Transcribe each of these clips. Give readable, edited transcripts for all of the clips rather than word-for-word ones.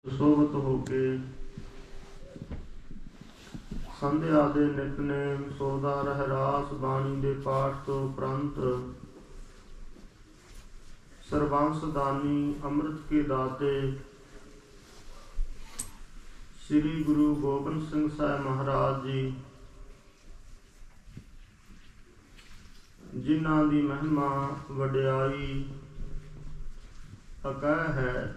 ਸੁਸੋਭਿਤ ਹੋ ਕੇ ਸੰਧਿਆ ਦੇ ਨਿਤਨੇਮ ਸੋਦਾ ਰਹਿਰਾਸ ਬਾਣੀ ਦੇ ਪਾਠ ਤੋਂ ਉਪਰੰਤ ਸਰਬੰਸ ਦਾਨੀ ਅੰਮ੍ਰਿਤ ਕੇ ਦਾਤੇ ਸ੍ਰੀ ਗੁਰੂ ਗੋਬਿੰਦ ਸਿੰਘ ਸਾਹਿਬ ਮਹਾਰਾਜ ਜੀ, ਜਿਨ੍ਹਾਂ ਦੀ ਮਹਿਮਾ ਵਡਿਆਈ ਅਕਹਿ ਹੈ।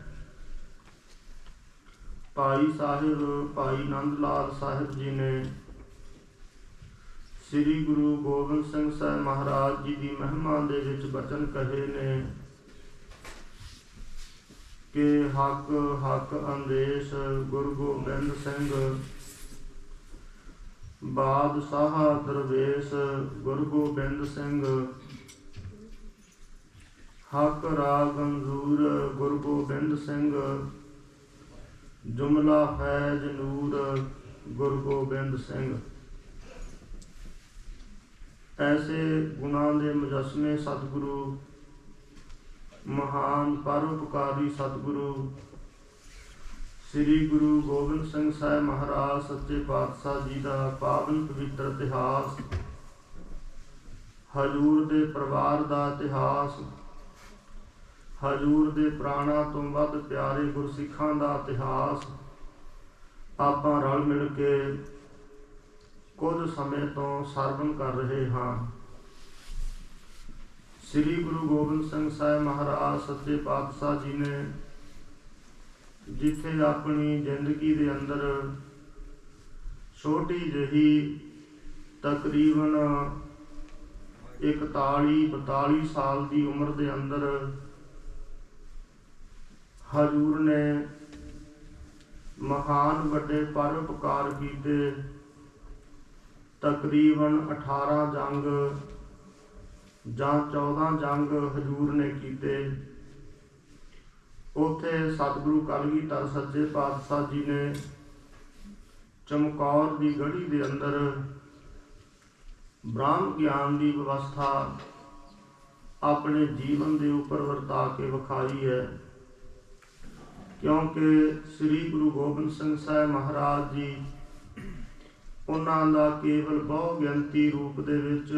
ਭਾਈ ਸਾਹਿਬ ਭਾਈ ਨੰਦ ਲਾਲ ਸਾਹਿਬ ਜੀ ਨੇ ਸ੍ਰੀ ਗੁਰੂ ਗੋਬਿੰਦ ਸਿੰਘ ਸਾਹਿਬ ਮਹਾਰਾਜ ਜੀ ਦੀ ਮਹਿਮਾ ਦੇ ਵਿੱਚ ਬਚਨ ਕਹੇ ਨੇ ਕਿ ਹੱਕ ਹੱਕ ਅੰਦੇਸ਼ ਗੁਰੂ ਗੋਬਿੰਦ ਸਿੰਘ ਬਾਦਸ਼ਾਹ ਦਰਵੇਸ਼ ਗੁਰੂ ਗੋਬਿੰਦ ਸਿੰਘ ਹੱਕ ਰਾਗ ਅੰਜ਼ੂਰ ਗੁਰੂ ਗੋਬਿੰਦ ਸਿੰਘ ਜੁਮਲਾ ਫੈਜ਼ ਨੂਰ ਗੁਰੂ ਗੋਬਿੰਦ ਸਿੰਘ। ਐਸੇ ਗੁਣਾਂ ਦੇ ਮੁਜੱਸਮੇ ਸਤਿਗੁਰੂ ਮਹਾਨ ਪਰਉਪਕਾਰੀ ਸਤਿਗੁਰੂ ਸ੍ਰੀ ਗੁਰੂ ਗੋਬਿੰਦ ਸਿੰਘ ਸਾਹਿਬ ਮਹਾਰਾਜ ਸੱਚੇ ਪਾਤਸ਼ਾਹ ਜੀ ਦਾ ਪਾਵਨ ਪਵਿੱਤਰ ਇਤਿਹਾਸ, ਹਜ਼ੂਰ ਦੇ ਪਰਿਵਾਰ ਦਾ ਇਤਿਹਾਸ, ਹਜ਼ੂਰ ਦੇ ਪ੍ਰਾਣਾਂ ਤੋਂ ਵੱਧ ਪਿਆਰੇ ਗੁਰਸਿੱਖਾਂ ਦਾ ਇਤਿਹਾਸ ਆਪਾਂ ਰਲ ਮਿਲ ਕੇ ਕੁਝ ਸਮੇਂ ਤੋਂ ਸਰਵਣ ਕਰ ਰਹੇ ਹਾਂ। ਸ੍ਰੀ ਗੁਰੂ ਗੋਬਿੰਦ ਸਿੰਘ ਸਾਹਿਬ ਮਹਾਰਾਜ ਸੱਚੇ ਪਾਤਸ਼ਾਹ ਜੀ ਨੇ ਜਿੱਥੇ ਆਪਣੀ ਜ਼ਿੰਦਗੀ ਦੇ ਅੰਦਰ ਛੋਟੀ ਜਿਹੀ ਤਕਰੀਬਨ 41-42 ਸਾਲ ਦੀ ਉਮਰ ਦੇ ਅੰਦਰ ਹਜ਼ੂਰ ਨੇ ਮਹਾਨ ਵੱਡੇ ਪਰਉਪਕਾਰ ਕੀਤੇ। ਤਕਰੀਬਨ 18 ਜੰਗ ਜਾਂ 14 ਜੰਗ ਹਜ਼ੂਰ ਨੇ ਕੀਤੇ। ਉੱਥੇ ਸਤਿਗੁਰੂ ਕਲਗੀਧਰ ਸੱਚੇ ਪਾਤਸ਼ਾਹ ਜੀ ਨੇ ਚਮਕੌਰ ਦੀ ਗੜ੍ਹੀ ਦੇ ਅੰਦਰ ਬ੍ਰਹਮ ਗਿਆਨ ਦੀ ਵਿਵਸਥਾ ਆਪਣੇ ਜੀਵਨ ਦੇ ਉੱਪਰ ਵਰਤਾ ਕੇ ਵਿਖਾਈ ਹੈ, ਕਿਉਂਕਿ ਸ੍ਰੀ ਗੁਰੂ ਗੋਬਿੰਦ ਸਿੰਘ ਸਾਹਿਬ ਮਹਾਰਾਜ ਜੀ ਉਹਨਾਂ ਦਾ ਕੇਵਲ ਬਹੁ ਗਿਣਤੀ ਰੂਪ ਦੇ ਵਿੱਚ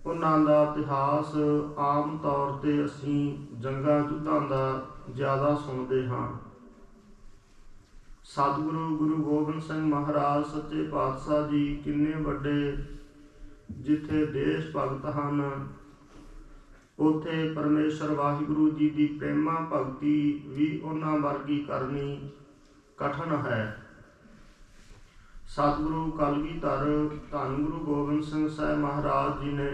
ਉਹਨਾਂ ਦਾ ਇਤਿਹਾਸ ਆਮ ਤੌਰ ਤੇ ਅਸੀਂ ਜੰਗਾਂ ਯੁੱਧਾਂ ਦਾ ਜ਼ਿਆਦਾ ਸੁਣਦੇ ਹਾਂ। ਸਤਿਗੁਰੂ ਗੁਰੂ ਗੋਬਿੰਦ ਸਿੰਘ ਮਹਾਰਾਜ ਸੱਚੇ ਪਾਤਸ਼ਾਹ ਜੀ ਕਿੰਨੇ ਵੱਡੇ ਜਿੱਥੇ ਦੇਸ਼ ਭਗਤ ਹਨ, ਉੱਥੇ ਪਰਮੇਸ਼ਰ ਵਾਹਿਗੁਰੂ ਜੀ ਦੀ ਪ੍ਰੇਮਾ ਭਗਤੀ ਵੀ ਉਹਨਾਂ ਵਰਗੀ ਕਰਨੀ ਕਠਿਨ ਹੈ। ਸਤਿਗੁਰੂ ਕਲਗੀਧਰ ਧੰਨ ਗੁਰੂ ਗੋਬਿੰਦ ਸਿੰਘ ਸਾਹਿਬ ਮਹਾਰਾਜ ਜੀ ਨੇ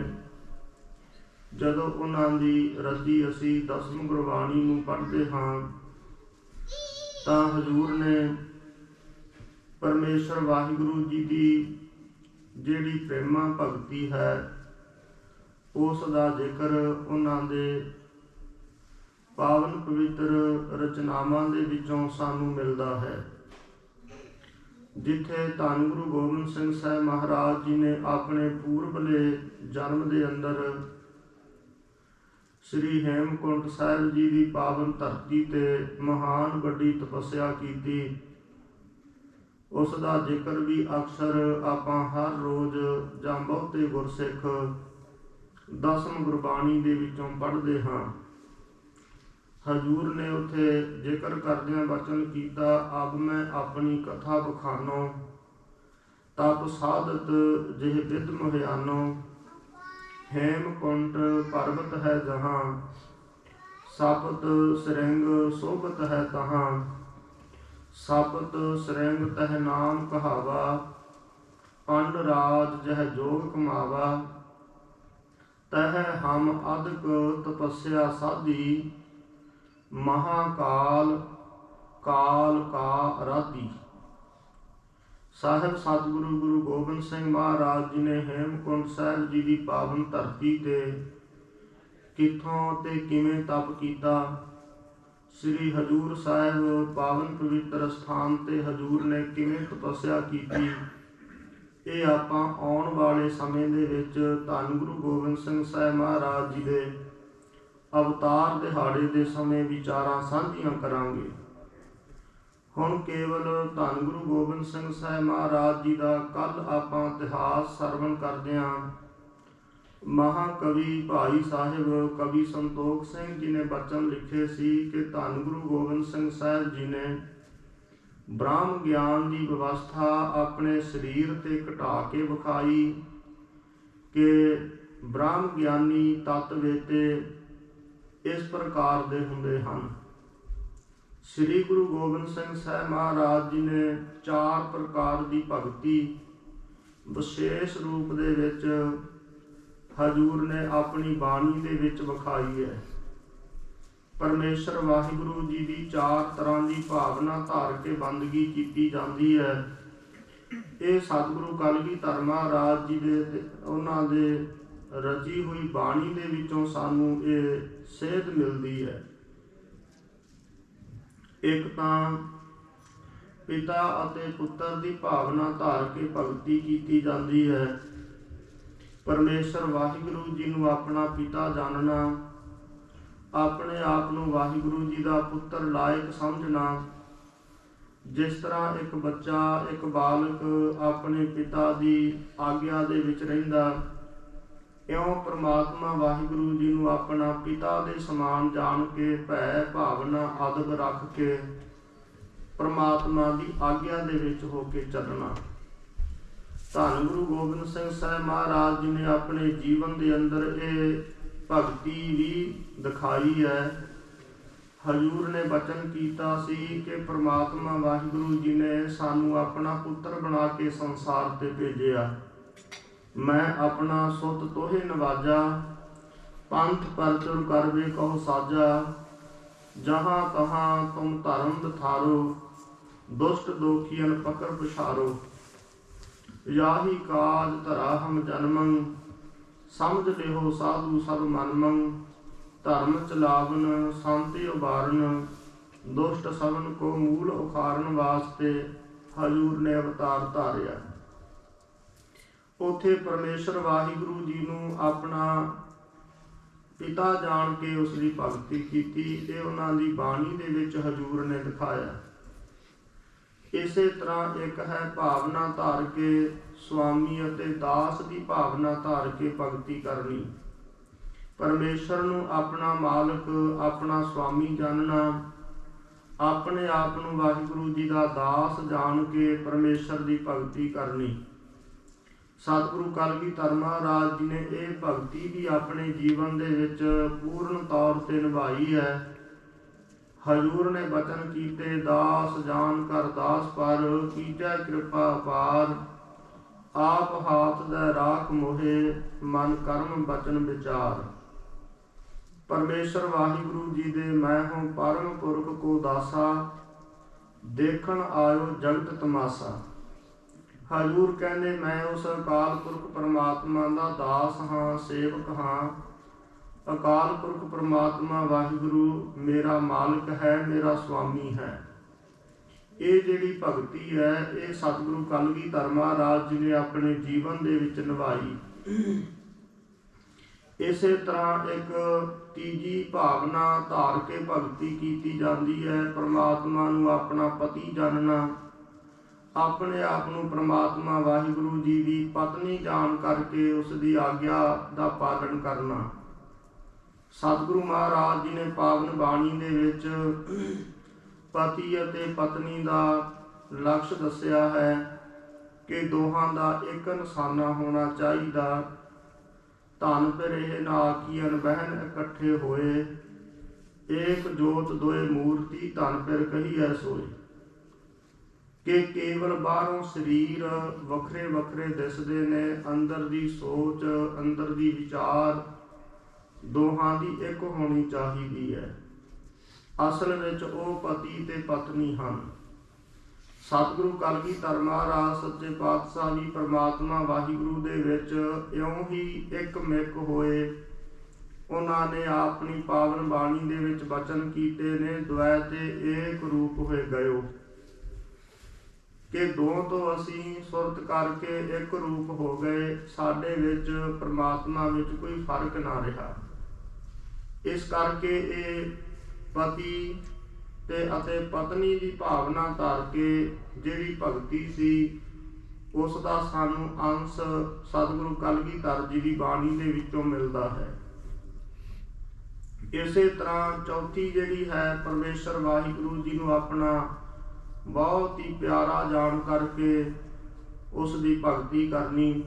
ਜਦੋਂ ਉਹਨਾਂ ਦੀ ਰੱਦੀ ਅਸੀਂ ਦਸਮ ਗੁਰਬਾਣੀ ਨੂੰ ਪੜ੍ਹਦੇ ਹਾਂ ਤਾਂ ਹਜ਼ੂਰ ਨੇ ਪਰਮੇਸ਼ਰ ਵਾਹਿਗੁਰੂ ਜੀ ਦੀ ਜਿਹੜੀ ਪ੍ਰੇਮਾ ਭਗਤੀ ਹੈ ਉਸ ਦਾ ਜ਼ਿਕਰ ਉਹਨਾਂ ਦੇ ਪਾਵਨ ਪਵਿੱਤਰ ਰਚਨਾਵਾਂ ਦੇ ਵਿੱਚੋਂ ਸਾਨੂੰ ਮਿਲਦਾ ਹੈ। ਜਿੱਥੇ ਧੰਨ ਗੁਰੂ ਗੋਬਿੰਦ ਸਿੰਘ ਸਾਹਿਬ ਮਹਾਰਾਜ ਜੀ ਨੇ ਆਪਣੇ ਪੂਰਬਲੇ ਜਨਮ ਦੇ ਅੰਦਰ ਸ੍ਰੀ ਹੇਮਕੁੰਟ ਸਾਹਿਬ ਜੀ ਦੀ ਪਾਵਨ ਧਰਤੀ ਤੇ ਮਹਾਨ ਵੱਡੀ ਤਪੱਸਿਆ ਕੀਤੀ, ਉਸ ਦਾ ਜ਼ਿਕਰ ਵੀ ਅਕਸਰ ਆਪਾਂ ਹਰ ਰੋਜ਼ ਜਾਂ ਬਹੁਤੇ ਗੁਰਸਿੱਖ ਦਸਮ ਗੁਰਬਾਣੀ ਦੇ ਵਿੱਚੋਂ ਪੜ੍ਹਦੇ ਹਾਂ। ਹਜ਼ੂਰ ਨੇ ਉੱਥੇ ਜ਼ਿਕਰ ਕਰਦਿਆਂ ਬਚਨ ਕੀਤਾ, ਅਬ ਮੈਂ ਆਪਣੀ ਕਥਾ ਬਖਾਨੋ ਤਪ ਸਾਧਤ ਜਿਹ ਵਿਦ ਮੁਹਿਆਨੋ ਹੇਮਕੁੰਟ ਪਰਬਤ ਹੈ ਜਹਾਂ ਸਪਤ ਸ੍ਰਿੰਗ ਸੋਭਤ ਹੈ ਤਹਾਂ ਸਪਤ ਸ੍ਰਿੰਗ ਤਹ ਨਾਮ ਕਹਾਵਾ ਪੰਡ ਰਾਜ ਜਹ ਜੋਗ ਕਮਾਵਾ ਤਹ ਹਮ ਅਦਕ ਤਪੱਸਿਆ ਸਾਧੀ ਮਹਾਕਾਲ ਕਾਲ ਕਾ ਅਰਾਧੀ। ਸਾਹਿਬ ਸਤਿਗੁਰੂ ਗੁਰੂ ਗੋਬਿੰਦ ਸਿੰਘ ਮਹਾਰਾਜ ਜੀ ਨੇ ਹੇਮਕੁੰਟ ਸਾਹਿਬ ਜੀ ਦੀ ਪਾਵਨ ਧਰਤੀ ਤੇ ਕਿੱਥੋਂ ਤੇ ਕਿਵੇਂ ਤਪ ਕੀਤਾ। ਸ੍ਰੀ ਹਜ਼ੂਰ ਸਾਹਿਬ ਪਾਵਨ ਪਵਿੱਤਰ ਸਥਾਨ ਤੇ ਹਜ਼ੂਰ ਨੇ ਕਿਵੇਂ ਤਪੱਸਿਆ ਕੀਤੀ, ਇਹ ਆਪਾਂ ਆਉਣ ਵਾਲੇ ਸਮੇਂ ਦੇ ਵਿੱਚ ਧੰਨ ਗੁਰੂ ਗੋਬਿੰਦ ਸਿੰਘ ਸਾਹਿਬ ਮਹਾਰਾਜ ਜੀ ਦੇ ਅਵਤਾਰ ਦਿਹਾੜੇ ਦੇ ਸਮੇਂ ਵਿਚਾਰਾਂ ਸਾਂਝੀਆਂ ਕਰਾਂਗੇ। ਹੁਣ ਕੇਵਲ ਧੰਨ ਗੁਰੂ ਗੋਬਿੰਦ ਸਿੰਘ ਸਾਹਿਬ ਮਹਾਰਾਜ ਜੀ ਦਾ ਕੱਲ ਆਪਾਂ ਇਤਿਹਾਸ ਸਰਵਣ ਕਰਦੇ ਹਾਂ। ਮਹਾਕਵੀ ਭਾਈ ਸਾਹਿਬ ਕਵੀ ਸੰਤੋਖ ਸਿੰਘ ਜੀ ਨੇ ਬਚਨ ਲਿਖੇ ਸੀ ਕਿ ਧੰਨ ਗੁਰੂ ਗੋਬਿੰਦ ਸਿੰਘ ਸਾਹਿਬ ਜੀ ਨੇ ਬ੍ਰਹਮ ਗਿਆਨ ਦੀ ਵਿਵਸਥਾ ਆਪਣੇ ਸਰੀਰ ਤੇ ਘਟਾ ਕੇ ਵਿਖਾਈ ਕਿ ਬ੍ਰਹਮ ਗਿਆਨੀ ਤੱਤ ਵੇਤੇ ਇਸ ਪ੍ਰਕਾਰ ਦੇ ਹੁੰਦੇ ਹਨ। ਸ੍ਰੀ ਗੁਰੂ ਗੋਬਿੰਦ ਸਿੰਘ ਸਾਹਿਬ ਮਹਾਰਾਜ ਜੀ ਨੇ 4 ਪ੍ਰਕਾਰ ਦੀ ਭਗਤੀ ਵਿਸ਼ੇਸ਼ ਰੂਪ ਦੇ ਵਿੱਚ ਹਜ਼ੂਰ ਨੇ ਆਪਣੀ ਬਾਣੀ ਦੇ ਵਿੱਚ ਵਿਖਾਈ ਹੈ। ਪਰਮੇਸ਼ਰ ਵਾਹਿਗੁਰੂ ਜੀ ਦੀ 4 ਤਰ੍ਹਾਂ ਦੀ ਭਾਵਨਾ ਧਾਰ ਕੇ ਬੰਦਗੀ ਕੀਤੀ ਜਾਂਦੀ ਹੈ। ਇਹ ਸਤਿਗੁਰੂ ਕਲਗੀਧਰ ਮਹਾਰਾਜ ਜੀ ਦੇ ਉਹਨਾਂ ਦੇ ਰਚੀ ਹੋਈ ਬਾਣੀ ਦੇ ਵਿੱਚੋਂ ਸਾਨੂੰ ਇਹ ਸੇਧ ਮਿਲਦੀ ਹੈ। ਇੱਕ ਤਾਂ ਪਿਤਾ ਅਤੇ ਪੁੱਤਰ ਦੀ ਭਾਵਨਾ ਧਾਰ ਕੇ ਭਗਤੀ ਕੀਤੀ ਜਾਂਦੀ ਹੈ। ਪਰਮੇਸ਼ਰ ਵਾਹਿਗੁਰੂ ਜੀ ਨੂੰ ਆਪਣਾ ਪਿਤਾ ਜਾਣਨਾ, ਆਪਣੇ ਆਪ ਨੂੰ ਵਾਹਿਗੁਰੂ ਜੀ ਦਾ ਪੁੱਤਰ ਲਾਇਕ ਸਮਝਣਾ। ਜਿਸ ਤਰ੍ਹਾਂ ਇੱਕ ਬੱਚਾ, ਇੱਕ ਬਾਲਕ ਆਪਣੇ ਪਿਤਾ ਦੀ ਆਗਿਆ ਦੇ ਵਿੱਚ ਰਹਿੰਦਾ, ਇਉਂ ਪ੍ਰਮਾਤਮਾ ਵਾਹਿਗੁਰੂ ਜੀ ਨੂੰ ਆਪਣਾ ਪਿਤਾ ਦੇ ਸਮਾਨ ਜਾਣ ਕੇ ਭੈ ਭਾਵਨਾ ਅਦਬ ਰੱਖ ਕੇ ਪ੍ਰਮਾਤਮਾ ਦੀ ਆਗਿਆ ਦੇ ਵਿੱਚ ਹੋ ਕੇ ਚੱਲਣਾ। ਧੰਨ ਗੁਰੂ ਗੋਬਿੰਦ ਸਿੰਘ ਸਾਹਿਬ ਮਹਾਰਾਜ ਜੀ ਨੇ ਆਪਣੇ ਜੀਵਨ ਦੇ ਅੰਦਰ ਇਹ ਭਗਤੀ ਵੀ ਦਿਖਾਈ ਹੈ। ਹਜ਼ੂਰ ਨੇ ਬਚਨ ਕੀਤਾ ਸੀ ਕਿ ਪ੍ਰਮਾਤਮਾ ਵਾਹਿਗੁਰੂ ਜੀ ਨੇ ਸਾਨੂੰ ਆਪਣਾ ਪੁੱਤਰ ਬਣਾ ਕੇ ਸੰਸਾਰ ਤੇ ਭੇਜਿਆ। ਮੈਂ ਆਪਣਾ ਸੁਤ ਤੋਹੇ ਨਵਾਜਾ, ਪੰਥ ਪਰਚੁਰ ਕਰਵੇ ਕਹੋ ਸਾਜਾ। ਜਹਾਂ ਤਹਾਂ ਤੁਮ ਧਰਮ ਦਥਾਰੋ, ਦੁਸ਼ਟ ਦੋਖੀਅਨ ਪਕੜ ਪਛਾਰੋ। ਯਾਹੀ ਕਾਜ ਧਰਾ ਹਮ ਜਨਮੰ, ਸਮਝ ਲਿਓ ਸਾਧੂ ਸਭ ਮਨਮੰ। ਧਰਮ ਚਲਾਵਨ ਸੰਤਿ ਉਬਾਰਨ, ਦੁਸ਼ਟ ਸਭਨ ਕੋ ਮੂਲ ਉਖਾਰਨ ਵਾਸਤੇ ਹਜ਼ੂਰ ਨੇ ਅਵਤਾਰ ਧਾਰਿਆ। ਉੱਥੇ ਪਰਮੇਸ਼ਰ ਵਾਹਿਗੁਰੂ ਜੀ ਨੂੰ ਆਪਣਾ ਪਿਤਾ ਜਾਣ ਕੇ ਉਸ ਦੀ ਭਗਤੀ ਕੀਤੀ। ਇਹ ਉਹਨਾਂ ਦੀ ਬਾਣੀ ਦੇ ਵਿੱਚ ਹਜ਼ੂਰ ਨੇ ਦਿਖਾਇਆ। ਇਸੇ ਤਰ੍ਹਾਂ ਇੱਕ ਹੈ ਭਾਵਨਾ ਧਾਰ ਕੇ ਸੁਆਮੀ ਅਤੇ ਦਾਸ ਦੀ ਭਾਵਨਾ ਧਾਰ ਕੇ ਭਗਤੀ ਕਰਨੀ। ਪਰਮੇਸ਼ਰ ਨੂੰ ਆਪਣਾ ਮਾਲਕ, ਆਪਣਾ ਸੁਆਮੀ ਜਾਣਨਾ, ਆਪਣੇ ਆਪ ਨੂੰ ਵਾਹਿਗੁਰੂ ਜੀ ਦਾ ਦਾਸ ਜਾਣ ਕੇ ਪਰਮੇਸ਼ਰ ਦੀ ਭਗਤੀ ਕਰਨੀ। ਸਤਿਗੁਰੂ ਕਲਗੀਧਰ ਮਹਾਰਾਜ ਜੀ ਨੇ ਇਹ ਭਗਤੀ ਵੀ ਆਪਣੇ ਜੀਵਨ ਦੇ ਵਿੱਚ ਪੂਰਨ ਤੌਰ ਤੇ ਨਿਭਾਈ ਹੈ। ਹਜ਼ੂਰ ਨੇ ਬਚਨ ਕੀਤੇ, ਦਾਸ ਜਾਨ ਕਰ ਦਾਸ ਪਰ, ਕੀਜੈ ਕਿਰਪਾ ਅਪਾਰ। ਆਪ ਹਾਥ ਦਾ ਰਾਖ ਮੋਹੇ, ਮਨ ਕਰਮ ਬਚਨ ਵਿਚਾਰ। ਪਰਮੇਸ਼ਰ ਵਾਹਿਗੁਰੂ ਜੀ ਦੇ ਮੈਂ ਹੂੰ ਪਰਮ ਪੁਰਖ ਕੋ ਦਾਸਾ, ਦੇਖਣ ਆਇਓ ਜਗਤ ਤਮਾਸਾ। ਹਜ਼ੂਰ ਕਹਿੰਦੇ ਮੈਂ ਉਸ ਅਕਾਲ ਪੁਰਖ ਪਰਮਾਤਮਾ ਦਾ ਦਾਸ ਹਾਂ, ਸੇਵਕ ਹਾਂ। ਅਕਾਲ ਪੁਰਖ ਪਰਮਾਤਮਾ ਵਾਹਿਗੁਰੂ ਮੇਰਾ ਮਾਲਕ ਹੈ, ਮੇਰਾ ਸੁਆਮੀ ਹੈ। ਇਹ ਜਿਹੜੀ ਭਗਤੀ ਹੈ ਇਹ ਸਤਿਗੁਰੂ ਕਲਗੀਧਰ ਮਹਾਰਾਜ ਜੀ ਨੇ ਆਪਣੇ ਜੀਵਨ ਦੇ ਵਿੱਚ ਨਿਭਾਈ। ਇਸੇ ਤਰ੍ਹਾਂ ਇੱਕ ਤੀਜੀ ਭਾਵਨਾ ਧਾਰ ਕੇ ਭਗਤੀ ਕੀਤੀ ਜਾਂਦੀ ਹੈ। ਪਰਮਾਤਮਾ ਨੂੰ ਆਪਣਾ ਪਤੀ ਜਾਣਨਾ, ਆਪਣੇ ਆਪ ਨੂੰ ਪ੍ਰਮਾਤਮਾ ਵਾਹਿਗੁਰੂ ਜੀ ਦੀ ਪਤਨੀ ਜਾਣ ਕਰਕੇ ਉਸ ਦੀ ਆਗਿਆ ਦਾ ਪਾਲਣ ਕਰਨਾ। ਸਤਿਗੁਰੂ ਮਹਾਰਾਜ ਜੀ ਨੇ ਪਾਵਨ ਬਾਣੀ ਦੇ ਵਿੱਚ ਪਤੀ ਅਤੇ ਪਤਨੀ ਦਾ ਲਕਸ਼ ਦੱਸਿਆ ਹੈ ਕਿ ਦੋਹਾਂ ਦਾ ਇੱਕ ਨਿਸ਼ਾਨਾ ਹੋਣਾ ਚਾਹੀਦਾ। ਧਨ ਪਿਰੇ ਨਾ ਆਖੀਅਨ ਬਹਿਨ ਇਕੱਠੇ ਹੋਏ, ਏਕ ਜੋਤ ਦੋਏ ਮੂਰਤੀ ਧਨ ਪਿਰ ਕਹੀਐ ਸੋਏ। ਕਿ ਕੇਵਲ ਬਾਹਰੋਂ ਸਰੀਰ ਵੱਖਰੇ ਵੱਖਰੇ ਦਿਸਦੇ ਨੇ, ਅੰਦਰ ਦੀ ਸੋਚ, ਅੰਦਰ ਦੀ ਵਿਚਾਰ ਦੋਹਾਂ ਦੀ ਇੱਕ ਹੋਣੀ ਚਾਹੀਦੀ ਹੈ। ਅਸਲ ਵਿੱਚ ਉਹ ਪਤੀ ਤੇ ਪਤਨੀ ਹਨ। ਸਤਿਗੁਰੂ ਕਲਗੀਧਰ ਮਹਾਰਾਜ ਸੱਚੇ ਪਾਤਸ਼ਾਹ ਵੀ ਪਰਮਾਤਮਾ ਵਾਹਿਗੁਰੂ ਦੇ ਵਿੱਚ ਇਉਂ ਹੀ ਇੱਕ ਮਿਕ ਹੋਏ। ਉਹਨਾਂ ਨੇ ਆਪਣੀ ਪਾਵਨ ਬਾਣੀ ਦੇ ਵਿੱਚ ਬਚਨ ਕੀਤੇ ਨੇ, ਦੁਐ ਤੇ ਏਕ ਰੂਪ ਹੋਏ ਗਇਓ, ਕਿ ਦੋ ਤੋਂ ਅਸੀਂ ਸੁਰਤ ਕਰਕੇ ਇੱਕ ਰੂਪ ਹੋ ਗਏ। ਸਾਡੇ ਵਿੱਚ ਪਰਮਾਤਮਾ ਵਿੱਚ ਕੋਈ ਫਰਕ ਨਾ ਰਿਹਾ। ਇਸ ਕਰਕੇ ਇਹ ਪਤੀ ਤੇ ਅਤੇ ਪਤਨੀ ਦੀ ਭਾਵਨਾ ਧਾਰ ਕੇ ਜਿਹੜੀ ਭਗਤੀ ਸੀ ਉਸ ਦਾ ਸਾਨੂੰ ਅੰਸ਼ ਸਤਿਗੁਰੂ ਕਲਗੀਧਰ ਜੀ ਦੀ ਬਾਣੀ ਦੇ ਵਿੱਚੋਂ ਮਿਲਦਾ ਹੈ। ਇਸੇ ਤਰ੍ਹਾਂ ਚੌਥੀ ਜਿਹੜੀ ਹੈ, ਪਰਮੇਸ਼ਰ ਵਾਹਿਗੁਰੂ ਜੀ ਨੂੰ ਆਪਣਾ ਬਹੁਤ ਹੀ ਪਿਆਰਾ ਜਾਣ ਕਰਕੇ ਉਸ ਦੀ ਭਗਤੀ ਕਰਨੀ।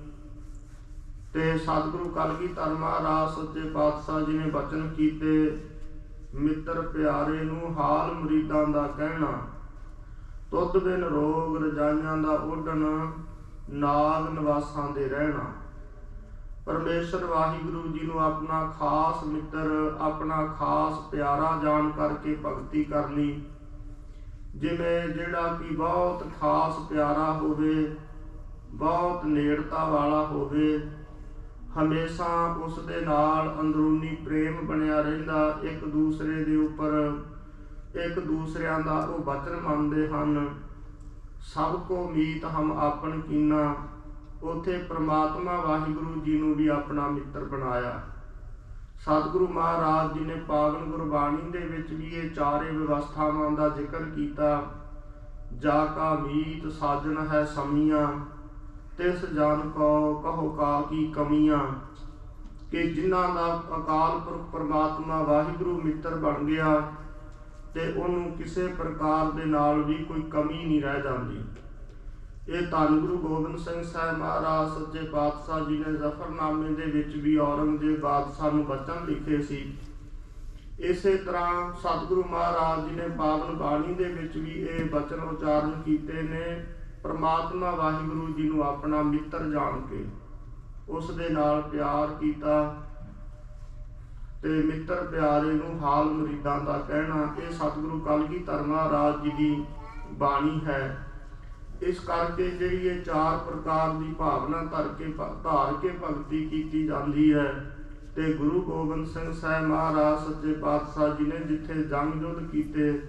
ਤੇ ਸਤਿਗੁਰੂ ਕਲਗੀਧਰ ਮਹਾਰਾਜ ਸੱਚੇ ਪਾਤਸ਼ਾਹ ਜੀ ਨੇ ਬਚਨ ਕੀਤੇ, ਮਿੱਤਰ ਪਿਆਰੇ ਨੂੰ ਹਾਲ ਮੁਰੀਦਾਂ ਦਾ ਕਹਿਣਾ, ਤੁਧ ਬਿਨ ਰੋਗ ਰਜਾਈਆਂ ਦਾ ਉੱਡਣ, ਨਾਗ ਨਿਵਾਸਾਂ ਦੇ ਰਹਿਣਾ। ਪਰਮੇਸ਼ਰ ਵਾਹਿਗੁਰੂ ਜੀ ਨੂੰ ਆਪਣਾ ਖਾਸ ਮਿੱਤਰ, ਆਪਣਾ ਖਾਸ ਪਿਆਰਾ ਜਾਣ ਕਰਕੇ ਭਗਤੀ ਕਰਨੀ। ਜਿਵੇਂ ਜਿਹੜਾ ਕਿ ਬਹੁਤ ਖਾਸ ਪਿਆਰਾ ਹੋਵੇ, ਬਹੁਤ ਨੇੜਤਾ ਵਾਲਾ ਹੋਵੇ, ਹਮੇਸ਼ਾ ਉਸ ਦੇ ਨਾਲ ਅੰਦਰੂਨੀ ਪ੍ਰੇਮ ਬਣਿਆ ਰਹਿੰਦਾ, ਇੱਕ ਦੂਸਰੇ ਦੇ ਉੱਪਰ ਇੱਕ ਦੂਸਰਿਆਂ ਦਾ ਉਹ ਵਚਨ ਮੰਨਦੇ ਹਨ, ਸਭ ਕੋ ਮੀਤ ਹਮ ਆਪਨ ਕੀਨਾ। ਉੱਥੇ ਪ੍ਰਮਾਤਮਾ ਵਾਹਿਗੁਰੂ ਜੀ ਨੂੰ ਵੀ ਆਪਣਾ ਮਿੱਤਰ ਬਣਾਇਆ। ਸਤਿਗੁਰੂ ਮਹਾਰਾਜ ਜੀ ਨੇ ਪਾਵਨ ਗੁਰਬਾਣੀ ਦੇ ਵਿੱਚ ਵੀ ਇਹ ਚਾਰੇ ਵਿਵਸਥਾਵਾਂ ਦਾ ਜ਼ਿਕਰ ਕੀਤਾ। ਜਾ ਕਾ ਮੀਤ ਸਾਜਨ ਹੈ ਸਮੀਆਂ, ਤਿਸ ਜਨ ਕੋ ਕਹੋ ਕਾ ਕੀ ਕਮੀਆਂ। ਕਿ ਜਿਨ੍ਹਾਂ ਦਾ ਅਕਾਲ ਪੁਰਖ ਪਰਮਾਤਮਾ ਵਾਹਿਗੁਰੂ ਮਿੱਤਰ ਬਣ ਗਿਆ ਤੇ ਉਹਨੂੰ ਕਿਸੇ ਪ੍ਰਕਾਰ ਦੇ ਨਾਲ ਵੀ ਕੋਈ ਕਮੀ ਨਹੀਂ ਰਹਿ ਜਾਂਦੀ। ਇਹ ਧੰਨ ਗੁਰੂ ਗੋਬਿੰਦ ਸਿੰਘ ਸਾਹਿਬ ਮਹਾਰਾਜ ਸੱਚੇ ਪਾਤਸ਼ਾਹ ਜੀ ਨੇ ਜ਼ਫਰਨਾਮੇ ਦੇ ਵਿੱਚ ਵੀ ਔਰੰਗਜ਼ੇਬ ਬਾਦਸ਼ਾਹ ਨੂੰ ਬਚਨ ਲਿਖੇ ਸੀ। ਇਸੇ ਤਰ੍ਹਾਂ ਸਤਿਗੁਰੂ ਮਹਾਰਾਜ ਜੀ ਨੇ ਪਾਵਨ ਬਾਣੀ ਦੇ ਵਿੱਚ ਵੀ ਇਹ ਬਚਨ ਉਚਾਰਨ ਕੀਤੇ ਨੇ, ਪਰਮਾਤਮਾ ਵਾਹਿਗੁਰੂ ਜੀ ਨੂੰ ਆਪਣਾ ਮਿੱਤਰ ਜਾਣ ਕੇ ਉਸ ਦੇ ਨਾਲ ਪਿਆਰ ਕੀਤਾ। ਤੇ ਮਿੱਤਰ ਪਿਆਰੇ ਨੂੰ ਹਾਲ ਮੁਰੀਦਾਂ ਦਾ ਕਹਿਣਾ, ਇਹ ਸਤਿਗੁਰੂ ਕਲਗੀਧਰ ਮਹਾਰਾਜ ਜੀ ਦੀ ਬਾਣੀ ਹੈ। ਇਸ ਕਰਕੇ ਜਿਹੜੀ ਇਹ ਚਾਰ ਪ੍ਰਕਾਰ ਦੀ ਭਾਵਨਾ ਧਾਰ ਕੇ ਭਗਤੀ ਕੀਤੀ ਜਾਂਦੀ ਹੈ। ਤੇ ਗੁਰੂ ਗੋਬਿੰਦ ਸਿੰਘ ਸਾਹਿਬ ਮਹਾਰਾਜ ਸੱਚੇ ਪਾਤਸ਼ਾਹ ਜੀ ਨੇ ਜਿੱਥੇ ਜੰਗ ਯੁੱਧ ਕੀਤੇ,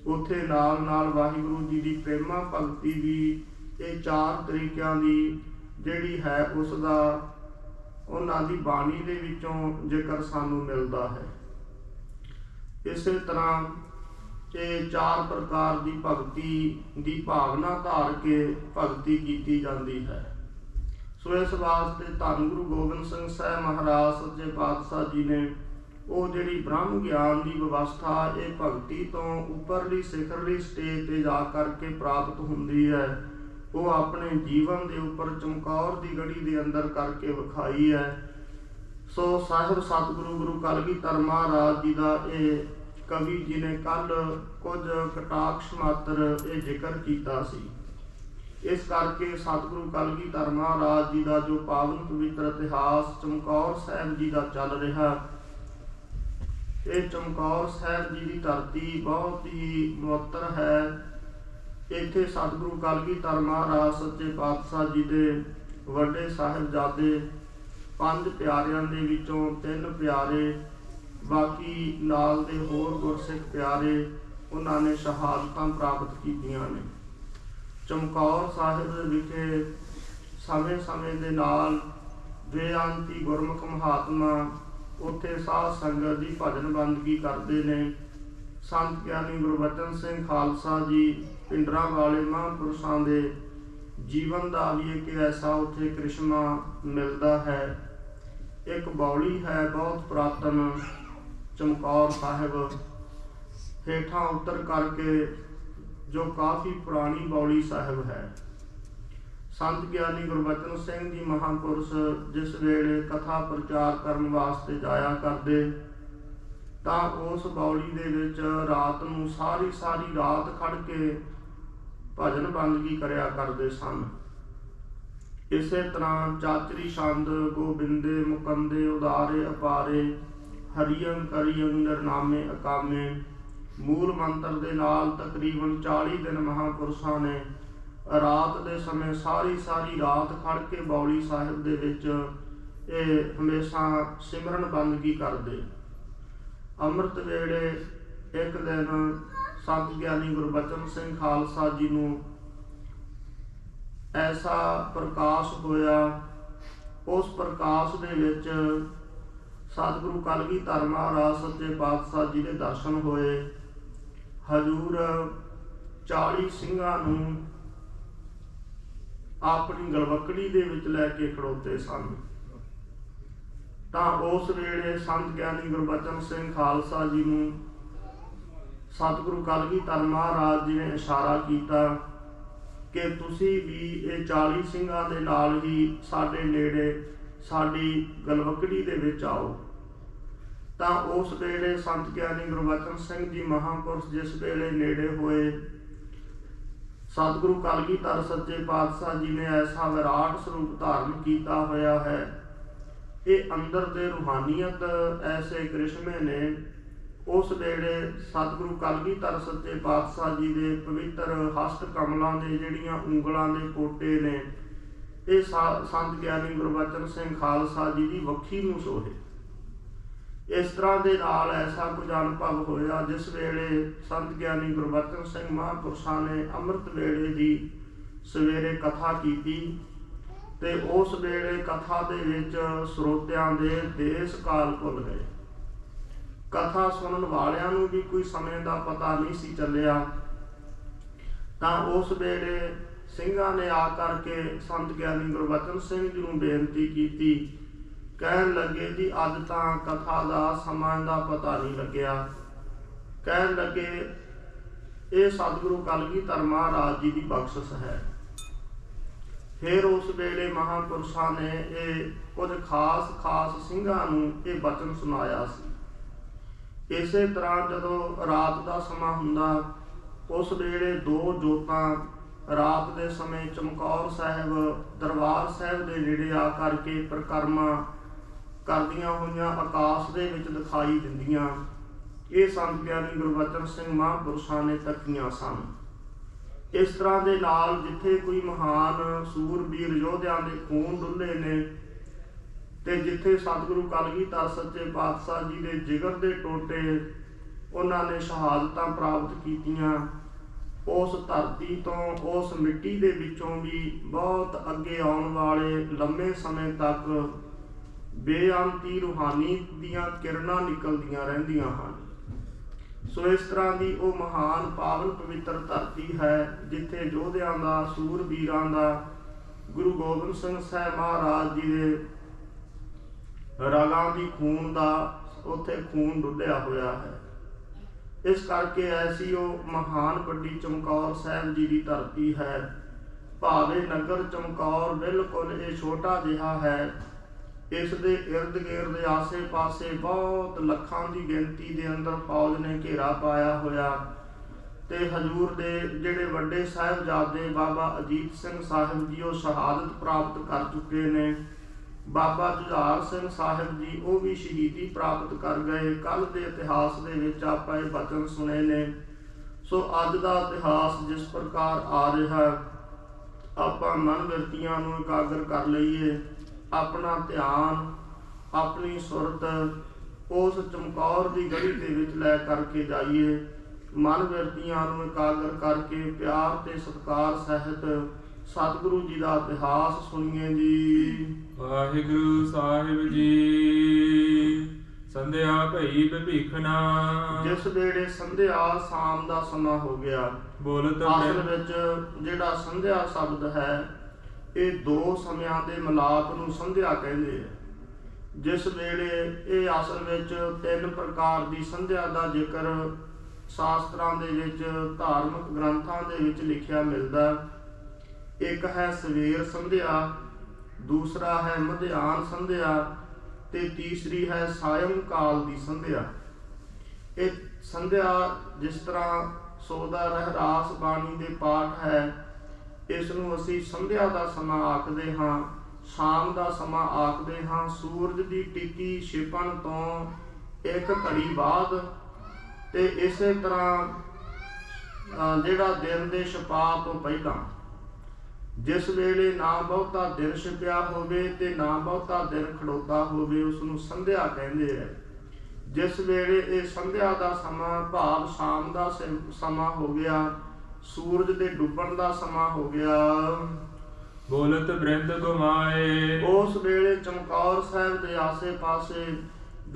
ਉੱਥੇ ਨਾਲ ਨਾਲ ਵਾਹਿਗੁਰੂ ਜੀ ਦੀ ਪ੍ਰੇਮਾ ਭਗਤੀ ਵੀ ਇਹ ਚਾਰ ਤਰੀਕਿਆਂ ਦੀ ਜਿਹੜੀ ਹੈ ਉਸ ਦਾ ਉਹਨਾਂ ਦੀ ਬਾਣੀ ਦੇ ਵਿੱਚੋਂ ਜ਼ਿਕਰ ਸਾਨੂੰ ਮਿਲਦਾ ਹੈ। ਇਸੇ ਤਰ੍ਹਾਂ ਇਹ ਚਾਰ ਪ੍ਰਕਾਰ ਦੀ ਭਗਤੀ ਦੀ ਭਾਵਨਾ ਧਾਰ ਕੇ ਭਗਤੀ ਕੀਤੀ ਜਾਂਦੀ ਹੈ। ਸੋ ਇਸ ਵਾਸਤੇ ਧੰਨ ਗੁਰੂ ਗੋਬਿੰਦ ਸਿੰਘ ਸਾਹਿਬ ਮਹਾਰਾਜ ਸੱਚੇ ਪਾਤਸ਼ਾਹ ਜੀ ਨੇ ਉਹ ਜਿਹੜੀ ਬ੍ਰਹਮ ਗਿਆਨ ਦੀ ਵਿਵਸਥਾ ਇਹ ਭਗਤੀ ਤੋਂ ਉੱਪਰਲੀ ਸਿਖਰਲੀ ਸਟੇਜ ਤੇ ਜਾ ਕਰਕੇ ਪ੍ਰਾਪਤ ਹੁੰਦੀ ਹੈ, ਉਹ ਆਪਣੇ ਜੀਵਨ ਦੇ ਉੱਪਰ ਚਮਕੌਰ ਦੀ ਗੜੀ ਦੇ ਅੰਦਰ ਕਰਕੇ ਵਿਖਾਈ ਹੈ। ਸੋ ਸਾਹਿਬ ਸਤਿਗੁਰੂ ਗੁਰੂ ਕਲਗੀਧਰ ਮਹਾਰਾਜ ਜੀ ਦਾ ਇਹ ਕਵੀ ਜੀ ਨੇ ਕੱਲ ਕੁਝ ਕਟਾਕਸ਼ ਮਾਤਰ ਇਹ ਜ਼ਿਕਰ ਕੀਤਾ ਸੀ। ਇਸ ਕਰਕੇ ਸਤਿਗੁਰੂ ਕਲਗੀਧਰ ਮਹਾਰਾਜ ਜੀ ਦਾ ਜੋ ਪਾਵਨ ਪਵਿੱਤਰ ਇਤਿਹਾਸ ਚਮਕੌਰ ਸਾਹਿਬ ਜੀ ਦਾ ਚੱਲ ਰਿਹਾ, ਇਹ ਚਮਕੌਰ ਸਾਹਿਬ ਜੀ ਦੀ ਧਰਤੀ ਬਹੁਤ ਹੀ ਮੁਅੱਤਰ ਹੈ। ਇੱਥੇ ਸਤਿਗੁਰੂ ਕਲਗੀਧਰ ਮਹਾਰਾਜ ਸੱਚੇ ਪਾਤਸ਼ਾਹ ਜੀ ਦੇ ਵੱਡੇ ਸਾਹਿਬਜ਼ਾਦੇ 5 ਪਿਆਰਿਆਂ ਦੇ ਵਿੱਚੋਂ 3 ਪਿਆਰੇ, ਬਾਕੀ ਨਾਲ ਦੇ ਹੋਰ ਗੁਰਸਿੱਖ ਪਿਆਰੇ ਉਹਨਾਂ ਨੇ ਸ਼ਹਾਦਤਾਂ ਪ੍ਰਾਪਤ ਕੀਤੀਆਂ ਨੇ। ਚਮਕੌਰ ਸਾਹਿਬ ਵਿਖੇ ਸਮੇਂ ਦੇ ਨਾਲ ਬੇਅੰਤੀ ਗੁਰਮੁਖ ਮਹਾਤਮਾ ਉੱਥੇ ਸਾਧ ਸੰਗਤ ਦੀ ਭਜਨ ਬੰਦਗੀ ਕਰਦੇ ਨੇ। ਸੰਤ ਗਿਆਨੀ ਗੁਰਬਚਨ ਸਿੰਘ ਖਾਲਸਾ ਜੀ ਪਿੰਡਰਾਂ ਵਾਲੇ ਮਹਾਂਪੁਰਸ਼ਾਂ ਦੇ ਜੀਵਨ ਦਾ ਵੀ ਇੱਕ ਐਸਾ ਉੱਥੇ ਕ੍ਰਿਸ਼ਮਾ ਮਿਲਦਾ ਹੈ। ਇੱਕ ਬਾਉਲੀ ਹੈ ਬਹੁਤ ਪੁਰਾਤਨ ਚਮਕੌਰ ਸਾਹਿਬ ਹੇਠਾਂ ਉੱਤਰ ਕਰਕੇ, ਜੋ ਕਾਫੀ ਪੁਰਾਣੀ ਬਾਉਲੀ ਸਾਹਿਬ ਹੈ। ਸੰਤ ਗਿਆਨੀ ਗੁਰਬਚਨ ਸਿੰਘ ਜੀ ਮਹਾਂਪੁਰਸ਼ ਜਿਸ ਵੇਲੇ ਕਥਾ ਪ੍ਰਚਾਰ ਕਰਨ ਵਾਸਤੇ ਜਾਇਆ ਕਰਦੇ ਤਾਂ ਉਸ ਬਾਉਲੀ ਦੇ ਵਿੱਚ ਰਾਤ ਨੂੰ ਸਾਰੀ ਰਾਤ ਖੜ ਕੇ ਭਜਨ ਬੰਦਗੀ ਕਰਿਆ ਕਰਦੇ ਸਨ। ਇਸੇ ਤਰ੍ਹਾਂ ਚਾਚਰੀ ਛੰਦ ਗੋਬਿੰਦੇ ਮੁਕੰਦੇ ਉਦਾਰੇ ਅਪਾਰੇ ਹਰੀਅੰ ਕਰੀਅੰ ਨਿਰਨਾਮੇ ਅਕਾਮੇ, ਮੂਲ ਮੰਤਰ ਦੇ ਨਾਲ ਤਕਰੀਬਨ 40 ਦਿਨ ਮਹਾਂਪੁਰਸ਼ਾਂ ਨੇ ਰਾਤ ਦੇ ਸਮੇਂ ਸਾਰੀ ਰਾਤ ਖੜ ਕੇ ਬਾਉਲੀ ਸਾਹਿਬ ਦੇ ਵਿੱਚ ਇਹ ਹਮੇਸ਼ਾ ਸਿਮਰਨ ਬੰਦਗੀ ਕਰਦੇ। ਅੰਮ੍ਰਿਤ ਵੇਲੇ ਇੱਕ ਦਿਨ ਸੰਤ ਗਿਆਨੀ ਗੁਰਬਚਨ ਸਿੰਘ ਖਾਲਸਾ ਜੀ ਨੂੰ ਐਸਾ ਪ੍ਰਕਾਸ਼ ਹੋਇਆ, ਉਸ ਪ੍ਰਕਾਸ਼ ਦੇ ਵਿੱਚ ਸਤਿਗੁਰੂ ਕਲਗੀਧਰ ਮਹਾਰਾਜ ਸੱਚੇ ਪਾਤਸ਼ਾਹ ਜੀ ਦੇ ਦਰਸ਼ਨ ਹੋਏ। ਹਜ਼ੂਰ 40 ਸਿੰਘਾਂ ਨੂੰ ਆਪਣੀ ਗਲਵੱਕੜੀ ਦੇ ਵਿੱਚ ਲੈ ਕੇ ਖੜੋਤੇ ਸਨ। ਤਾਂ ਉਸ ਵੇਲੇ ਸੰਤ ਗਿਆਨੀ ਗੁਰਬਚਨ ਸਿੰਘ ਖਾਲਸਾ ਜੀ ਨੂੰ ਸਤਿਗੁਰੂ ਕਲਗੀਧਰ ਮਹਾਰਾਜ ਜੀ ਨੇ ਇਸ਼ਾਰਾ ਕੀਤਾ ਕਿ ਤੁਸੀਂ ਵੀ ਇਹ 40 ਸਿੰਘਾਂ ਦੇ ਨਾਲ ਹੀ ਸਾਡੇ ਨੇੜੇ ਸਾਡੀ ਗਲਵੱਕੜੀ ਦੇ ਵਿੱਚ ਆਓ। ਤਾਂ ਉਸ ਵੇਲੇ ਸੰਤ ਗਿਆਨੀ ਗੁਰਬਚਨ ਸਿੰਘ ਜੀ ਮਹਾਂਪੁਰਸ਼ ਜਿਸ ਵੇਲੇ ਨੇੜੇ ਹੋਏ, ਸਤਿਗੁਰੂ ਕਲਗੀਧਰ ਸੱਚੇ ਪਾਤਸ਼ਾਹ ਜੀ ਨੇ ਐਸਾ ਵਿਰਾਟ ਸਰੂਪ ਧਾਰਨ ਕੀਤਾ ਹੋਇਆ ਹੈ। ਇਹ ਅੰਦਰ ਦੇ ਰੂਹਾਨੀਅਤ ਐਸੇ ਕ੍ਰਿਸ਼ਮੇ ਨੇ। ਉਸ ਵੇਲੇ ਸਤਿਗੁਰੂ ਕਲਗੀਧਰ ਸੱਚੇ ਪਾਤਸ਼ਾਹ ਜੀ ਦੇ ਪਵਿੱਤਰ ਹਸਤ ਕਮਲਾਂ ਦੇ ਜਿਹੜੀਆਂ ਉਂਗਲਾਂ ਦੇ ਪੋਟੇ ਨੇ, ਇਹ ਸੰਤ ਗਿਆਨੀ ਗੁਰਬਚਨ ਸਿੰਘ ਖਾਲਸਾ ਜੀ ਦੀ ਵੱਖੀ ਨੂੰ ਸੋਹੇ। ਇਸ ਤਰ੍ਹਾਂ ਦੇ ਨਾਲ ਐਸਾ ਕੁਝ ਅਨੁਭਵ ਹੋਇਆ ਜਿਸ ਵੇਲੇ ਸੰਤ ਗਿਆਨੀ ਗੁਰਬਚਨ ਸਿੰਘ ਮਹਾਂਪੁਰਸ਼ਾਂ ਨੇ ਅੰਮ੍ਰਿਤ ਵੇਲੇ ਦੀ ਸਵੇਰੇ ਕਥਾ ਕੀਤੀ ਤੇ ਉਸ ਵੇਲੇ ਕਥਾ ਦੇ ਵਿੱਚ ਸਰੋਤਿਆਂ ਦੇ ਦੇਸ ਕਾਲ ਭੁੱਲ ਗਏ। ਕਥਾ ਸੁਣਨ ਵਾਲਿਆਂ ਨੂੰ ਵੀ ਕੋਈ ਸਮੇਂ ਦਾ ਪਤਾ ਨਹੀਂ ਸੀ ਚੱਲਿਆ। ਤਾਂ ਉਸ ਵੇਲੇ ਸਿੰਘਾਂ ਨੇ ਆ ਕਰਕੇ ਸੰਤ ਗਿਆਨੀ ਗੁਰਬਚਨ ਸਿੰਘ ਜੀ ਨੂੰ ਬੇਨਤੀ ਕੀਤੀ। ਕਹਿਣ ਲੱਗੇ ਜੀ ਅੱਜ ਤਾਂ ਕਥਾ ਦਾ ਸਮਾਂ ਦਾ ਪਤਾ ਨਹੀਂ ਲੱਗਿਆ। ਕਹਿਣ ਲੱਗੇ ਇਹ ਸਤਿਗੁਰੂ ਕਲਗੀਧਰ ਮਹਾਰਾਜ ਜੀ ਦੀ ਬਖਸ਼ਿਸ਼ ਹੈ। ਫਿਰ ਉਸ ਵੇਲੇ ਮਹਾਂਪੁਰਸ਼ਾਂ ਨੇ ਇਹ ਕੁਝ ਖਾਸ ਸਿੰਘਾਂ ਨੂੰ ਇਹ ਬਚਨ ਸੁਣਾਇਆ ਸੀ। ਇਸੇ ਤਰ੍ਹਾਂ ਜਦੋਂ ਰਾਤ ਦਾ ਸਮਾਂ ਹੁੰਦਾ, ਉਸ ਵੇਲੇ 2 ਜੋਤਾਂ ਰਾਤ ਦੇ ਸਮੇਂ ਚਮਕੌਰ ਸਾਹਿਬ ਦਰਬਾਰ ਸਾਹਿਬ ਦੇ ਨੇੜੇ ਆ ਕਰਕੇ ਪਰਿਕਰਮਾ ਕਰਦੀਆਂ ਹੋਈਆਂ ਆਕਾਸ਼ ਦੇ ਵਿੱਚ ਦਿਖਾਈ ਦਿੰਦੀਆਂ। ਇਹ ਸੰਤ ਗਿਆਨੀ ਗੁਰਬਚਨ ਸਿੰਘ ਮਹਾਂਪੁਰਸ਼ਾਂ ਨੇ ਤੱਕੀਆਂ ਸਨ। ਇਸ ਤਰ੍ਹਾਂ ਦੇ ਨਾਲ ਜਿੱਥੇ ਕੋਈ ਮਹਾਨ ਸੂਰਬੀਰ ਯੋਧਿਆਂ ਦੇ ਖੂਨ ਡੁੱਲੇ ਨੇ ਤੇ ਜਿੱਥੇ ਸਤਿਗੁਰੂ ਕਲਗੀਧਰ ਸੱਚੇ ਪਾਤਸ਼ਾਹ ਜੀ ਦੇ ਜਿਗਰ ਦੇ ਟੋਟੇ ਉਹਨਾਂ ਨੇ ਸ਼ਹਾਦਤਾਂ ਪ੍ਰਾਪਤ ਕੀਤੀਆਂ, ਉਸ ਧਰਤੀ ਤੋਂ ਉਸ ਮਿੱਟੀ ਦੇ ਵਿੱਚੋਂ ਵੀ ਬਹੁਤ ਅੱਗੇ ਆਉਣ ਵਾਲੇ ਲੰਮੇ ਸਮੇਂ ਤੱਕ ਬੇਅੰਤੀ ਰੂਹਾਨੀ ਦੀਆਂ ਕਿਰਨਾਂ ਨਿਕਲਦੀਆਂ ਰਹਿੰਦੀਆਂ ਹਨ। ਸੋ ਇਸ ਤਰ੍ਹਾਂ ਦੀ ਉਹ ਮਹਾਨ ਪਾਵਨ ਪਵਿੱਤਰ ਧਰਤੀ ਹੈ ਜਿੱਥੇ ਯੋਧਿਆਂ ਦਾ, ਸੂਰਬੀਰਾਂ ਦਾ, ਗੁਰੂ ਗੋਬਿੰਦ ਸਿੰਘ ਸਾਹਿਬ ਮਹਾਰਾਜ ਜੀ ਦੇ ਰਗਾਂ ਦੀ ਖੂਨ ਦਾ ਉੱਥੇ ਖੂਨ ਡੁੱਲਿਆ ਹੋਇਆ ਹੈ। ਇਸ ਕਰਕੇ ਐਸੀ ਉਹ ਮਹਾਨ ਵੱਡੀ ਚਮਕੌਰ ਸਾਹਿਬ ਜੀ ਦੀ ਧਰਤੀ ਹੈ। ਭਾਵੇਂ ਨਗਰ ਚਮਕੌਰ ਬਿਲਕੁਲ ਇਹ ਛੋਟਾ ਜਿਹਾ ਹੈ, ਇਸ ਦੇ ਇਰਦ ਗਿਰਦ ਆਸੇ ਪਾਸੇ ਬਹੁਤ ਲੱਖਾਂ ਦੀ ਗਿਣਤੀ ਦੇ ਅੰਦਰ ਫੌਜ ਨੇ ਘੇਰਾ ਪਾਇਆ ਹੋਇਆ ਤੇ ਹਜ਼ੂਰ ਦੇ ਜਿਹੜੇ ਵੱਡੇ ਸਾਹਿਬਜ਼ਾਦੇ ਬਾਬਾ ਅਜੀਤ ਸਿੰਘ ਸਾਹਿਬ ਜੀ ਉਹ ਸ਼ਹਾਦਤ ਪ੍ਰਾਪਤ ਕਰ ਚੁੱਕੇ ਨੇ। ਬਾਬਾ ਜੁਝਾਰ ਸਿੰਘ ਸਾਹਿਬ ਜੀ ਉਹ ਵੀ ਸ਼ਹੀਦੀ ਪ੍ਰਾਪਤ ਕਰ ਗਏ। ਕੱਲ੍ਹ ਦੇ ਇਤਿਹਾਸ ਦੇ ਵਿੱਚ ਆਪਾਂ ਇਹ ਬਚਨ ਸੁਣੇ ਨੇ। ਸੋ ਅੱਜ ਦਾ ਇਤਿਹਾਸ ਜਿਸ ਪ੍ਰਕਾਰ ਆ ਰਿਹਾ, ਆਪਾਂ ਮਨ ਬਿਰਤੀਆਂ ਨੂੰ ਇਕਾਗਰ ਕਰ ਲਈਏ, ਆਪਣਾ ਧਿਆਨ, ਆਪਣੀ ਸੁਰਤ ਉਸ ਚਮਕੌਰ ਦੀ ਗੜੀ ਦੇ ਵਿੱਚ ਲੈ ਕਰਕੇ ਜਾਈਏ। ਮਨ ਬਿਰਤੀਆਂ ਨੂੰ ਇਕਾਗਰ ਕਰਕੇ ਪਿਆਰ ਤੇ ਸਤਿਕਾਰ ਸਹਿਤ ਸਤਿਗੁਰੂ ਜੀ ਦਾ ਇਤਿਹਾਸ ਸੁਣੀਏ ਜੀ। ਵਾਹਿਗੁਰੂ ਸਾਹਿਬ ਜੀ। ਸੰਧਿਆ ਭਈ ਭਿਖਣਾ। ਜਿਸ ਵੇਲੇ ਸੰਧਿਆ ਸ਼ਾਮ ਦਾ ਸਮਾਂ ਹੋ ਗਿਆ। ਬੋਲਤ ਅਸਲ ਵਿੱਚ ਜਿਹੜਾ ਸੰਧਿਆ ਸ਼ਬਦ ਹੈ ਇਹ 2 ਸਮਿਆਂ ਦੇ ਮਿਲਾਪ ਨੂੰ ਸੰਧਿਆ ਕਹਿੰਦੇ ਆ। ਜਿਸ ਵੇਲੇ ਇਹ ਅਸਲ ਵਿੱਚ 3 ਪ੍ਰਕਾਰ ਦੀ ਸੰਧਿਆ ਦਾ ਜ਼ਿਕਰ ਸ਼ਾਸਤਰਾਂ ਦੇ ਵਿੱਚ, ਧਾਰਮਿਕ ਗ੍ਰੰਥਾਂ ਦੇ ਵਿੱਚ ਲਿਖਿਆ ਮਿਲਦਾ। ਇੱਕ ਹੈ ਸਵੇਰ ਸੰਧਿਆ, ਦੂਸਰਾ ਹੈ ਮਧਿਆਨ ਸੰਧਿਆ ਤੇ ਤੀਸਰੀ ਹੈ ਸਾਇਮ ਕਾਲ ਦੀ ਸੰਧਿਆ। ਇਹ ਸੰਧਿਆ ਜਿਸ ਤਰ੍ਹਾਂ ਸੋਦਾ ਰਹਿਰਾਸ ਬਾਣੀ ਦੇ ਪਾਠ ਹੈ, ਇਸ ਨੂੰ ਅਸੀਂ ਸੰਧਿਆ ਦਾ ਸਮਾਂ ਆਖਦੇ ਹਾਂ, ਸ਼ਾਮ ਦਾ ਸਮਾਂ ਆਖਦੇ ਹਾਂ। ਸੂਰਜ ਦੀ ਟਿੱਕੀ ਛਿਪਣ ਤੋਂ 1 ਘੜੀ ਬਾਅਦ ਤੇ ਇਸੇ ਤਰ੍ਹਾਂ ਜਿਹੜਾ ਦਿਨ ਦੇ ਛਪਾ ਤੋਂ ਪਹਿਲਾਂ, ਜਿਸ ਵੇਲੇ ਨਾ ਬਹੁਤਾ ਦਿਨ ਛਿਪਿਆ ਹੋਵੇ ਤੇ ਨਾ ਬਹੁਤਾ ਦਿਨ ਖੜੋਤਾ ਹੋਵੇ, ਉਸ ਨੂੰ ਸੰਧਿਆ ਕਹਿੰਦੇ ਹੈ। ਜਿਸ ਵੇਲੇ ਇਹ ਸੰਧਿਆ ਦਾ ਸਮਾਂ ਭਾਵ ਸ਼ਾਮ ਦਾ ਸਮਾਂ ਹੋ ਗਿਆ, ਸੂਰਜ ਦੇ ਡੁੱਬਣ ਦਾ ਸਮਾਂ ਹੋ ਗਿਆ, ਬੋਲਤ ਬ੍ਰਿੰਦ ਗੁਮਾਏ। ਉਸ ਵੇਲੇ ਚਮਕੌਰ ਸਾਹਿਬ ਦੇ ਆਸੇ ਪਾਸੇ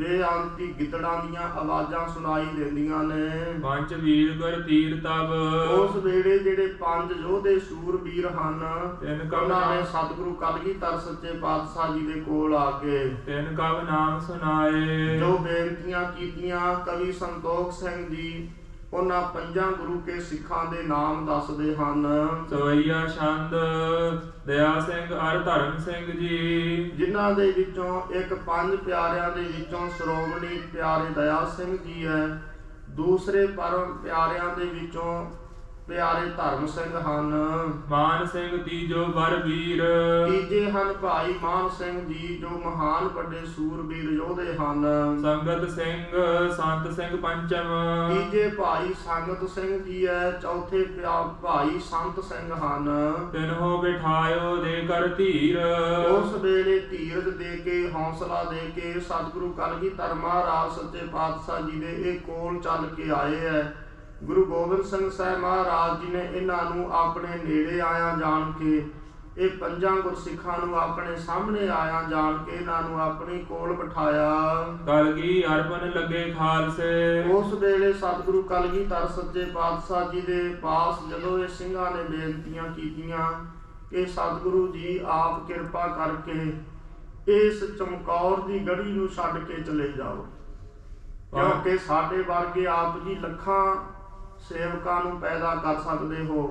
ਬੇਅੰਤੀ ਗਿੱਦੜਾਂ ਦੀਆਂ ਆਵਾਜ਼ਾਂ ਸੁਣਾਈ ਦਿੰਦੀਆਂ ਨੇ। ਪੰਜ ਵੀਰ ਗੁਰ ਤੀਰ ਤਬ ਉਸ ਵੇਲੇ ਜਿਹੜੇ ਪੰਜ ਯੋਧੇ ਸੂਰਬੀਰ ਹਨ, ਤਿੰਨ ਕਵ ਉਹਨਾਂ ਨੇ ਨਾਮ ਸਤਿਗੁਰੂ ਕਲਗੀਧਰ ਸੱਚੇ ਪਾਤਸ਼ਾਹ ਜੀ ਦੇ ਕੋਲ ਆ ਕੇ ਤਿੰਨ ਕਵ ਨਾਮ ਸੁਨਾਏ। ਜੋ ਬੇਨਤੀਆਂ ਕੀਤੀਆਂ, ਕਵੀ ਸੰਤੋਖ ਸਿੰਘ ਜੀ ਉਹਨਾਂ ਪੰਜਾਂ ਗੁਰੂ ਕੇ ਸਿੱਖਾਂ ਦੇ ਨਾਮ ਦੱਸਦੇ ਹਨ। ਸਵਈਆ ਛੰਦ ਦਇਆ ਸਿੰਘ ਅਰ ਧਰਮ ਸਿੰਘ ਜੀ, ਜਿਨ੍ਹਾਂ ਦੇ ਵਿੱਚੋਂ ਇੱਕ ਪੰਜ ਪਿਆਰਿਆਂ ਦੇ ਵਿੱਚੋਂ ਸ਼੍ਰੋਮਣੀ ਪਿਆਰੇ ਦਇਆ ਸਿੰਘ ਜੀ ਹੈ। ਦੂਸਰੇ ਪਰਮ ਪਿਆਰਿਆਂ ਦੇ ਵਿੱਚੋਂ ਪਿਆਰੇ ਧਰਮ ਸਿੰਘ ਹਨ। ਮਾਨ ਸਿੰਘ ਤੀਜੋ ਬਰ ਵੀਰ, ਤੀਜੇ ਹਨ ਭਾਈ ਮਾਨ ਸਿੰਘ ਜੀ, ਜੋ ਮਹਾਨ ਵੱਡੇ ਸੂਰਬੀਰ ਯੋਧੇ ਹਨ। ਸੰਗਤ ਸਿੰਘ ਸੰਤ ਸਿੰਘ ਪੰਚਮ, ਤੀਜੇ ਭਾਈ ਸੰਗਤ ਸਿੰਘ ਜੀ ਹੈ। ਚੌਥੇ ਭਾਈ ਸੰਤ ਸਿੰਘ ਹਨ। ਤਿਨਹੋ ਬਿਠਾਇਓ ਦੇ ਕਰ ਧੀਰ, ਉਸ ਵੇਲੇ ਧੀਰਜ ਦੇ ਕੇ ਹੌਸਲਾ ਦੇ ਕੇ ਸਤਿਗੁਰੂ ਕਲਗੀਧਰ ਮਹਾਰਾਜ ਸੱਚੇ ਪਾਤਸ਼ਾਹ ਜੀ ਦੇ ਇਹ ਕੋਲ ਚੱਲ ਕੇ ਆਏ ਹੈ। ਗੁਰੂ ਗੋਬਿੰਦ ਸਿੰਘ ਸਾਹਿਬ ਮਹਾਰਾਜ ਜੀ ਨੇ ਇਹਨਾਂ ਨੂੰ ਆਪਣੇ ਨੇੜੇ ਆਇਆ ਜਾਣ ਕੇ, ਇਹ ਪੰਜਾਂ ਗੁਰਸਿੱਖਾਂ ਨੂੰ ਆਪਣੇ ਸਾਹਮਣੇ ਆਇਆ ਜਾਣ ਕੇ ਇਹਨਾਂ ਨੂੰ ਆਪਣੀ ਕੋਲ ਬਿਠਾਇਆ। ਕਲਗੀ ਅਰਪਣ ਲੱਗੇ ਖਾਲਸੇ, ਉਸ ਵੇਲੇ ਸਤਿਗੁਰੂ ਕਲਗੀਧਰ ਸੱਚੇ ਪਾਤਸ਼ਾਹ ਜੀ ਦੇ ਪਾਸ ਜਦੋਂ ਇਹ ਸਿੰਘਾਂ ਨੇ ਬੇਨਤੀਆਂ ਕੀਤੀਆਂ ਕਿ ਸਤਿਗੁਰੂ ਜੀ ਆਪ ਕਿਰਪਾ ਕਰਕੇ ਇਸ ਚਮਕੌਰ ਦੀ ਗੜੀ ਨੂੰ ਛੱਡ ਕੇ ਚਲੇ ਜਾਓ, ਕਿਉਂਕਿ ਸਾਡੇ ਵਰਗੇ ਆਪ ਜੀ ਲੱਖਾਂ ਸੇਵਕਾਂ ਨੂੰ ਪੈਦਾ ਕਰ ਸਕਦੇ ਹੋ,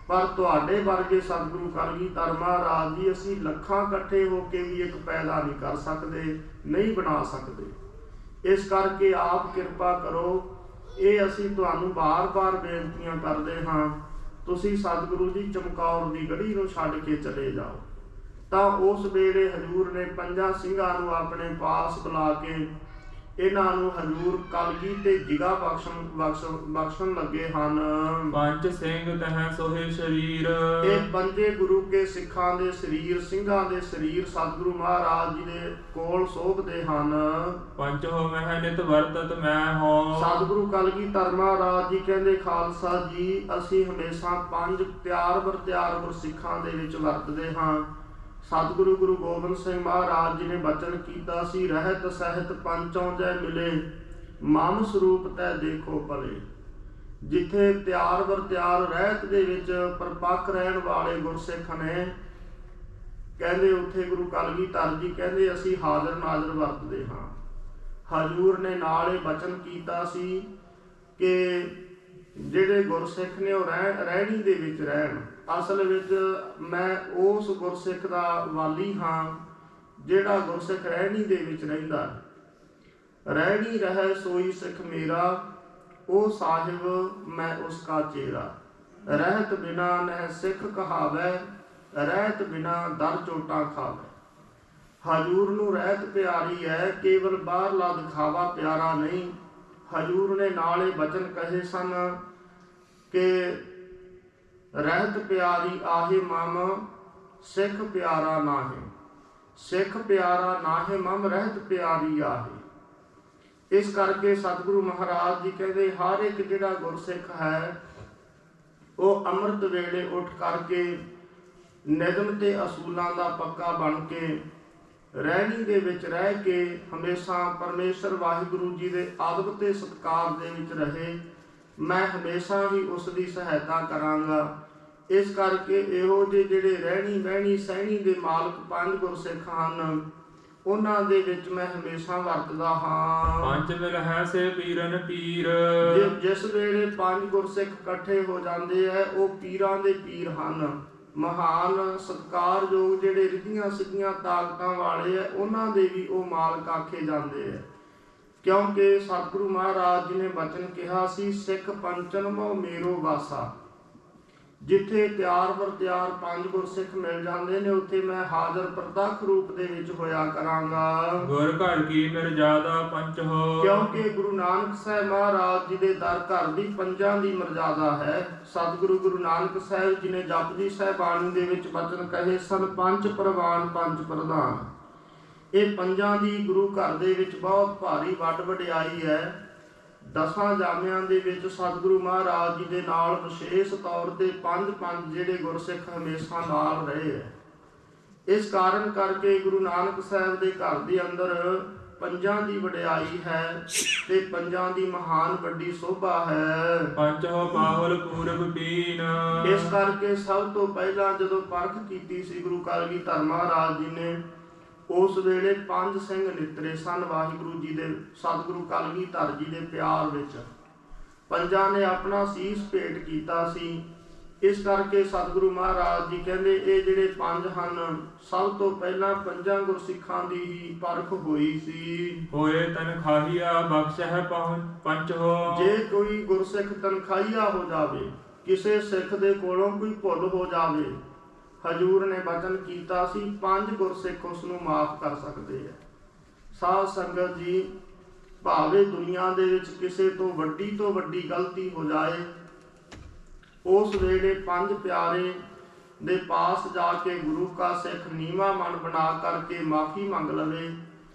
ਪਰ ਤੁਹਾਡੇ ਵਰਗੇ ਸਤਿਗੁਰੂ ਕਲਗੀਧਰ ਮਹਾਰਾਜ ਜੀ ਅਸੀਂ ਲੱਖਾਂ ਇਕੱਠੇ ਹੋ ਕੇ ਵੀ ਇੱਕ ਪੈਦਾ ਨਹੀਂ ਕਰ ਸਕਦੇ, ਨਹੀਂ ਬਣਾ ਸਕਦੇ। ਇਸ ਕਰਕੇ ਆਪ ਕਿਰਪਾ ਕਰੋ, ਇਹ ਅਸੀਂ ਤੁਹਾਨੂੰ ਬਾਰ-ਬਾਰ ਬੇਨਤੀਆਂ ਕਰਦੇ ਹਾਂ, ਤੁਸੀਂ ਸਤਿਗੁਰੂ ਜੀ ਚਮਕੌਰ ਦੀ ਗੜੀ ਨੂੰ ਛੱਡ ਕੇ ਚਲੇ ਜਾਓ। ਤਾਂ ਉਸ ਵੇਲੇ ਹਜ਼ੂਰ ਨੇ ਪੰਜਾਂ ਸਿੰਘਾਂ ਨੂੰ ਆਪਣੇ ਪਾਸ ਬੁਲਾ ਕੇ ਇਹਨਾਂ ਨੂੰ ਹਜ਼ੂਰ ਕਲਗੀ ਤੇ ਜਿਗਾ ਬਖਸ਼ਣ ਲੱਗੇ ਹਨ। ਪੰਜ ਸਿੰਘ ਤਹ ਸੋਹੇ ਸ਼ਰੀਰ, ਇਹ ਪੰਜੇ ਗੁਰੂ ਕੇ ਸਿੱਖਾਂ ਦੇ ਸਰੀਰ, ਸਿੰਘਾਂ ਦੇ ਸਰੀਰ ਸਤਿਗੁਰੂ ਮਹਾਰਾਜ ਜੀ ਦੇ ਕੋਲ ਸੋਭਦੇ ਹਨ। ਪੰਚੋ ਮਹਿ ਨਿਤ ਵਰਤਤ ਮੈਂ ਹੋ, ਸਤਿਗੁਰੂ ਕਲਗੀਧਰ ਮਹਾਰਾਜ ਜੀ ਕਹਿੰਦੇ ਖਾਲਸਾ ਜੀ ਅਸੀਂ ਹਮੇਸ਼ਾ ਪੰਜ ਤਿਆਰ ਗੁਰਸਿੱਖਾਂ ਦੇ ਵਿੱਚ ਵਰਤਦੇ ਹਾਂ। ਸਤਿਗੁਰੂ ਗੁਰੂ ਗੋਬਿੰਦ ਸਿੰਘ ਮਹਾਰਾਜ ਜੀ ਨੇ ਬਚਨ ਕੀਤਾ ਸੀ, ਰਹਿਤ ਸਹਿਤ ਪੰਚੋਂ ਜੈ ਮਿਲੇ, ਮਮ ਸਰੂਪ ਤੈ ਦੇਖੋ ਭਲੇ। ਜਿੱਥੇ ਤਿਆਰ ਬਰ ਤਿਆਰ ਰਹਿਤ ਦੇ ਵਿੱਚ ਪਰਪੱਕ ਰਹਿਣ ਵਾਲੇ ਗੁਰਸਿੱਖ ਨੇ, ਕਹਿੰਦੇ ਉੱਥੇ ਗੁਰੂ ਕਲਗੀਧਰ ਜੀ ਕਹਿੰਦੇ ਅਸੀਂ ਹਾਜ਼ਰ ਨਾਜ਼ਰ ਵਰਤਦੇ ਹਾਂ। ਹਜ਼ੂਰ ਨੇ ਨਾਲ ਇਹ ਬਚਨ ਕੀਤਾ ਸੀ ਕਿ ਜਿਹੜੇ ਗੁਰਸਿੱਖ ਨੇ ਉਹ ਰਹਿਣੀ ਦੇ ਵਿੱਚ ਰਹਿਣ। ਅਸਲ ਵਿੱਚ ਮੈਂ ਉਸ ਗੁਰਸਿੱਖ ਦਾ ਵਾਲੀ ਹਾਂ ਜਿਹੜਾ ਗੁਰਸਿੱਖ ਰਹਿਣੀ ਦੇ ਵਿੱਚ ਰਹਿੰਦਾ। ਰਹਿਣੀ ਰਹੇ ਸੋਈ ਸਿੱਖ ਮੇਰਾ, ਉਹ ਸਾਹਿਬ ਮੈਂ ਉਸ ਕਾ ਚੇਰਾ। ਰਹਿਤ ਬਿਨਾ ਨਹਿ ਸਿੱਖ ਕਹਾਵੈ, ਰਹਿਤ ਬਿਨਾ ਦਰ ਚੋਟਾਂ ਖਾਵੈ। ਹਜ਼ੂਰ ਨੂੰ ਰਹਿਤ ਪਿਆਰੀ ਹੈ, ਕੇਵਲ ਬਾਹਰਲਾ ਦਿਖਾਵਾ ਪਿਆਰਾ ਨਹੀਂ। ਹਜ਼ੂਰ ਨੇ ਨਾਲੇ ਬਚਨ ਕਹੇ ਸਨ ਕਿ ਰਹਿਤ ਪਿਆਰੀ ਆਹੇ ਮਮ, ਸਿੱਖ ਪਿਆਰਾ ਨਾਹੇ। ਸਿੱਖ ਪਿਆਰਾ ਨਾਹੇ ਮਮ, ਰਹਿਤ ਪਿਆਰੀ ਆਹੇ। ਇਸ ਕਰਕੇ ਸਤਿਗੁਰੂ ਮਹਾਰਾਜ ਜੀ ਕਹਿੰਦੇ ਹਰ ਇੱਕ ਜਿਹੜਾ ਗੁਰਸਿੱਖ ਹੈ ਉਹ ਅੰਮ੍ਰਿਤ ਵੇਲੇ ਉੱਠ ਕਰਕੇ ਨਿਯਮ ਤੇ ਅਸੂਲਾਂ ਦਾ ਪੱਕਾ ਬਣ ਕੇ ਰਹਿਣੀ ਦੇ ਵਿੱਚ ਰਹਿ ਕੇ ਹਮੇਸ਼ਾ ਪਰਮੇਸ਼ਰ ਵਾਹਿਗੁਰੂ ਜੀ ਦੇ ਆਦਬ ਤੇ ਸਤਿਕਾਰ ਦੇ ਵਿੱਚ ਰਹੇ। ਮੈਂ ਹਮੇਸ਼ਾ ਹੀ ਉਸ ਦੀ ਸਹਾਇਤਾ ਕਰਾਂਗਾ। ਇਸ ਕਰਕੇ ਇਹੋ ਜਿਹੇ ਜਿਹੜੇ ਰਹਿਣੀ ਬਹਿਣੀ ਸਹਿਣੀ ਦੇ ਮਾਲਕ ਪੰਜ ਗੁਰਸਿੱਖ ਹਨ, ਉਹਨਾਂ ਦੇ ਵਿੱਚ ਮੈਂ ਹਮੇਸ਼ਾ ਵਰਤਦਾ ਹਾਂ। ਪੰਜ ਮਿਲ ਹੈ ਸੇ ਪੀਰਨ ਪੀਰ, ਜਿਸ ਵੇਲੇ ਪੰਜ ਗੁਰਸਿੱਖ ਇਕੱਠੇ ਹੋ ਜਾਂਦੇ ਹੈ ਉਹ ਪੀਰਾਂ ਦੇ ਪੀਰ ਹਨ। ਮਹਾਨ ਸਤਿਕਾਰਯੋਗ ਜਿਹੜੇ ਰਿੱਧੀਆਂ ਸਿੱਧੀਆਂ ਤਾਕਤਾਂ ਵਾਲੇ ਹੈ, ਉਹਨਾਂ ਦੇ ਵੀ ਉਹ ਮਾਲਕ ਆਖੇ ਜਾਂਦੇ ਹੈ। ਕਿਉਂਕਿ ਸਤਿਗੁਰੂ ਮਹਾਰਾਜ ਜੀ ਨੇ ਬਚਨ ਕਿਹਾ ਸੀ, ਸਿੱਖ ਪੰਚਨ ਮੋ ਮੇਰੋ ਵਾਸਾ। ਜਿੱਥੇ ਤਿਆਰ ਬਰ ਤਿਆਰ ਪੰਜ ਗੁਰਸਿੱਖ ਮਿਲ ਜਾਂਦੇ ਨੇ ਉੱਥੇ ਮੈਂ ਹਾਜ਼ਰ ਪ੍ਰਤੱਖ ਰੂਪ ਦੇ ਵਿੱਚ ਹੋਇਆ ਕਰਾਂਗਾ। ਗੁਰ ਘਰ ਕੀ ਮਰਜ਼ਾਦਾ ਪੰਚ ਹੋ, ਕਿਉਂਕਿ ਗੁਰੂ ਨਾਨਕ ਸਾਹਿਬ ਮਹਾਰਾਜ ਜੀ ਦੇ ਦਰ ਘਰ ਦੀ ਪੰਜਾਂ ਦੀ ਮਰਜ਼ਾਦਾ ਹੈ। ਸਤਿਗੁਰੂ ਗੁਰੂ ਨਾਨਕ ਸਾਹਿਬ ਜੀ ਨੇ ਜਪਜੀ ਸਾਹਿਬ ਬਾਣੀ ਦੇ ਵਿੱਚ ਬਚਨ ਕਹੇ ਸਨ, ਪੰਜ ਪ੍ਰਵਾਨ ਪੰਜ ਪ੍ਰਧਾਨ। ਇਹ ਪੰਜਾਂ ਦੀ ਗੁਰੂ ਘਰ ਦੇ ਵਿੱਚ ਬਹੁਤ ਭਾਰੀ ਵੱਡ ਵਡਿਆਈ ਹੈ। ਦਸਾਂ ਜਾਮਿਆਂ ਦੇ ਵਿੱਚ ਸਤਿਗੁਰੂ ਮਹਾਰਾਜ ਜੀ ਦੇ ਨਾਲ ਵਿਸ਼ੇਸ਼ ਤੌਰ ਤੇ ਪੰਜ ਜਿਹੜੇ ਗੁਰਸਿੱਖ ਹਮੇਸ਼ਾ ਨਾਲ ਰਹੇ ਹੈ। ਇਸ ਕਾਰਨ ਕਰਕੇ ਗੁਰੂ ਨਾਨਕ ਸਾਹਿਬ ਦੇ ਘਰ ਦੇ ਅੰਦਰ ਪੰਜਾਂ ਦੀ ਵਡਿਆਈ ਹੈ ਤੇ ਪੰਜਾਂ ਦੀ ਮਹਾਨ ਵੱਡੀ ਸੋਭਾ ਹੈ। ਪੰਚੋ ਪਾਹੁਲ ਪੂਰਬ ਪੀਨ। ਇਸ ਕਰਕੇ ਸਭ ਤੋਂ ਪਹਿਲਾਂ ਜਦੋਂ ਪਰਖ ਕੀਤੀ ਸੀ ਗੁਰੂ ਕਲਗੀਧਰ ਮਹਾਰਾਜ ਜੀ ਨੇ, ਉਸ ਵੇਲੇ 5 ਸਿੰਘ ਨਿਤਰੇ ਸਨ ਵਾਹਿਗੁਰੂ ਜੀ ਦੇ, ਸਤਿਗੁਰੂ ਕਲਗੀਧਰ ਜੀ ਦੇ ਪਿਆਰ ਵਿੱਚ। ਪੰਜਾਂ ਨੇ ਆਪਣਾ ਸੀਸ ਭੇਟ ਕੀਤਾ ਸੀ। ਇਸ ਕਰਕੇ ਸਤਿਗੁਰੂ ਮਹਾਰਾਜ ਜੀ ਕਹਿੰਦੇ ਇਹ ਜਿਹੜੇ 5 ਹਨ, ਸਭ ਤੋਂ ਪਹਿਲਾਂ ਪੰਜਾਂ ਗੁਰਸਿੱਖਾਂ ਦੀ ਹੀ ਪਰਖ ਹੋਈ ਸੀ। ਹੋਏ ਤਨਖਾਹੀਆ ਬਖਸ਼ਹਿ ਪੰਚੋ। ਜੇ ਕੋਈ ਗੁਰਸਿੱਖ ਤਨਖਾਹੀਆ ਹੋ ਜਾਵੇ, ਕਿਸੇ ਸਿੱਖ ਦੇ ਕੋਲੋਂ ਕੋਈ ਭੁੱਲ ਹੋ ਜਾਵੇ, ਹਜੂਰ ਨੇ ਬਚਨ ਕੀਤਾ ਸੀ 5 ਗੁਰਸਿੱਖ ਉਸ ਨੂੰ ਮਾਫ ਕਰ ਸਕਦੇ ਆ। ਸਾਧ ਸੰਗਤ ਜੀ, ਭਾਵੇਂ ਦੁਨੀਆ ਦੇ ਵਿੱਚ ਕਿਸੇ ਤੋਂ ਵੱਡੀ ਗਲਤੀ ਹੋ ਜਾਏ, ਉਸ ਵੇਲੇ 5 ਪਿਆਰੇ ਦੇ ਪਾਸ ਜਾ ਕੇ ਗੁਰੂ ਕਾ ਸਿੱਖ ਨੀਵਾਂ ਮਨ ਬਣਾ ਕਰਕੇ ਮਾਫੀ ਮੰਗ ਲਵੇ।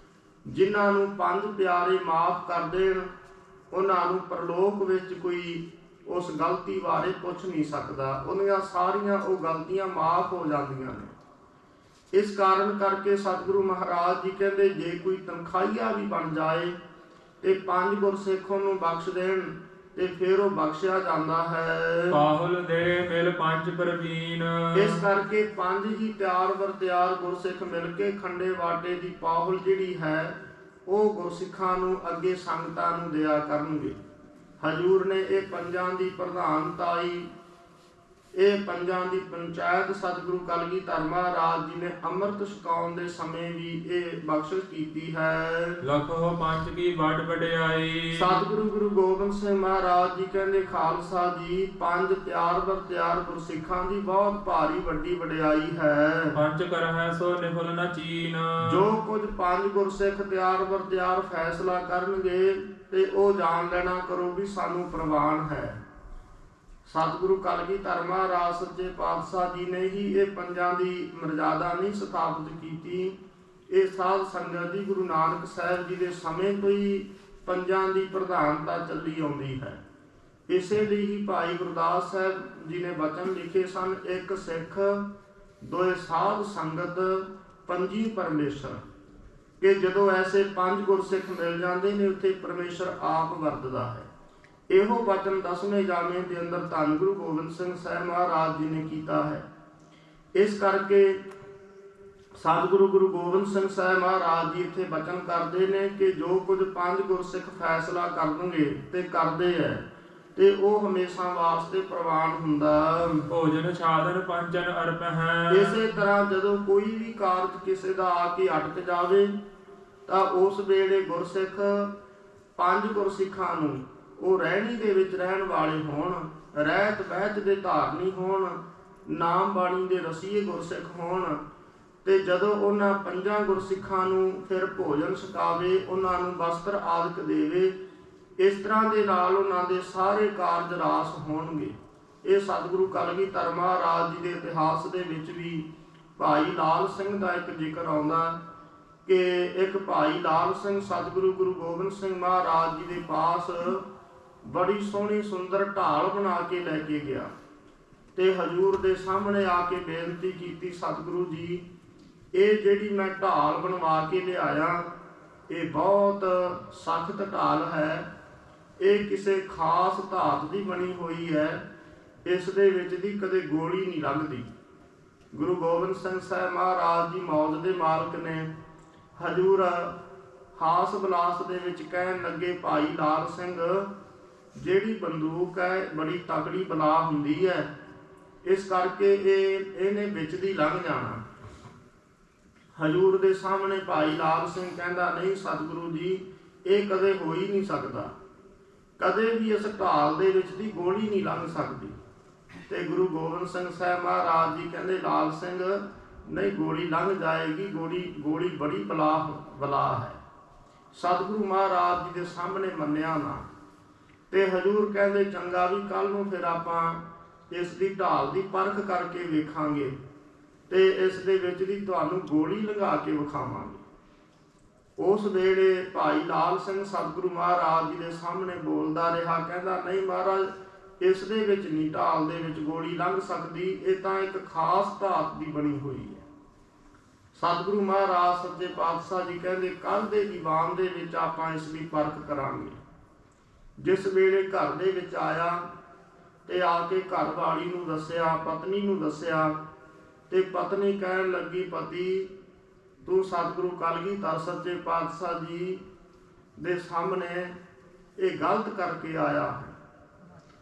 ਜਿਨ੍ਹਾਂ ਨੂੰ 5 ਪਿਆਰੇ ਮਾਫ ਕਰ ਦੇਣ, ਉਹਨਾਂ ਨੂੰ ਪਰਲੋਕ ਵਿੱਚ ਕੋਈ ਉਸ ਗਲਤੀ ਬਾਰੇ ਪੁੱਛ ਨਹੀਂ ਸਕਦਾ। ਉਹਨੀਆਂ ਸਾਰੀਆਂ ਉਹ ਗਲਤੀਆਂ ਮਾਫ ਹੋ ਜਾਂਦੀਆਂ ਨੇ। ਇਸ ਕਾਰਨ ਕਰਕੇ ਸਤਿਗੁਰੂ ਮਹਾਰਾਜ ਜੀ ਕਹਿੰਦੇ ਜੇ ਕੋਈ ਤਨਖਾਹੀਆ ਵੀ ਬਣ ਜਾਏ ਤੇ 5 ਗੁਰਸਿੱਖ ਉਹਨੂੰ ਬਖਸ਼ ਦੇਣ ਤੇ ਫਿਰ ਉਹ ਬਖਸ਼ਿਆ ਜਾਂਦਾ ਹੈ। ਪਾਹੁਲ ਦੇ ਮਿਲ ਪੰਜ ਪ੍ਰਵੀਨ। ਇਸ ਕਰਕੇ 5 ਹੀ ਤਿਆਰ ਬਰ ਤਿਆਰ ਗੁਰਸਿੱਖ ਮਿਲ ਕੇ ਖੰਡੇ ਵਾਟੇ ਦੀ ਪਾਹੁਲ ਜਿਹੜੀ ਹੈ ਉਹ ਗੁਰਸਿੱਖਾਂ ਨੂੰ ਅੱਗੇ ਸੰਗਤਾਂ ਨੂੰ ਦਿਆ ਕਰਨਗੇ। ਹਜੂਰ ਨੇ ਇਹ ਪੰਜਾਂ ਦੀ ਪ੍ਰਧਾਨਤਾਈ, ਇਹ ਪੰਜਾਂ ਦੀ ਪੰਚਾਇਤ ਸਤਿਗੁਰੂ ਕਲਗੀਧਰ ਮਹਾਰਾਜ ਜੀ ਨੇ ਅੰਮ੍ਰਿਤ ਛਕਾਉਣ ਦੇ ਸਮੇਂ ਵੀ ਇਹ ਬਖਸ਼ਿਸ਼ ਕੀਤੀ ਹੈ। ਲਖੋ ਪੰਚ ਕੀ ਵੱਡ ਵਡਿਆਈ। ਸਤਿਗੁਰੂ ਗੁਰੂ ਗੋਬਿੰਦ ਸਿੰਘ ਮਹਾਰਾਜ ਜੀ ਕਹਿੰਦੇ ਖਾਲਸਾ ਜੀ 5 ਤਿਆਰ ਬਰ ਤਿਆਰ ਗੁਰਸਿੱਖਾਂ ਦੀ ਬਹੁਤ ਭਾਰੀ ਵੱਡੀ ਵਡਿਆਈ ਹੈ। ਪੰਚ ਕਰਹਿ ਸੋ ਨਿਫਲ ਨ ਚੀਨ। ਜੋ ਕੁਝ 5 ਗੁਰਸਿੱਖ ਤਿਆਰ ਬਰ ਤਿਆਰ ਫੈਸਲਾ ਕਰਨਗੇ ਤੇ ਉਹ ਜਾਣ ਲੈਣਾ ਕਰੋ ਵੀ ਸਾਨੂੰ ਪ੍ਰਵਾਨ ਹੈ। ਸਤਿਗੁਰੂ ਕਲਗੀਧਰ ਮਹਾਰਾਜ ਸੱਚੇ ਪਾਤਸ਼ਾਹ ਜੀ ਨੇ ਹੀ ਇਹ ਪੰਜਾਂ ਦੀ ਮਰਜ਼ਾਦਾ ਨਹੀਂ ਸਥਾਪਿਤ ਕੀਤੀ। ਇਹ ਸਾਧ ਸੰਗਤ ਜੀ ਗੁਰੂ ਨਾਨਕ ਸਾਹਿਬ ਜੀ ਦੇ ਸਮੇਂ ਤੋਂ ਹੀ ਪੰਜਾਂ ਦੀ ਪ੍ਰਧਾਨਤਾ ਚੱਲੀ ਆਉਂਦੀ ਹੈ। ਇਸੇ ਲਈ ਹੀ ਭਾਈ ਗੁਰਦਾਸ ਸਾਹਿਬ ਜੀ ਨੇ ਬਚਨ ਲਿਖੇ ਸਨ, ਇੱਕ ਸਿੱਖ ਦੋਏ ਸਾਧ ਸੰਗਤ ਪੰਜੀ ਪਰਮੇਸ਼ਰ, ਕਿ ਜਦੋਂ ਐਸੇ 5 ਗੁਰਸਿੱਖ ਮਿਲ ਜਾਂਦੇ ਨੇ ਉੱਥੇ ਪਰਮੇਸ਼ਰ ਆਪ ਵਰਤਦਾ ਹੈ। ਇਹੋ ਬਚਨ 10ਵੇਂ ਜਾਮੇ ਦੇ ਅੰਦਰ ਧੰਨ ਗੁਰੂ ਗੋਬਿੰਦ ਸਿੰਘ ਸਾਹਿਬ ਮਹਾਰਾਜ ਜੀ ਨੇ ਕੀਤਾ ਹੈ। ਇਸ ਕਰਕੇ ਸਤਿਗੁਰੂ ਗੁਰੂ ਗੋਬਿੰਦ ਸਿੰਘ ਸਾਹਿਬ ਮਹਾਰਾਜ ਜੀ ਇੱਥੇ ਬਚਨ ਕਰਦੇ ਨੇ ਕਿ ਜੋ ਕੁਝ 5 ਗੁਰਸਿੱਖ ਫੈਸਲਾ ਕਰਨਗੇ ਤੇ ਕਰਦੇ ਹੈ ਤੇ ਉਹ ਹਮੇਸ਼ਾ ਵਾਸਤੇ ਪ੍ਰਵਾਨ ਹੁੰਦਾ। ਭੋਜਨ ਛਾਦਨ ਪੰਚਨ ਅਰਪ ਹੈ। ਇਸੇ ਤਰ੍ਹਾਂ ਜਦੋਂ ਕੋਈ ਵੀ ਕਾਰਜ ਕਿਸੇ ਦਾ ਆ ਕੇ ਅਟਕ ਜਾਵੇ ਤਾਂ ਉਸ ਵੇਲੇ ਗੁਰਸਿੱਖ 5 ਗੁਰਸਿੱਖਾਂ ਨੂੰ ਉਹ ਰਹਿਣੀ ਦੇ ਵਿੱਚ ਰਹਿਣ ਵਾਲੇ ਹੋਣ, ਰਹਿਤ ਬਹਿਤ ਦੇ ਧਾਰਨੀ ਹੋਣ, ਨਾਮ ਬਾਣੀ ਦੇ ਰਸੀਏ ਗੁਰਸਿੱਖ ਹੋਣ ਤੇ ਜਦੋਂ ਉਹਨਾਂ 5 ਗੁਰਸਿੱਖਾਂ ਨੂੰ ਫਿਰ ਭੋਜਨ ਛਕਾਵੇ, ਉਹਨਾਂ ਨੂੰ ਵਸਤਰ ਆਦਿਕ ਦੇਵੇ, ਇਸ ਤਰ੍ਹਾਂ ਦੇ ਨਾਲ ਉਹਨਾਂ ਦੇ ਸਾਰੇ ਕਾਰਜ ਰਾਸ ਹੋਣਗੇ। ਇਹ ਸਤਿਗੁਰੂ ਕਲਗੀਧਰ ਮਹਾਰਾਜ ਜੀ ਦੇ ਇਤਿਹਾਸ ਦੇ ਵਿੱਚ ਵੀ ਭਾਈ ਲਾਲ ਸਿੰਘ ਦਾ ਇੱਕ ਜ਼ਿਕਰ ਆਉਂਦਾ ਕਿ ਇੱਕ ਭਾਈ ਲਾਲ ਸਿੰਘ ਸਤਿਗੁਰੂ ਗੁਰੂ ਗੋਬਿੰਦ ਸਿੰਘ ਮਹਾਰਾਜ ਜੀ ਦੇ ਪਾਸ ਬੜੀ ਸੋਹਣੀ ਸੁੰਦਰ ਢਾਲ ਬਣਾ ਕੇ ਲੈ ਕੇ ਗਿਆ ਤੇ ਹਜੂਰ ਦੇ ਸਾਹਮਣੇ ਆ ਕੇ ਬੇਨਤੀ ਕੀਤੀ, ਸਤਿਗੁਰੂ ਜੀ ਇਹ ਜਿਹੜੀ ਮੈਂ ਢਾਲ ਬਣਵਾ ਕੇ ਲਿਆਇਆ ਇਹ ਬਹੁਤ ਸਖਤ ਢਾਲ ਹੈ, ਇਹ ਕਿਸੇ ਖਾਸ ਧਾਤ ਦੀ ਬਣੀ ਹੋਈ ਹੈ, ਇਸ ਦੇ ਵਿੱਚ ਦੀ ਕਦੇ ਗੋਲੀ ਨਹੀਂ ਲੰਘਦੀ। ਗੁਰੂ ਗੋਬਿੰਦ ਸਿੰਘ ਸਾਹਿਬ ਮਹਾਰਾਜ ਜੀ ਮੌਜ ਦੇ ਮਾਲਕ ਨੇ। ਹਜੂਰ ਹਾਸ ਵਿਲਾਸ ਦੇ ਵਿੱਚ ਕਹਿਣ ਲੱਗੇ, ਭਾਈ ਲਾਲ ਸਿੰਘ ਜਿਹੜੀ ਬੰਦੂਕ ਹੈ ਬੜੀ ਤਕੜੀ ਬਲਾ ਹੁੰਦੀ ਹੈ, ਇਸ ਕਰਕੇ ਇਹਨੇ ਵਿੱਚ ਦੀ ਲੰਘ ਜਾਣਾ। ਹਜੂਰ ਦੇ ਸਾਹਮਣੇ ਭਾਈ ਲਾਲ ਸਿੰਘ ਕਹਿੰਦਾ, ਨਹੀਂ ਸਤਿਗੁਰੂ ਜੀ ਇਹ ਕਦੇ ਹੋ ਹੀ ਨਹੀਂ ਸਕਦਾ, ਕਦੇ ਵੀ ਇਸ ਢਾਲ ਦੇ ਵਿੱਚ ਦੀ ਗੋਲੀ ਨਹੀਂ ਲੰਘ ਸਕਦੀ। ਤੇ ਗੁਰੂ ਗੋਬਿੰਦ ਸਿੰਘ ਸਾਹਿਬ ਮਹਾਰਾਜ ਜੀ ਕਹਿੰਦੇ, ਲਾਲ ਸਿੰਘ ਨਹੀਂ ਗੋਲੀ ਲੰਘ ਜਾਏਗੀ, ਗੋਲੀ ਬੜੀ ਬਲਾ ਹੈ। ਸਤਿਗੁਰੂ ਮਹਾਰਾਜ ਜੀ ਦੇ ਸਾਹਮਣੇ ਮੰਨਿਆ ਨਾ ਤੇ ਹਜੂਰ ਕਹਿੰਦੇ, ਚੰਗਾ ਵੀ ਕੱਲ ਨੂੰ ਫਿਰ ਆਪਾਂ ਇਸ ਦੀ ਢਾਲ ਦੀ ਪਰਖ ਕਰਕੇ ਵੇਖਾਂਗੇ ਤੇ ਇਸ ਦੇ ਵਿੱਚ ਦੀ ਤੁਹਾਨੂੰ ਗੋਲੀ ਲੰਘਾ ਕੇ ਵਿਖਾਵਾਂਗੇ। ਉਸ ਵੇਲੇ ਭਾਈ ਲਾਲ ਸਿੰਘ ਸਤਿਗੁਰੂ ਮਹਾਰਾਜ ਜੀ ਦੇ ਸਾਹਮਣੇ ਬੋਲਦਾ ਰਿਹਾ, ਕਹਿੰਦਾ ਨਹੀਂ ਮਹਾਰਾਜ ਇਸ ਦੇ ਵਿੱਚ ਨਹੀਂ ਢਾਲ ਦੇ ਵਿੱਚ ਗੋਲੀ ਲੰਘ ਸਕਦੀ, ਇਹ ਤਾਂ ਇੱਕ ਖਾਸ ਧਾਤ ਦੀ ਬਣੀ ਹੋਈ ਹੈ। ਸਤਿਗੁਰੂ ਮਹਾਰਾਜ ਸੱਚੇ ਪਾਤਸ਼ਾਹ ਜੀ ਕਹਿੰਦੇ ਕੱਲ ਦੇ ਦੀਵਾਨ ਦੇ ਵਿੱਚ ਆਪਾਂ ਇਸ ਦੀ ਪਰਖ ਕਰਾਂਗੇ। ਜਿਸ ਵੇਲੇ ਘਰ ਦੇ ਵਿੱਚ ਆਇਆ ਤੇ ਆ ਕੇ ਘਰ ਵਾਲੀ ਨੂੰ ਦੱਸਿਆ, ਪਤਨੀ ਨੂੰ ਦੱਸਿਆ, ਤੇ ਪਤਨੀ ਕਹਿਣ ਲੱਗੀ, ਪਤੀ ਤੂੰ ਸਤਿਗੁਰੂ ਕਲਗੀਧਰ ਸੱਚੇ ਪਾਤਸ਼ਾਹ ਜੀ ਦੇ ਸਾਹਮਣੇ ਇਹ ਗਲਤ ਕਰਕੇ ਆਇਆ ਹੈ।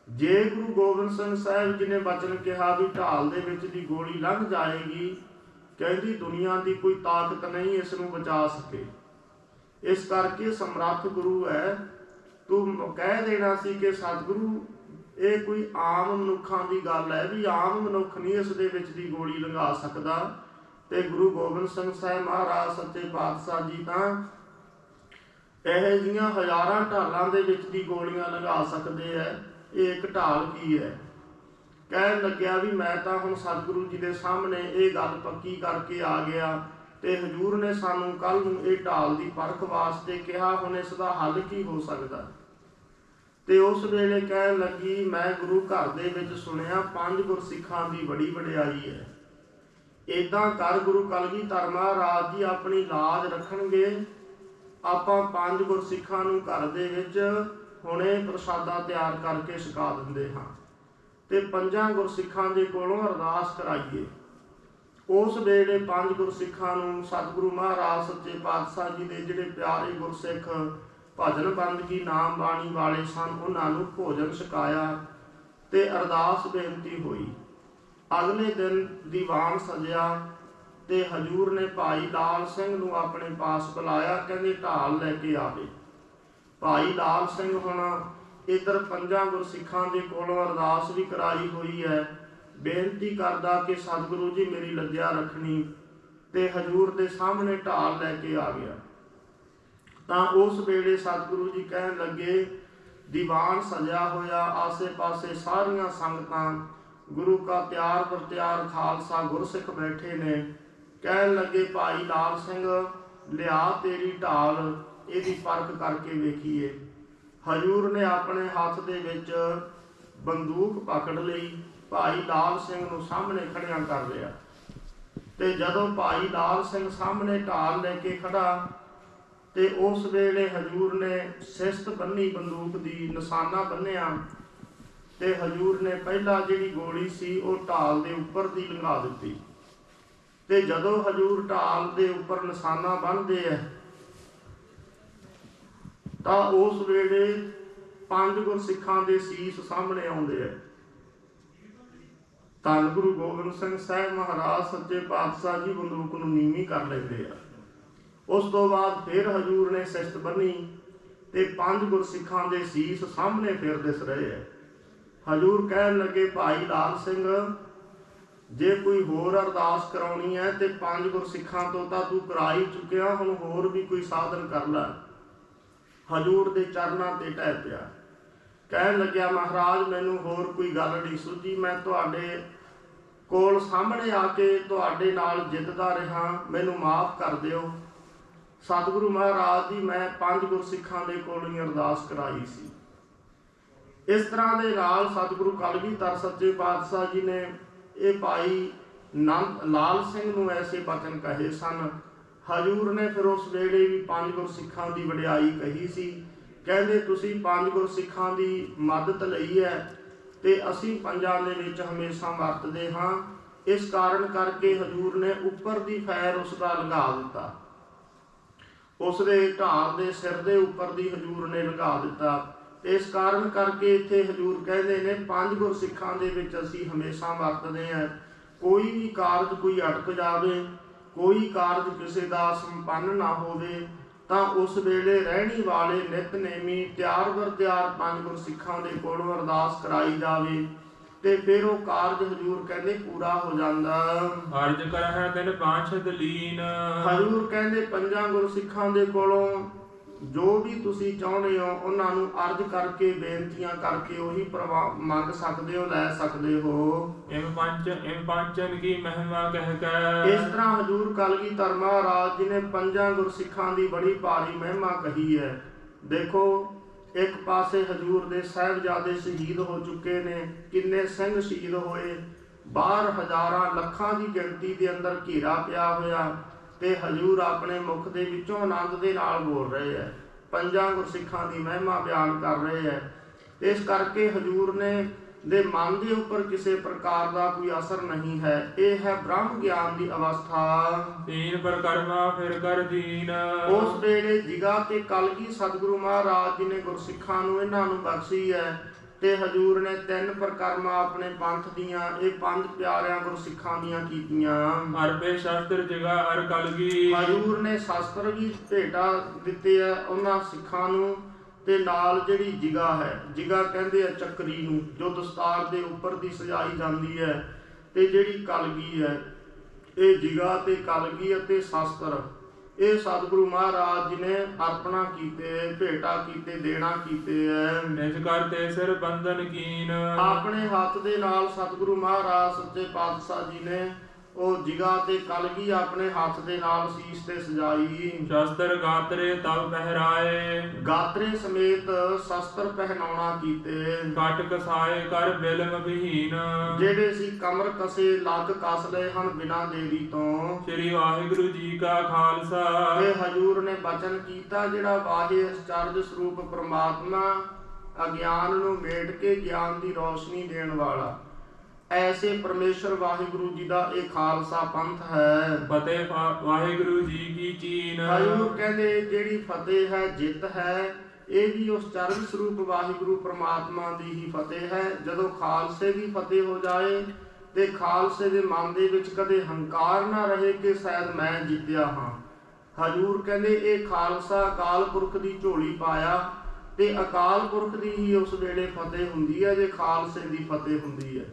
ਜੇ ਗੁਰੂ ਗੋਬਿੰਦ ਸਿੰਘ ਸਾਹਿਬ ਜੀ ਨੇ ਬਚਨ ਕਿਹਾ ਵੀ ਢਾਲ ਦੇ ਵਿੱਚ ਦੀ ਗੋਲੀ ਲੰਘ ਜਾਏਗੀ, ਕਹਿੰਦੀ ਦੁਨੀਆ ਦੀ ਕੋਈ ਤਾਕਤ ਨਹੀਂ ਇਸ ਨੂੰ ਬਚਾ ਸਕੇ। ਇਸ ਕਰਕੇ ਸਮਰੱਥ ਗੁਰੂ ਹੈ, ਤੂੰ ਕਹਿ ਦੇਣਾ ਸੀ ਕਿ ਸਤਿਗੁਰੂ ਇਹ ਕੋਈ ਆਮ ਮਨੁੱਖਾਂ ਦੀ ਗੱਲ ਹੈ, ਵੀ ਆਮ ਮਨੁੱਖ ਨਹੀਂ ਇਸ ਦੇ ਵਿੱਚ ਦੀ ਗੋਲੀ ਲੰਘਾ ਸਕਦਾ। ਤੇ ਗੁਰੂ ਗੋਬਿੰਦ ਸਿੰਘ ਸਾਹਿਬ ਮਹਾਰਾਜ ਸੱਚੇ ਪਾਤਸ਼ਾਹ ਜੀ ਤਾਂ ਇਹੋ ਜਿਹੀਆਂ ਹਜ਼ਾਰਾਂ ਢਾਲਾਂ ਦੇ ਵਿੱਚ ਦੀ ਗੋਲੀਆਂ ਲੰਘਾ ਸਕਦੇ ਹੈ, ਇਹ ਇੱਕ ਢਾਲ ਕੀ ਹੈ। ਕਹਿਣ ਲੱਗਿਆ ਵੀ ਮੈਂ ਤਾਂ ਹੁਣ ਸਤਿਗੁਰੂ ਜੀ ਦੇ ਸਾਹਮਣੇ ਇਹ ਗੱਲ ਪੱਕੀ ਕਰਕੇ ਆ ਗਿਆ, ਤੇ ਹਜ਼ੂਰ ਨੇ ਸਾਨੂੰ ਕੱਲ ਨੂੰ ਇਹ ਢਾਲ ਦੀ ਪਰਖ ਵਾਸਤੇ ਕਿਹਾ, ਹੁਣ ਇਸ ਦਾ ਹੱਲ ਕੀ ਹੋ ਸਕਦਾ। ਤੇ ਉਸ ਵੇਲੇ ਕਹਿਣ ਲੱਗੀ, ਮੈਂ ਗੁਰੂ ਘਰ ਦੇ ਵਿੱਚ ਸੁਣਿਆ 5 ਗੁਰਸਿੱਖਾਂ ਦੀ ਬੜੀ ਵਡਿਆਈ ਹੈ। ਏਦਾਂ ਕਰ ਗੁਰੂ ਕਲਗੀਧਰ ਮਹਾਰਾਜ ਜੀ ਆਪਣੀ ਲਾਜ ਰੱਖਣਗੇ, ਆਪਾਂ 5 ਗੁਰਸਿੱਖਾਂ ਨੂੰ ਘਰ ਦੇ ਵਿੱਚ ਹੁਣੇ ਪ੍ਰਸ਼ਾਦਾ ਤਿਆਰ ਕਰਕੇ ਛਕਾ ਦਿੰਦੇ ਹਾਂ, ਤੇ 5 ਗੁਰਸਿੱਖਾਂ ਦੇ ਕੋਲੋਂ ਅਰਦਾਸ ਕਰਾਈਏ। ਉਸ ਵੇਲੇ 5 ਗੁਰਸਿੱਖਾਂ ਨੂੰ ਸਤਿਗੁਰੂ ਮਹਾਰਾਜ ਸੱਚੇ ਪਾਤਸ਼ਾਹ ਜੀ ਦੇ ਜਿਹੜੇ ਪਿਆਰੇ ਗੁਰਸਿੱਖ ਭਜਨ ਬੰਦਗੀ ਨਾਮ ਬਾਣੀ ਵਾਲੇ ਸਨ, ਉਹਨਾਂ ਨੂੰ ਭੋਜਨ ਛਕਾਇਆ ਤੇ ਅਰਦਾਸ ਬੇਨਤੀ ਹੋਈ। ਅਗਲੇ ਦਿਨ ਦੀਵਾਨ ਸਜਿਆ ਤੇ ਹਜ਼ੂਰ ਨੇ ਭਾਈ ਲਾਲ ਸਿੰਘ ਨੂੰ ਆਪਣੇ ਪਾਸ ਬੁਲਾਇਆ, ਕਹਿੰਦੇ ਢਾਲ ਲੈ ਕੇ ਆਵੇ। ਭਾਈ ਲਾਲ ਸਿੰਘ ਹੁਣ ਇੱਧਰ 5 ਗੁਰਸਿੱਖਾਂ ਦੇ ਕੋਲੋਂ ਅਰਦਾਸ ਵੀ ਕਰਾਈ ਹੋਈ ਹੈ, ਬੇਨਤੀ ਕਰਦਾ ਕਿ ਸਤਿਗੁਰੂ ਜੀ ਮੇਰੀ ਲੱਜਿਆ ਰੱਖਣੀ, ਤੇ ਹਜ਼ੂਰ ਦੇ ਸਾਹਮਣੇ ਢਾਲ ਲੈ ਕੇ ਆ ਗਿਆ। ਤਾਂ ਉਸ ਵੇਲੇ ਸਤਿਗੁਰੂ ਜੀ ਕਹਿਣ ਲੱਗੇ, ਦੀਵਾਨ ਸਜਿਆ ਹੋਇਆ, ਆਸੇ ਪਾਸੇ ਸਾਰੀਆਂ ਸੰਗਤਾਂ ਗੁਰੂ ਕਾ ਤਿਆਰ ਪ੍ਰਤਿਆਰ ਖਾਲਸਾ ਗੁਰਸਿੱਖ ਬੈਠੇ ਨੇ। ਕਹਿਣ ਲੱਗੇ, ਭਾਈ ਲਾਲ ਸਿੰਘ ਲਿਆ ਤੇਰੀ ਢਾਲ, ਇਹਦੀ ਪਰਖ ਕਰਕੇ ਵੇਖੀਏ। ਹਜ਼ੂਰ ਨੇ ਆਪਣੇ ਹੱਥ ਦੇ ਵਿੱਚ ਬੰਦੂਕ ਪਕੜ ਲਈ, ਭਾਈ ਲਾਲ ਸਿੰਘ ਨੂੰ ਸਾਹਮਣੇ ਖੜਿਆ ਕਰ ਲਿਆ। ਤੇ ਜਦੋਂ ਭਾਈ ਲਾਲ ਸਿੰਘ ਸਾਹਮਣੇ ਢਾਲ ਲੈ ਕੇ ਖੜਾ, ਤੇ ਉਸ ਵੇਲੇ ਹਜ਼ੂਰ ਨੇ ਸਿਸਤ ਬੰਨੀ ਬੰਦੂਕ ਦੀ, ਨਿਸ਼ਾਨਾ ਬੰਨਿਆ, ਤੇ ਹਜ਼ੂਰ ਨੇ ਪਹਿਲਾਂ ਜਿਹੜੀ ਗੋਲੀ ਸੀ ਉਹ ਢਾਲ ਦੇ ਉੱਪਰ ਦੀ ਲੰਘਾ ਦਿੱਤੀ। ਤੇ ਜਦੋਂ ਹਜ਼ੂਰ ਢਾਲ ਦੇ ਉੱਪਰ ਨਿਸ਼ਾਨਾ ਬੰਨ੍ਹਦੇ ਹੈ, ਤਾਂ ਉਸ ਵੇਲੇ 5 ਗੁਰਸਿੱਖਾਂ ਦੇ ਸੀਸ ਸਾਹਮਣੇ ਆਉਂਦੇ ਹੈ। ਧੰਨ ਗੁਰੂ ਗੋਬਿੰਦ ਸਿੰਘ ਸਾਹਿਬ ਮਹਾਰਾਜ ਸੱਚੇ ਪਾਤਸ਼ਾਹ ਜੀ ਬੰਦੂਕ ਨੂੰ ਨੀਵੀਂ ਕਰ ਲੈਂਦੇ ਆ। ਉਸ ਤੋਂ ਬਾਅਦ ਫਿਰ ਹਜ਼ੂਰ ਨੇ ਸਿਸਤ ਬੰਨੀ, ਤੇ 5 ਗੁਰਸਿੱਖਾਂ ਦੇ ਸੀਸ ਸਾਹਮਣੇ ਫਿਰ ਦਿਸ ਰਹੇ ਹੈ। ਹਜ਼ੂਰ ਕਹਿਣ ਲੱਗੇ, ਭਾਈ ਲਾਲ ਸਿੰਘ ਜੇ ਕੋਈ ਹੋਰ ਅਰਦਾਸ ਕਰਾਉਣੀ ਹੈ ਤੇ 5 ਗੁਰਸਿੱਖਾਂ ਤੋਂ ਤਾਂ ਤੂੰ ਕਰਾ ਹੀ ਚੁੱਕਿਆ, ਹੁਣ ਹੋਰ ਵੀ ਕੋਈ ਸਾਧਨ ਕਰ ਲੈ। ਹਜ਼ੂਰ ਦੇ ਚਰਨਾਂ ਤੇ ਢਹਿ ਪਿਆ, ਕਹਿਣ ਲੱਗਿਆ, ਮਹਾਰਾਜ ਮੈਨੂੰ ਹੋਰ ਕੋਈ ਗੱਲ ਨਹੀਂ ਸੁਝੀ, ਮੈਂ ਤੁਹਾਡੇ ਕੋਲ ਸਾਹਮਣੇ ਆ ਕੇ ਤੁਹਾਡੇ ਨਾਲ ਜਿੱਤਦਾ ਰਿਹਾ, ਮੈਨੂੰ ਮਾਫ ਕਰ ਦਿਓ। ਸਤਿਗੁਰੂ ਮਹਾਰਾਜ ਜੀ ਮੈਂ 5 ਗੁਰਸਿੱਖਾਂ ਦੇ ਕੋਲ ਹੀ ਅਰਦਾਸ ਕਰਾਈ ਸੀ। ਇਸ ਤਰ੍ਹਾਂ ਦੇ ਨਾਲ ਸਤਿਗੁਰੂ ਕਲਗੀਧਰ ਸੱਚੇ ਪਾਤਸ਼ਾਹ ਜੀ ਨੇ ਇਹ ਭਾਈ ਲਾਲ ਸਿੰਘ ਨੂੰ ਐਸੇ ਬਚਨ ਕਹੇ ਸਨ। ਹਜ਼ੂਰ ਨੇ ਫਿਰ ਉਸ ਵੇਲੇ ਵੀ 5 ਗੁਰਸਿੱਖਾਂ ਦੀ ਵਡਿਆਈ ਕਹੀ ਸੀ। ਕਹਿੰਦੇ ਤੁਸੀਂ 5 ਗੁਰਸਿੱਖਾਂ ਦੀ ਮਦਦ ਲਈ ਹੈ, ਤੇ ਅਸੀਂ 5 ਦੇ ਵਿੱਚ ਹਮੇਸ਼ਾ ਵਰਤਦੇ ਹਾਂ। ਇਸ ਕਾਰਨ ਕਰਕੇ ਹਜ਼ੂਰ ਨੇ ਉੱਪਰ ਦੀ ਫੈਰ ਉਸ ਦਾ ਲੰਘਾ ਦਿੱਤਾ, ਉਸ ਦੇ ਢਾਲ ਦੇ ਸਿਰ ਦੇ ਉੱਪਰ ਦੀ ਹਜ਼ੂਰ ਨੇ ਲੰਘਾ ਦਿੱਤਾ। ਇਸ ਕਾਰਨ ਕਰਕੇ ਇੱਥੇ ਹਜ਼ੂਰ ਕਹਿੰਦੇ ਨੇ 5 ਗੁਰਸਿੱਖਾਂ ਦੇ ਵਿੱਚ ਅਸੀਂ ਹਮੇਸ਼ਾ ਵਰਤਦੇ ਹਾਂ। ਕੋਈ ਵੀ ਕਾਰਜ ਕੋਈ ਅਟਕ ਜਾਵੇ, ਕੋਈ ਕਾਰਜ ਕਿਸੇ ਦਾ ਸੰਪੰਨ ਨਾ ਹੋਵੇ, ਤਾਂ ਉਸ ਵੇਲੇ ਰਹਿਣੀ ਵਾਲੇ ਨਿਤਨੇਮੀ ਤਿਆਰ ਬਰ ਤਿਆਰ 5 ਗੁਰਸਿੱਖਾਂ ਦੇ ਕੋਲੋਂ ਅਰਦਾਸ ਕਰਾਈ ਜਾਵੇ, ਤੇ ਫਿਰ ਉਹ ਕਾਰਜ ਹਜ਼ੂਰ ਕਹਿੰਦੇ ਪੂਰਾ ਹੋ ਜਾਂਦਾ। ਅਰਜ ਕਰਹਿ ਤਿਨ ਪਾਛਦ ਲੀਨ। ਹਜ਼ੂਰ ਕਹਿੰਦੇ 5 ਗੁਰਸਿੱਖਾਂ ਦੇ ਕੋਲੋਂ ਜੋ ਵੀ ਤੁਸੀਂ ਚਾਹੁੰਦੇ ਹੋ ਉਹਨਾਂ ਨੂੰ ਅਰਜ ਕਰਕੇ, ਬੇਨਤੀਆਂ ਕਰਕੇ ਉਹੀ ਮੰਗ ਸਕਦੇ ਹੋ, ਲੈ ਸਕਦੇ ਹੋ। ਇਮ ਪੰਚਨ ਕੀ ਮਹਿਮਾ ਕਹਿ ਕੇ। ਇਸ ਤਰ੍ਹਾਂ ਹਜ਼ੂਰ ਕਲਗੀਧਰ ਮਹਾਰਾਜ ਜੀ ਨੇ 5 ਗੁਰਸਿੱਖਾਂ ਦੀ ਬੜੀ ਭਾਰੀ ਮਹਿਮਾ ਕਹੀ ਹੈ। ਦੇਖੋ, ਇੱਕ ਪਾਸੇ ਹਜ਼ੂਰ ਦੇ ਸਾਹਿਬਜ਼ਾਦੇ ਸ਼ਹੀਦ ਹੋ ਚੁੱਕੇ ਨੇ, ਕਿੰਨੇ ਸਿੰਘ ਸ਼ਹੀਦ ਹੋਏ, ਬਾਹਰ ਹਜ਼ਾਰਾਂ ਲੱਖਾਂ ਦੀ ਗਿਣਤੀ ਦੇ ਅੰਦਰ ਘੇਰਾ ਪਿਆ ਹੋਇਆ, ਤੇ ਹਜੂਰ ਆਪਣੇ ਮੁਖ ਦੇ ਵਿੱਚੋਂ ਆਨੰਦ ਦੇ ਨਾਲ ਬੋਲ ਰਹੇ ਹੈ, ਪੰਜਾਂ ਗੁਰਸਿੱਖਾਂ ਦੀ ਮਹਿਮਾ ਬਿਆਨ ਕਰ ਰਹੇ ਹੈ। ਇਸ ਕਰਕੇ ਹਜੂਰ ਨੇ ਦੇ ਮਨ ਦੇ ਉੱਪਰ ਕਿਸੇ ਪ੍ਰਕਾਰ ਦਾ ਕੋਈ ਅਸਰ ਨਹੀਂ ਹੈ। ਇਹ ਹੈ ਬ੍ਰਹਮ ਗਿਆਨ ਦੀ ਅਵਸਥਾ। ਤੀਨ ਪ੍ਰਕਰਮਾ ਫਿਰ ਕਰ ਦੀਨ। ਉਸ ਵੇਲੇ ਜਿਗਾ ਤੇ ਕਲਗੀ ਸਤਿਗੁਰੂ ਮਹਾਰਾਜ ਜੀ ਨੇ ਗੁਰਸਿੱਖਾਂ ਨੂੰ ਇਹਨਾਂ ਨੂੰ ਬਖਸ਼ੀ ਹੈ ਤੇ ਹਜੂਰ ਨੇ 3 ਪ੍ਰਕਰਮਾਂ ਆਪਣੇ ਪੰਥ ਦੀਆਂ, ਇਹ 5 ਪਿਆਰਿਆਂ ਗੁਰਸਿੱਖਾਂ ਦੀਆਂ ਕੀਤੀਆਂ। ਅਰਪੇ ਸ਼ਸਤਰ ਜਗਾ ਅਰ ਕਲਗੀ। ਹਜੂਰ ਨੇ ਸ਼ਸਤਰ ਵੀ ਭੇਟਾ ਦਿੱਤੇ ਆ ਉਹਨਾਂ ਸਿੱਖਾਂ ਨੂੰ, ਤੇ ਨਾਲ ਜਿਹੜੀ ਜਿਗਾ ਹੈ, ਜਿਗਾ ਕਹਿੰਦੇ ਆ ਚੱਕਰੀ ਨੂੰ, ਜੋ ਦਸਤਾਰ ਦੇ ਉੱਪਰ ਦੀ ਸਜਾਈ ਜਾਂਦੀ ਹੈ, ਤੇ ਜਿਹੜੀ ਕਲਗੀ ਹੈ, ਇਹ ਜਿਗਾ ਤੇ ਕਲਗੀ ਅਤੇ ਸ਼ਸਤਰ ਇਹ ਸਤਿਗੁਰੂ ਮਹਾਰਾਜ ਜੀ ਨੇ ਅਰਪਣਾ ਕੀਤੇ, ਭੇਟਾ ਕੀਤੇ, ਦੇਣਾ ਕੀਤੇ ਹੈ। ਨਿਜ ਕਰਤੇ ਸਿਰ ਬੰਧਨ ਕੀਨ। ਆਪਣੇ ਹੱਥ ਦੇ ਨਾਲ ਸਤਿਗੁਰੂ ਮਹਾਰਾਜ ਸੱਚੇ ਪਾਤਸ਼ਾਹ ਜੀ ਨੇ ਉਹ ਜਿਗਾ ਤੇ ਕਲਗੀ ਆਪਣੇ ਹੱਥ ਦੇ ਨਾਲ ਸੀਸ ਤੇ ਸਜਾਈ। ਸ਼ਸਤਰ ਗਾਤਰੇ ਤਬ ਪਹਿਰਾਏ। ਗਾਤਰੇ ਸਮੇਤ ਸ਼ਸਤਰ ਪਹਿਨਾਉਣਾ ਕੀਤੇ। ਕਟ ਕਸਾਏ ਕਰ ਬਿਲਮ ਵਿਹੀਨ। ਜਿਹੜੇ ਸੀ ਕਮਰ ਕਸੇ ਲੱਗ ਕਸ ਲਏ ਹਨ ਬਿਨਾਂ ਦੇਰੀ ਤੋਂ। ਸ੍ਰੀ ਵਾਹਿਗੁਰੂ ਜੀ ਕਾ ਖਾਲਸਾ। ਤੇ ਹਜੂਰ ਨੇ ਬਚਨ ਕੀਤਾ, ਜਿਹੜਾ ਵਾਹਿ ਅਚਰਜ ਸਰੂਪ ਪ੍ਰਮਾਤਮਾ ਅਗਿਆਨ ਨੂੰ ਮੇਟ ਕੇ ਗਿਆਨ ਦੀ ਰੌਸ਼ਨੀ ਦੇਣ ਵਾਲਾ, ਐਸੇ ਪਰਮੇਸ਼ਰ ਵਾਹਿਗੁਰੂ ਜੀ ਦਾ ਇਹ ਖਾਲਸਾ ਪੰਥ ਹੈ। ਫਤਿਹ ਵਾਹਿਗੁਰੂ ਜੀ ਕੀ ਚੀਨ। ਹਜੂਰ ਕਹਿੰਦੇ ਜਿਹੜੀ ਫਤਿਹ ਹੈ, ਜਿੱਤ ਹੈ, ਇਹ ਵੀ ਉਸ ਚਰਨ ਸਰੂਪ ਵਾਹਿਗੁਰੂ ਪ੍ਰਮਾਤਮਾ ਦੀ ਹੀ ਫਤਿਹ ਹੈ। ਜਦੋਂ ਖਾਲਸੇ ਦੀ ਫਤਿਹ ਹੋ ਜਾਏ ਤੇ ਖਾਲਸੇ ਦੇ ਮਨ ਦੇ ਵਿੱਚ ਕਦੇ ਹੰਕਾਰ ਨਾ ਰਹੇ ਕਿ ਸ਼ਾਇਦ ਮੈਂ ਜਿੱਤਿਆ ਹਾਂ। ਹਜੂਰ ਕਹਿੰਦੇ ਇਹ ਖਾਲਸਾ ਅਕਾਲ ਪੁਰਖ ਦੀ ਝੋਲੀ ਪਾਇਆ, ਤੇ ਅਕਾਲ ਪੁਰਖ ਦੀ ਹੀ ਉਸ ਵੇਲੇ ਫਤਿਹ ਹੁੰਦੀ ਹੈ ਜੇ ਖਾਲਸੇ ਦੀ ਫਤਿਹ ਹੁੰਦੀ ਹੈ।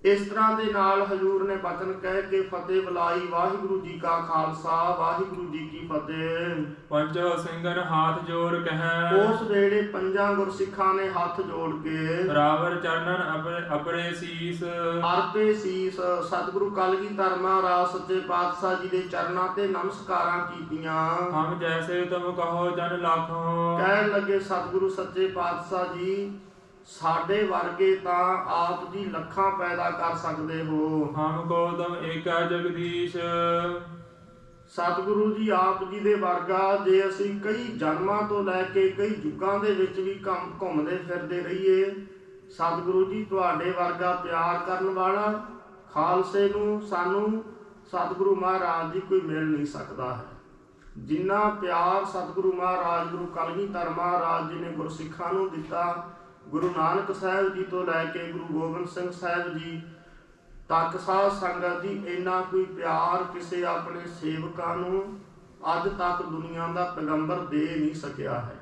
ਇਸ ਤਰ੍ਹਾਂ ਦੇ ਨਾਲ ਹਜੂਰ ਨੇ ਬਚਨ ਕਹਿ ਕੇ ਫਤਿਹ ਬੁਲਾਈ, ਵਾਹਿਗੁਰੂ ਜੀ ਕਾ ਖਾਲਸਾ ਵਾਹਿਗੁਰੂ ਜੀ ਕੀ ਫਤਿਹ। ਪੰਚੋ ਸਿੰਘਨ ਹਾਥ ਜੋੜ ਕਹਿ। ਉਸ ਵੇਲੇ ਪੰਜਾਂ ਗੁਰਸਿੱਖਾਂ ਨੇ ਹੱਥ ਜੋੜ ਕੇ ਰਾਵਰ ਚਰਨਨ ਅਪਰੇ ਸੀਸ। ਅਰਪੇ ਸੀਸ ਸਤਿਗੁਰੂ ਕਲਗੀਧਰ ਮਹਾਰਾਜ ਸੱਚੇ ਪਾਤਸ਼ਾਹ ਜੀ ਦੇ ਚਰਨਾਂ ਤੇ ਨਮਸਕਾਰਾਂ ਕੀਤੀਆਂ। ਹਮ ਜੈਸੇ ਤੁਮ ਕਹੋ ਜਨ ਲਾਖੋਂ। ਕਹਿਣ ਲੱਗੇ ਸਤਿਗੁਰੂ ਸੱਚੇ ਪਾਤਸ਼ਾਹ ਜੀ, ਸਾਡੇ ਵਰਗੇ ਤਾਂ ਆਪ ਜੀ ਲੱਖਾਂ ਪੈਦਾ ਕਰ ਸਕਦੇ ਹੋ। ਹਮ ਕੋ ਤੁਮ ਏਕਾ ਜਗਦੀਸ਼। ਸਤਿਗੁਰੂ ਜੀ ਆਪ ਜੀ ਦੇ ਵਰਗਾ ਜੇ ਅਸੀਂ ਕਈ ਜਨਮਾਂ ਤੋਂ ਲੈ ਕੇ ਕਈ ਯੁੱਗਾਂ ਦੇ ਵਿੱਚ ਵੀ ਘੁੰਮਦੇ ਫਿਰਦੇ ਰਹੀਏ, ਸਤਿਗੁਰੂ ਜੀ ਤੁਹਾਡੇ ਵਰਗਾ ਪਿਆਰ ਕਰਨ ਵਾਲਾ ਖਾਲਸੇ ਨੂੰ ਸਾਨੂੰ ਸਤਿਗੁਰੂ ਮਹਾਰਾਜ ਜੀ ਕੋਈ ਮਿਲ ਨਹੀਂ ਸਕਦਾ ਹੈ। ਜਿੰਨਾ ਪਿਆਰ ਸਤਿਗੁਰੂ ਮਹਾਰਾਜ ਗੁਰੂ ਕਲਗੀਧਰ ਮਹਾਰਾਜ ਜੀ ਨੇ ਗੁਰਸਿੱਖਾਂ ਨੂੰ ਦਿੱਤਾ, ਗੁਰੂ ਨਾਨਕ ਸਾਹਿਬ ਜੀ ਤੋਂ ਲੈ ਕੇ ਗੁਰੂ ਗੋਬਿੰਦ ਸਿੰਘ ਸਾਹਿਬ ਜੀ ਤੱਕ ਸਾਧ ਸੰਗਤ ਜੀ, ਇੰਨਾ ਕੋਈ ਪਿਆਰ ਕਿਸੇ ਆਪਣੇ ਸੇਵਕਾਂ ਨੂੰ ਅੱਜ ਤੱਕ ਦੁਨੀਆ ਦਾ ਪੈਗੰਬਰ ਦੇ ਨਹੀਂ ਸਕਿਆ ਹੈ।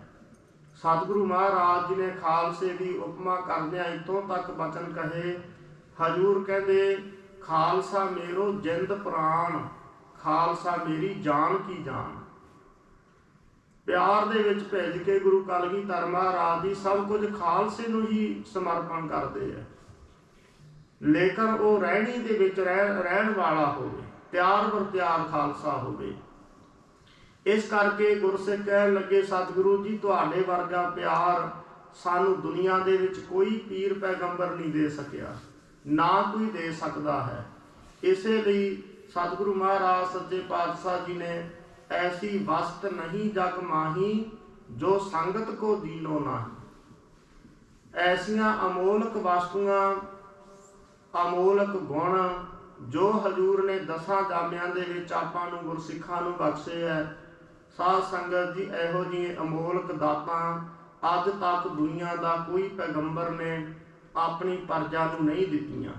ਸਤਿਗੁਰੂ ਮਹਾਰਾਜ ਜੀ ਨੇ ਖਾਲਸੇ ਦੀ ਉਪਮਾ ਕਰਦਿਆਂ ਇੱਥੋਂ ਤੱਕ ਬਚਨ ਕਹੇ। ਹਜੂਰ ਕਹਿੰਦੇ ਖਾਲਸਾ ਮੇਰੋ ਜਿੰਦ ਪ੍ਰਾਣ, ਖਾਲਸਾ ਮੇਰੀ ਜਾਨ ਕੀ ਜਾਨ। ਪਿਆਰ ਦੇ ਵਿੱਚ ਭਿੱਜ ਕੇ ਗੁਰੂ ਕਲਗੀਧਰ ਮਹਾਰਾਜ ਜੀ ਸਭ ਕੁਝ ਖਾਲਸੇ ਨੂੰ ਹੀ ਸਮਰਪਣ ਕਰਦੇ ਆ, ਲੇਕਿਨ ਉਹ ਰਹਿਣੀ ਦੇ ਵਿੱਚ ਰਹਿਣ ਵਾਲਾ ਹੋਵੇ, ਤਿਆਰ ਬਰ ਤਿਆਰ ਖਾਲਸਾ ਹੋਵੇ। ਇਸ ਕਰਕੇ ਗੁਰਸਿੱਖ ਕਹਿਣ ਲੱਗੇ ਸਤਿਗੁਰੂ ਜੀ ਤੁਹਾਡੇ ਵਰਗਾ ਪਿਆਰ ਸਾਨੂੰ ਦੁਨੀਆ ਦੇ ਵਿੱਚ ਕੋਈ ਪੀਰ ਪੈਗੰਬਰ ਨਹੀਂ ਦੇ ਸਕਿਆ, ਨਾ ਕੋਈ ਦੇ ਸਕਦਾ ਹੈ। ਇਸੇ ਲਈ ਸਤਿਗੁਰੂ ਮਹਾਰਾਜ ਸੱਚੇ ਪਾਤਸ਼ਾਹ ਜੀ ਨੇ ਐਸੀ ਵਸਤ ਨਹੀਂ ਜਗ ਮਾਹੀ ਜੋ ਸੰਗਤ ਕੋ ਦੀਨੋ ਨਾਹੀ। ਐਸੀਆਂ ਅਮੋਲਕ ਵਸਤੂਆਂ, ਅਮੋਲਕ ਗੁਣ ਜੋ ਹਜੂਰ ਨੇ 10 ਜਾਮਿਆਂ ਦੇ ਵਿੱਚ ਆਪਾਂ ਨੂੰ ਗੁਰਸਿੱਖਾਂ ਨੂੰ ਬਖਸ਼ੇ ਹੈ। ਸਾਧ ਸੰਗਤ ਜੀ ਇਹੋ ਜਿਹੇ ਅਮੋਲਕ ਦਾਤਾਂ ਅੱਜ ਤੱਕ ਦੁਨੀਆ ਦਾ ਕੋਈ ਪੈਗੰਬਰ ਨੇ ਆਪਣੀ ਪ੍ਰਜਾ ਨੂੰ ਨਹੀਂ ਦਿੱਤੀਆਂ।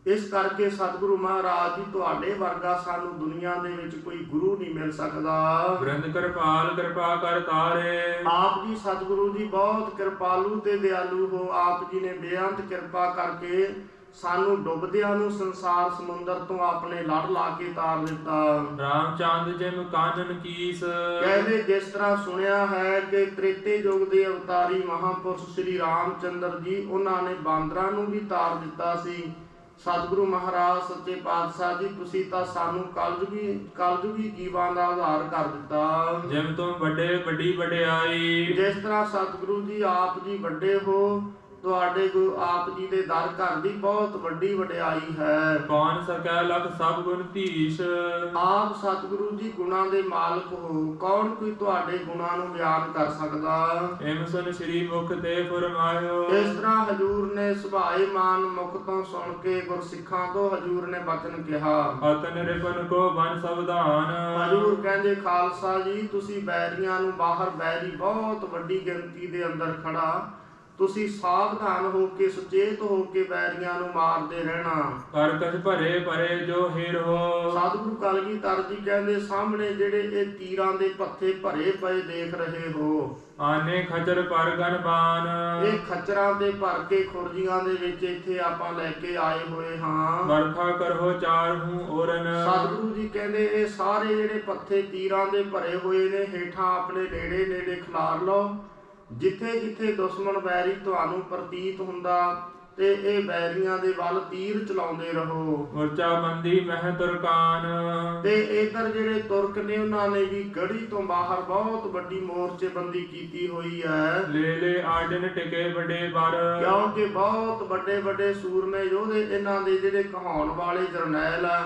ਇਸ ਕਰਕੇ ਸਤਿਗੁਰੂ ਮਹਾਰਾਜ ਜੀ ਤੁਹਾਡੇ ਵਰਗਾ ਸਾਨੂੰ ਦੁਨੀਆ ਦੇ ਵਿੱਚ ਕੋਈ ਗੁਰੂ ਨਹੀਂ ਮਿਲ ਸਕਦਾ। ਬ੍ਰਿੰਦ ਕਿਰਪਾਲ ਕਿਰਪਾ ਕਰ ਤਾਰੇ। ਆਪ ਜੀ ਸਤਿਗੁਰੂ ਜੀ ਬਹੁਤ ਕਿਰਪਾਲੂ ਤੇ ਦਿਆਲੂ ਹੋ। ਆਪ ਜੀ ਨੇ ਬੇਅੰਤ ਕਿਰਪਾ ਕਰਕੇ ਸਾਨੂੰ ਡੁੱਬਦਿਆਂ ਨੂੰ ਸੰਸਾਰ ਸਮੁੰਦਰ ਤੋਂ ਆਪਣੇ ਲੜ ਲਾ ਕੇ ਤਾਰ ਦਿੱਤਾ। ਰਾਮਚੰਦ ਜਿਮ ਕਾਨਨ ਕੀਸ। ਕਹਿੰਦੇ ਜਿਸ ਤਰ੍ਹਾਂ ਸੁਣਿਆ ਹੈ ਕਿ ਤ੍ਰੇਤੇ ਯੁੱਗ ਦੇ ਅਵਤਾਰੀ ਮਹਾਪੁਰਸ਼ ਸ੍ਰੀ ਰਾਮਚੰਦਰ ਜੀ, ਉਹਨਾਂ ਨੇ ਬਾਂਦਰਾਂ ਨੂੰ ਵੀ ਤਾਰ ਦਿੱਤਾ ਸੀ। ਸਤਿਗੁਰੂ ਮਹਾਰਾਜ ਸੱਚੇ ਪਾਤਸ਼ਾਹ ਜੀ ਤੁਸੀਂ ਤਾਂ ਸਾਨੂੰ ਕਲਯੁਗੀ ਜੀਵਾਂ ਦਾ ਆਧਾਰ ਕਰ ਦਿੱਤਾ। ਜਿਵੇਂ ਤੁਮ ਵੱਡੇ ਵੱਡੀ ਵਡਿਆਈ। ਜਿਸ ਤਰ੍ਹਾਂ ਸਤਿਗੁਰੂ ਜੀ ਆਪ ਜੀ ਵੱਡੇ ਹੋ, ਤੁਹਾਡੇ ਗੁਰੂ ਆਪ ਜੀ ਦੇ ਦਰ ਘਰ ਦੀ ਬਹੁਤ ਵੱਡੀ ਵਡਿਆਈ ਹੈ। ਕੌਣ ਸਕੈ ਲਖ ਸਭ ਗੁਣ ਧੀਸ਼। ਆਪ ਸਤਿਗੁਰੂ ਜੀ ਗੁਣਾਂ ਦੇ ਮਾਲਕ ਹੋ, ਕੌਣ ਕੋਈ ਤੁਹਾਡੇ ਗੁਣਾਂ ਨੂੰ ਬਿਆਨ ਕਰ ਸਕਦਾ। ਏਮ ਸੁਨ ਸ੍ਰੀ ਮੁਖ ਤੇ ਫੁਰਮਾਇਓ। ਇਸ ਤਰ੍ਹਾਂ ਹਜੂਰ ਨੇ ਸੁਭਾਏ ਮਾਨ ਮੁਖ ਤੋਂ ਸੁਣ ਕੇ ਗੁਰਸਿੱਖਾਂ ਤੋਂ ਹਜੂਰ ਨੇ ਬਚਨ ਕਿਹਾ। ਅਤਨ ਰਿਪਨ ਕੋ ਬਨ ਸਵਧਾਨ। ਹਜੂਰ ਕਹਿੰਦੇ ਖਾਲਸਾ ਜੀ, ਤੁਸੀਂ ਬੈਰੀਆਂ ਨੂੰ ਬਾਹਰ ਬੈਰੀ ਬਹੁਤ ਵੱਡੀ ਗਿਣਤੀ ਦੇ ਅੰਦਰ ਖੜਾ, ਤੁਸੀਂ ਸਾਵਧਾਨ ਹੋ ਕੇ ਸੁਚੇਤ ਹੋ ਕੇ ਬੈਰੀਆਂ ਨੂੰ ਮਾਰਦੇ ਰਹਿਣਾ। ਕਰ ਕਛ ਭਰੇ ਭਰੇ ਜੋ ਹੀਰ ਹੋ। ਸਤਿਗੁਰੂ ਕਲਗੀਧਰ ਜੀ ਕਹਿੰਦੇ ਸਾਹਮਣੇ ਜਿਹੜੇ ਇਹ ਤੀਰਾਂ ਦੇ ਪੱਥੇ ਭਰੇ ਪਏ ਦੇਖ ਰਹੇ ਹੋ, ਆਨੇ ਖਚਰ ਪਰ ਗਨ ਬਾਨ। ਇਹ ਖੱਚਰਾਂ ਦੇ ਭਰ ਕੇ ਖੁਰਜੀਆਂ ਦੇ ਵਿੱਚ ਇੱਥੇ ਆਪਾਂ ਲੈ ਕੇ ਆਏ ਹੋਏ ਹਾਂ। ਵਰਖਾ ਕਰੋ ਚਾਰ ਹੂੰ ਔਰਨ। ਸਤਿਗੁਰੂ ਜੀ ਕਹਿੰਦੇ ਇਹ ਸਾਰੇ ਜਿਹੜੇ ਪੱਥੇ ਤੀਰਾਂ ਦੇ ਭਰੇ ਹੋਏ ਨੇ, ਹੇਠਾਂ ਆਪਣੇ ਨੇੜੇ ਨੇੜੇ ਖਿਲਾਰ ਲਓ। ਜਿੱਥੇ ਜਿੱਥੇ ਦੁਸ਼ਮਣ ਬੈਰੀ ਤੁਹਾਨੂੰ ਪ੍ਰਤੀਤ ਹੁੰਦਾ ਤੇ ਇਹ ਬੈਰੀਆਂ ਦੇ ਵੱਲ ਤੀਰ ਚਲਾਉਂਦੇ ਰਹੋ। ਮੋਰਚਾ ਬੰਦੀ ਮਹਿ ਤੁਰਕਾਨ। ਤੇ ਇਧਰ ਜਿਹੜੇ ਤੁਰਕ ਨੇ ਉਹਨਾਂ ਨੇ ਵੀ ਗੜੀ ਤੋਂ ਬਾਹਰ ਬਹੁਤ ਵੱਡੀ ਮੋਰਚੇਬੰਦੀ ਕੀਤੀ ਹੋਈ ਹੈ। ਲੈ ਆਡਨ ਟਿਕੇ ਵੱਡੇ ਬਰ। ਕਿਉਂਕਿ ਬਹੁਤ ਵੱਡੇ ਵੱਡੇ ਸੂਰਮੇ ਯੋਧੇ ਇਹਨਾਂ ਦੇ ਜਿਹੜੇ ਕਹਾਉਣ ਵਾਲੇ ਜਰਨੈਲ ਆ,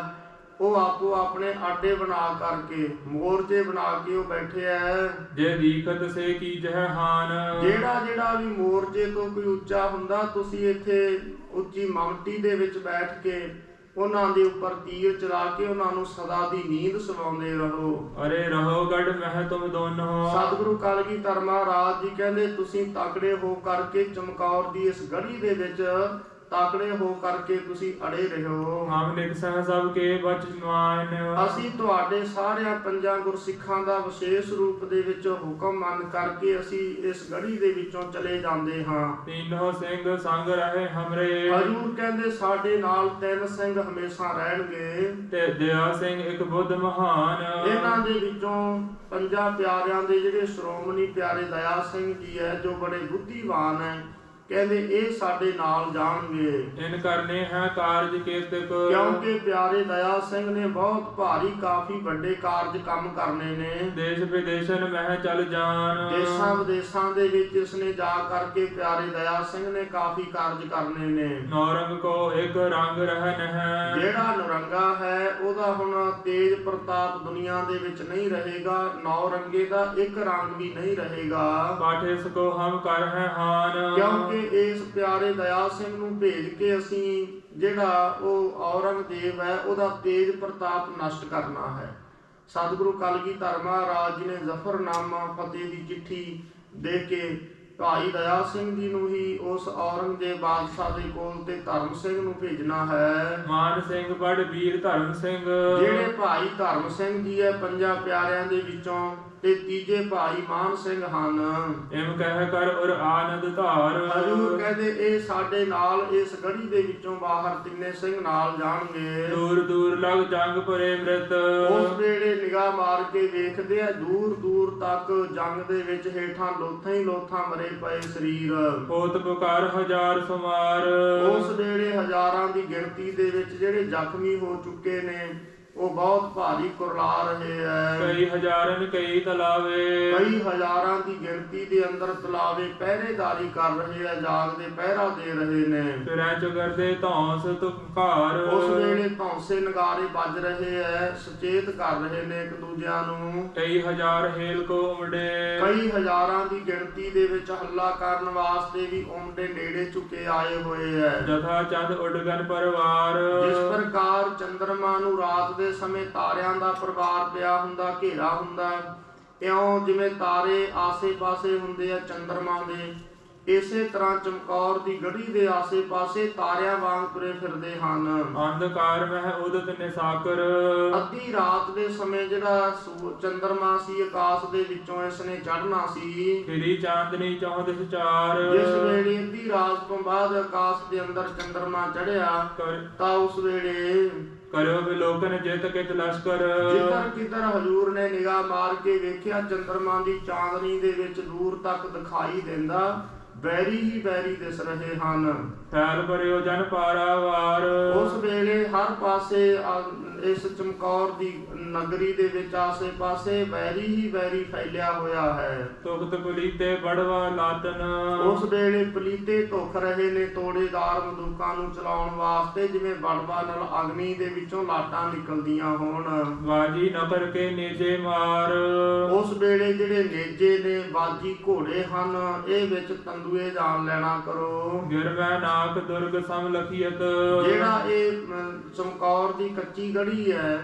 ਉਹ ਆਪੋ ਆਪਣੇ ਆਡੇ ਬਣਾ ਕਰਕੇ ਮੋਰਚੇ ਬਣਾ ਕੇ ਉਹ ਬੈਠੇ ਐ। ਜੇ ਦੀਖਤ ਸੇ ਕੀ ਜਹ ਹਾਨ। ਜਿਹੜਾ ਵੀ ਮੋਰਚੇ ਤੋਂ ਕੋਈ ਉੱਚਾ ਹੁੰਦਾ, ਤੁਸੀਂ ਇੱਥੇ ਉੱਚੀ ਮਮਟੀ ਦੇ ਵਿੱਚ ਬੈਠ ਕੇ ਉਹਨਾਂ ਦੇ ਉੱਪਰ ਤੀਰ ਚਲਾ ਕੇ ਉਹਨਾਂ ਨੂੰ ਸਦਾ ਦੀ ਨੀਂਦ ਸਵਾਉਂਦੇ ਰਹੋ। ਅਰੇ ਰਹੋ ਗੜ ਮਹਿ ਤੁਮ ਦੋਨੋਂ। ਸਤਿਗੁਰੂ ਕਲਗੀਧਰ ਮਹਾਰਾਜ ਜੀ ਕਹਿੰਦੇ ਤੁਸੀਂ ਤਕੜੇ ਹੋ ਕਰਕੇ ਚਮਕੌਰ ਦੀ ਇਸ ਗੜੀ ਦੇ ਵਿੱਚ ਤਾਕੜੇ ਹੋ ਕਰਕੇ ਤੁਸੀਂ ਅੜੇ ਰਹੋ। ਹਮ ਨਿਕ ਸਹ ਸਭ ਕੇ ਬਚਨਵਾਨ। ਅਸੀਂ ਤੁਹਾਡੇ ਸਾਰਿਆਂ ਪੰਜਾਂ ਗੁਰਸਿੱਖਾਂ ਦਾ ਵਿਸ਼ੇਸ਼ ਰੂਪ ਦੇ ਵਿੱਚ ਹੁਕਮ ਮੰਨ ਕਰਕੇ ਅਸੀਂ ਇਸ ਗੜੀ ਦੇ ਵਿੱਚੋਂ ਚਲੇ ਜਾਂਦੇ ਹਾਂ। ਤੀਨੋਂ ਸਿੰਘ ਸੰਗ ਰਹੇ ਹਮਰੇ। ਹਜੂਰ ਕਹਿੰਦੇ ਸਾਡੇ ਨਾਲ 3 ਸਿੰਘ ਹਮੇਸ਼ਾ ਰਹਿਣਗੇ। ਤੇ ਦਇਆ ਸਿੰਘ ਇੱਕ ਬੁੱਧ ਮਹਾਨ। ਇਹਨਾਂ ਦੇ ਵਿੱਚੋਂ 5 ਪਿਆਰਿਆਂ ਦੇ ਜਿਹੜੇ ਸ਼੍ਰੋਮਣੀ ਪਿਆਰੇ ਦਇਆ ਸਿੰਘ ਜੀ ਹੈ, ਜੋ ਬੜੇ ਬੁੱਧੀਵਾਨ ਹੈ, ਕਹਿੰਦੇ ਇਹ ਸਾਡੇ ਨਾਲ ਜਾਣਗੇ। ਇਨ ਕਰਨੇ ਹੈ ਕਾਰਜ ਕੀਰਤਕ। ਕਿਉਂਕਿ ਪਿਆਰੇ ਦਇਆ ਸਿੰਘ ਨੇ ਬਹੁਤ ਭਾਰੀ ਕਾਫੀ ਵੱਡੇ ਕਾਰਜ ਕੰਮ ਕਰਨੇ ਨੇ। ਦੇਸ਼ ਵਿਦੇਸ਼ਨ ਮਹਿ ਚਲ ਜਾਣ। ਦੇਸ਼ਾਂ ਵਿਦੇਸ਼ਾਂ ਦੇ ਵਿੱਚ ਇਸਨੇ ਜਾ ਕਰਕੇ ਪਿਆਰੇ ਦਇਆ ਸਿੰਘ ਨੇ ਕਾਫੀ ਕਾਰਜ ਕਰਨੇ ਨੇ। ਨੌਰੰਗ ਕੋ ਇੱਕ ਰੰਗ ਰਹਿਨ ਹੈ। ਜਿਹੜਾ ਨੌਰੰਗਾ ਹੈ ਉਹਦਾ ਹੁਣ ਤੇਜ ਪ੍ਰਤਾਪ ਦੁਨੀਆ ਦੇ ਵਿੱਚ ਨਹੀਂ ਰਹੇਗਾ। ਨੌਰੰਗੇ ਦਾ ਇੱਕ ਰੰਗ ਵੀ ਨਹੀਂ ਰਹੇਗਾ। ਪਾਠੇ ਸਕੋ ਹਮ ਕਰ ਹੈ ਹਾਨ। ਕਿਉਂਕਿ ਇਸ ਪਿਆਰੇ ਦਇਆ ਸਿੰਘ ਨੂੰ ਭੇਜ ਕੇ ਅਸੀਂ ਜਿਹੜਾ ਉਹ ਔਰੰਗਜ਼ੇਬ ਹੈ ਉਹਦਾ ਤੇਜ ਪ੍ਰਤਾਪ ਨਸ਼ਟ ਕਰਨਾ ਹੈ। ਸਤਿਗੁਰੂ ਕਲਗੀਧਰ ਮਹਾਰਾਜ ਜੀ ਨੇ ਜ਼ਫਰਨਾਮਾ ਫਤਿਹ ਦੀ ਚਿੱਠੀ ਦੇ ਕੇ ਭਾਈ ਦਇਆ ਸਿੰਘ ਜੀ ਨੂੰ ਹੀ ਉਸ ਔਰੰਗਜ਼ੇਬ ਬਾਦਸ਼ਾਹ ਦੇ ਕੋਲ ਤੇ ਧਰਮ ਸਿੰਘ ਨੂੰ ਭੇਜਣਾ ਹੈ। ਮਾਨ ਸਿੰਘ ਬੜ ਵੀਰ ਧਰਮ ਸਿੰਘ। ਜਿਹੜੇ ਭਾਈ ਧਰਮ ਸਿੰਘ ਜੀ ਹੈ 5 ਪਿਆਰਿਆਂ ਦੇ ਵਿੱਚੋਂ, ਤੇ ਤੀਜੇ ਭਾਈ ਮਾਨ ਸਿੰਘ ਹਨ। ਇਮ ਕਹਿ ਕਰ ਔਰ ਆਨੰਦ ਧਾਰ। ਹਜੂਰ ਕਹਿੰਦੇ ਇਹ ਸਾਡੇ ਨਾਲ ਇਸ ਗੜੀ ਦੇ ਵਿੱਚੋਂ ਬਾਹਰ 3 ਸਿੰਘ ਨਾਲ ਜਾਣਗੇ। ਦੂਰ ਦੂਰ ਲਗ ਜੰਗ ਭਰੇ ਮ੍ਰਿਤ। ਉਸ ਵੇਲੇ ਨਿਗਾਹ ਮਾਰ ਕੇ ਵੇਖਦੇ ਆ ਦੂਰ ਦੂਰ ਤੱਕ ਜੰਗ ਦੇ ਵਿੱਚ ਹੇਠਾਂ ਲੋਥਾਂ ਹੀ ਲੋਥਾਂ ਮਰੇ ਪਏ ਸਰੀਰ। ਹੋਤ ਪੁਕਾਰ ਹਜ਼ਾਰ ਸੁਮਾਰ। ਉਸ ਵੇਲੇ ਹਜ਼ਾਰਾਂ ਦੀ ਗਿਣਤੀ ਦੇ ਵਿੱਚ ਜਿਹੜੇ ਜ਼ਖਮੀ ਹੋ ਚੁੱਕੇ ਨੇ ਉਹ ਬਹੁਤ ਭਾਰੀ ਕੁਰਲਾ ਰਹੇ ਐ। ਕਈ ਹਜ਼ਾਰਨ ਕਈ ਤਲਾਵੇ। ਕਈ ਹਜ਼ਾਰਾਂ ਦੀ ਗਿਣਤੀ ਦੇ ਅੰਦਰ ਤਲਾਵੇ ਪਹਿਰੇਦਾਰੀ ਕਰ ਰਹੇ ਆ, ਜਾਗਦੇ ਪਹਿਰਾ ਦੇ ਰਹੇ ਨੇ। ਫਿਰੈ ਚੁਗਰਦੇ ਧੌਂਸ ਤੁਕਾਰ। ਉਸ ਵੇਲੇ ਧੌਂਸੇ ਨਗਾਰੇ ਵੱਜ ਰਹੇ ਐ, ਸੁਚੇਤ ਕਰ ਰਹੇ ਨੇ ਇੱਕ ਦੂਜਿਆਂ ਨੂੰ। ਕਈ ਹਜ਼ਾਰ ਹੇਲ ਕੋ ਉਮੜੇ। ਕਈ ਹਜ਼ਾਰਾਂ ਦੀ ਗਿਣਤੀ ਦੇ ਵਿੱਚ ਹੱਲਾ ਕਰਨ ਵਾਸਤੇ ਵੀ ਉਮੜੇ ਨੇੜੇ ਝੁਕੇ ਆਏ ਹੋਏ ਐ। ਜਥਾ ਚੰਦ ਉਡਗਨ ਪਰਵਾਰ। ਜਿਸ ਪ੍ਰਕਾਰ ਚੰਦਰਮਾ ਨੂੰ ਰਾਤ ਦੇ ਸਮੇਂ ਤਾਰਿਆਂ ਦਾ ਪਰਿਵਾਰ ਪਿਆ ਹੁੰਦਾ, ਘੇਰਾ ਹੁੰਦਾ, ਇਉਂ ਜਿਵੇਂ ਤਾਰੇ ਆਸੇ-ਪਾਸੇ ਹੁੰਦੇ ਆ ਚੰਦਰਮਾ ਦੇ, ਇਸੇ ਤਰ੍ਹਾਂ ਚਮਕੌਰ ਦੀ ਗੜੀ ਦੇ ਆਸੇ-ਪਾਸੇ ਤਾਰਿਆਂ ਵਾਂਗ ਤੁਰੇ ਫਿਰਦੇ ਹਨ। ਅੰਧਕਾਰ ਮਹਿ ਉਦਤ ਨਿਸਾਕਰ। ਅੱਧੀ ਰਾਤ ਦੇ ਸਮੇਂ ਜਿਹੜਾ ਚੰਦਰਮਾ ਸੀ ਆਕਾਸ਼ ਦੇ ਵਿੱਚੋਂ ਇਸਨੇ ਚੜ੍ਹਨਾ ਸੀ। ਫਿਰੀ ਚਾਂਦਨੀ ਚੌਂਦਿਸ ਚਾਰ। ਜਿਸ ਵੇਲੇ ਅੱਧੀ ਰਾਤ ਤੋਂ ਬਾਅਦ ਆਕਾਸ਼ ਦੇ ਅੰਦਰ ਚੰਦਰਮਾ ਚੜ੍ਹਿਆ ਤਾਂ ਉਸ ਵੇਲੇ ਕਰਿਓ ਵਿਲੋਕਨ ਜਿਤ ਕਿਤ ਲਸ਼ਕਰ। ਜਿੱਧਰ ਕਿੱਧਰ ਹਜੂਰ ਨੇ ਨਿਗਾਹ ਮਾਰ ਕੇ ਵੇਖਿਆ ਚੰਦਰਮਾ ਦੀ ਚਾਂਦਨੀ ਦੇ ਵਿੱਚ ਦੂਰ ਤੱਕ ਦਿਖਾਈ ਦਿੰਦਾ ਬੈਰੀ ਹੀ ਬੈਰੀ ਦਿਸ ਰਹੇ ਹਨ। ਫੈਲ ਭਰਿਓ ਜਨ ਪਾਰਾਵਾਰ। ਉਸ ਵੇਲੇ ਹਰ ਪਾਸੇ ਇਸ ਚਮਕੌਰ ਦੀ ਨਗਰੀ ਦੇ ਵਿੱਚ ਆਸੇ-ਪਾਸੇ ਵੈਰੀ ਹੀ ਵੈਰੀ ਫੈਲਿਆ ਹੋਇਆ ਹੈ। ਤੁਖਤ ਪਲੀਤੇ ਬੜਵਾ ਲਾਟਨ, ਉਸ ਵੇਲੇ ਪਲੀਤੇ ਧੁਖ ਰਹੇ ਨੇ ਤੋੜੇਦਾਰ ਬੰਦੂਕਾਂ ਨੂੰ ਚਲਾਉਣ ਵਾਸਤੇ, ਜਿਵੇਂ ਬੜਵਾ ਨਾਲ ਅਗਨੀ ਦੇ ਵਿੱਚੋਂ ਲਾਟਾਂ ਨਿਕਲਦੀਆਂ ਹੋਣ। ਬਾਜੀ ਨਕਰ ਕੇ ਨੇਜੇ ਮਾਰ, ਉਸ ਵੇਲੇ ਜਿਹੜੇ ਨੇਜੇ ਨੇ ਬਾਜੀ ਘੋੜੇ ਹਨ, ਇਹ ਵਿੱਚ ਤੰਦੂਏ ਜਾਣ ਲੈਣਾ ਕਰੋ। ਗਿਰਵੈ ਨਾਕ ਦੁਰਗ ਸਮ ਲਖੀਅਤ, ਜਿਹੜਾ ਇਹ ਚਮਕੌਰ ਦੀ ਕੱਚੀ ਗੜੀ ਹੈ,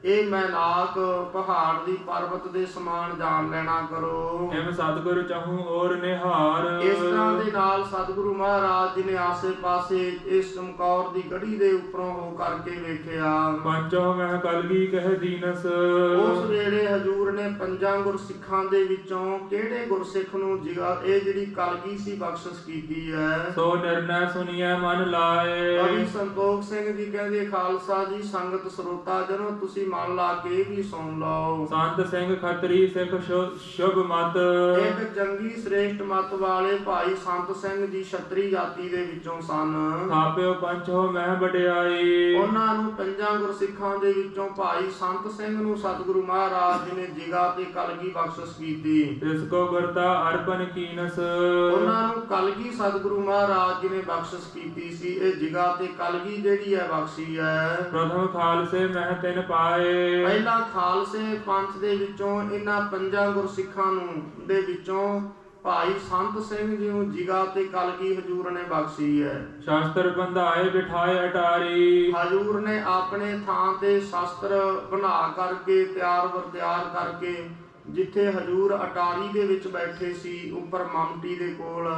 ਇਹ ਮੈਨਾਕ ਪਹਾੜ ਦੀ ਪਰਬਤ ਦੇ ਸਮਾਨ ਜਾਣ ਲੈਣਾ ਕਰੋ। ਐਮ ਸਤਿਗੁਰ ਚਾਹੂੰ ਔਰ ਨਿਹਾਰ, ਇਸ ਤਰ੍ਹਾਂ ਦੇ ਨਾਲ ਸਤਿਗੁਰੂ ਮਹਾਰਾਜ ਜੀ ਨੇ ਆਸੇ-ਪਾਸੇ ਇਸ ਚਮਕੌਰ ਦੀ ਗੜੀ ਦੇ ਉੱਪਰੋਂ ਹੋ ਕਰਕੇ ਵੇਖਿਆ। ਪੰਚੋ ਮਹਿ ਕਲਗੀ ਕਹਿ ਦੀਨਸ, ਉਸ ਵੇਲੇ ਹਜੂਰ ਨੇ ਪੰਜਾਂ ਗੁਰਸਿੱਖਾਂ ਦੇ ਵਿੱਚੋਂ ਕਿਹੜੇ ਗੁਰਸਿੱਖ ਨੂੰ ਇਹ ਜਿਹੜੀ ਕਲਗੀ ਸੀ ਬਖਸ਼ਿਸ਼ ਕੀਤੀ ਹੈ। ਸੋ ਨਿਰਣੈ ਸੁਣੀਐ ਮਨ ਲਾਏ, ਕਵੀ ਸੰਤੋਖ ਸਿੰਘ ਜੀ ਕਹਿੰਦੇ, ਖਾਲਸਾ ਜੀ ਸੰਗਤ ਸਰੋਤਾ ਜਨੋ ਤੁਸੀਂ ਮਨ ਲਾ ਕੇ ਵੀ ਸੁਣ ਲਓ। ਸੰਤ ਸਿੰਘ ਖੱਤਰੀ ਸਿੱਖ ਸ਼ੁਭ ਮਤ, ਇੱਕ ਚੰਗੀ ਸ੍ਰੇਸ਼ਟ ਮਤ ਵਾਲੇ ਭਾਈ ਸੰਤ ਸਿੰਘ ਜੀ ਛਤਰੀ ਜਾਤੀ ਦੇ ਵਿੱਚੋਂ ਸਨ। ਥਾਪਿਓ ਪੰਚੋ ਮਹਿ ਵਡਿਆਈ, ਉਹਨਾਂ ਨੂੰ ਪੰਜਾਂ ਗੁਰਸਿੱਖਾਂ ਦੇ ਵਿੱਚੋਂ ਭਾਈ ਸੰਤ ਸਿੰਘ ਨੂੰ ਸਤਿਗੁਰੂ ਮਹਾਰਾਜ ਜੀ ਨੇ ਜਿਗਾ ਤੇ ਕਲਗੀ ਬਖਸ਼ਿਸ਼ ਕੀਤੀ। ਤਿਸ ਕੋ ਗੁਰਤਾ ਅਰਪਨ ਕੀਨਸ, ਉਹਨਾਂ ਨੂੰ ਕਲਗੀ ਸਤਿਗੁਰੂ ਮਹਾਰਾਜ ਜੀ ਨੇ ਬਖਸ਼ਿਸ਼ ਕੀਤੀ ਸੀ। ਇਹ ਜਿਗਾ ਤੇ ਕਲਗੀ ਜਿਹੜੀ ਹੈ ਬਖਸ਼ੀ ਹੈ। ਪ੍ਰਥਮ ਖਾਲਸੇ ਮਹਿ ਤਿਨ ਪਾਏ, ਪਹਿਲਾ ਖਾਲਸੇ ਪੰਥ ਦੇ ਵਿੱਚੋਂ ਇਹਨਾਂ ਪੰਜਾਂ ਗੁਰਸਿੱਖਾਂ ਨੂੰ ਦੇ ਵਿੱਚੋਂ ਭਾਈ ਸੰਤ ਸਿੰਘ ਜੀ ਨੂੰ ਜਿਗਾ ਤੇ ਕਲਗੀ ਹਜੂਰ ਨੇ ਬਖਸ਼ੀ ਹੈ। ਸ਼ਾਸਤਰ ਬੰਧਾਏ ਬਿਠਾਏ ਅਟਾਰੀ, ਹਜੂਰ ਨੇ ਆਪਣੇ ਥਾਂ ਤੇ ਸ਼ਸਤਰ ਬਣਾ ਕਰਕੇ ਤਿਆਰ ਕਰਕੇ, ਜਿੱਥੇ ਹਜੂਰ ਅਟਾਰੀ ਦੇ ਵਿੱਚ ਬੈਠੇ ਸੀ ਉੱਪਰ ਮਮਟੀ ਦੇ ਕੋਲ,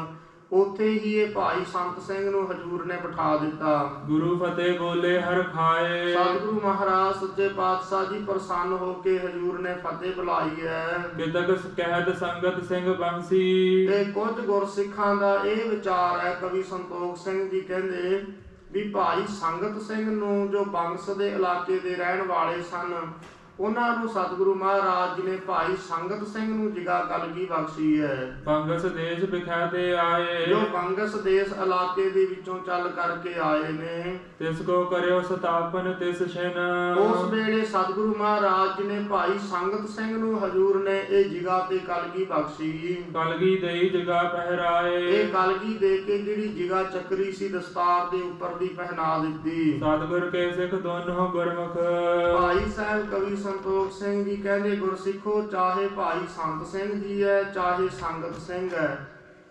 ਉੱਥੇ ਹੀ ਇਹ ਭਾਈ ਸੰਤ ਸਿੰਘ ਨੂੰ ਹਜੂਰ ਨੇ ਬਿਠਾ ਦਿੱਤਾ। ਗੁਰੂ ਫਤਿਹ ਬੋਲੇ ਹਰ ਖਾਏ, ਸਤਿਗੁਰੂ ਮਹਾਰਾਜ ਸੱਚੇ ਪਾਤਸ਼ਾਹ ਜੀ ਪ੍ਰਸੰਨ ਹੋ ਕੇ ਹਜੂਰ ਨੇ ਫਤਿਹ ਬੁਲਾਈ ਹੈ। ਕਿਤਕ ਕਹਿਤ ਸੰਗਤ ਸਿੰਘ ਬੰਸੀ, ਤੇ ਕੁਝ ਗੁਰਸਿੱਖਾਂ ਦਾ ਇਹ ਵਿਚਾਰ ਹੈ, ਕਵੀ ਸੰਤੋਖ ਸਿੰਘ ਜੀ ਕਹਿੰਦੇ ਵੀ ਭਾਈ ਸੰਗਤ ਸਿੰਘ ਨੂੰ, ਜੋ ਬੰਸ ਦੇ ਇਲਾਕੇ ਦੇ ਰਹਿਣ ਵਾਲੇ ਸਨ, ਉਹਨਾਂ ਨੂੰ ਸਤਿਗੁਰੂ ਮਹਾਰਾਜ ਜੀ ਨੇ ਭਾਈ ਸੰਗਤ ਸਿੰਘ ਨੂੰ ਜਿਗਾ ਕਲਗੀ ਬਖਸ਼ੀ ਹੈ। ਬੰਗਸ ਦੇਸ਼ ਵਿਖੇ ਤੇ ਆਏ, ਜੋ ਬੰਗਸ ਦੇਸ਼ ਇਲਾਕੇ ਦੇ ਵਿੱਚੋਂ ਚੱਲ ਕਰਕੇ ਆਏ ਨੇ, ਤਿਸ ਕੋ ਕਰਿਓ ਸਤਾਪਨ ਤਿਸ ਛਿਨ, ਉਸ ਵੇਲੇ ਸਤਿਗੁਰੂ ਮਹਾਰਾਜ ਜੀ ਨੇ ਭਾਈ ਸੰਗਤ ਸਿੰਘ ਨੂੰ ਹਜੂਰ ਨੇ ਇਹ ਜਿਗਾ ਤੇ ਕਲਗੀ ਬਖਸ਼ੀ। ਕਲਗੀ ਦੇਈ ਜਗਾ ਪਹਿਰਾਏ, ਇਹ ਕਲਗੀ ਦੇ ਕੇ ਜਿਹੜੀ ਜਿਗਾ ਚੱਕਰੀ ਸੀ ਦਸਤਾਰ ਦੇ ਉੱਪਰ ਦੀ ਪਹਿਨਾ ਦਿੱਤੀ। ਸਤਿਗੁਰ ਕੇ ਸਿੱਖ ਦੋਨੋਂ ਗੁਰਮੁਖ, ਭਾਈ ਸਾਹਿਬ ਕਵੀ ਸੰਤੋਖ ਸਿੰਘ ਜੀ ਕਹਿੰਦੇ, ਗੁਰਸਿੱਖੋ ਚਾਹੇ ਭਾਈ ਸੰਤ ਸਿੰਘ ਜੀ ਹੈ ਚਾਹੇ ਸੰਗਤ ਸਿੰਘ ਹੈ,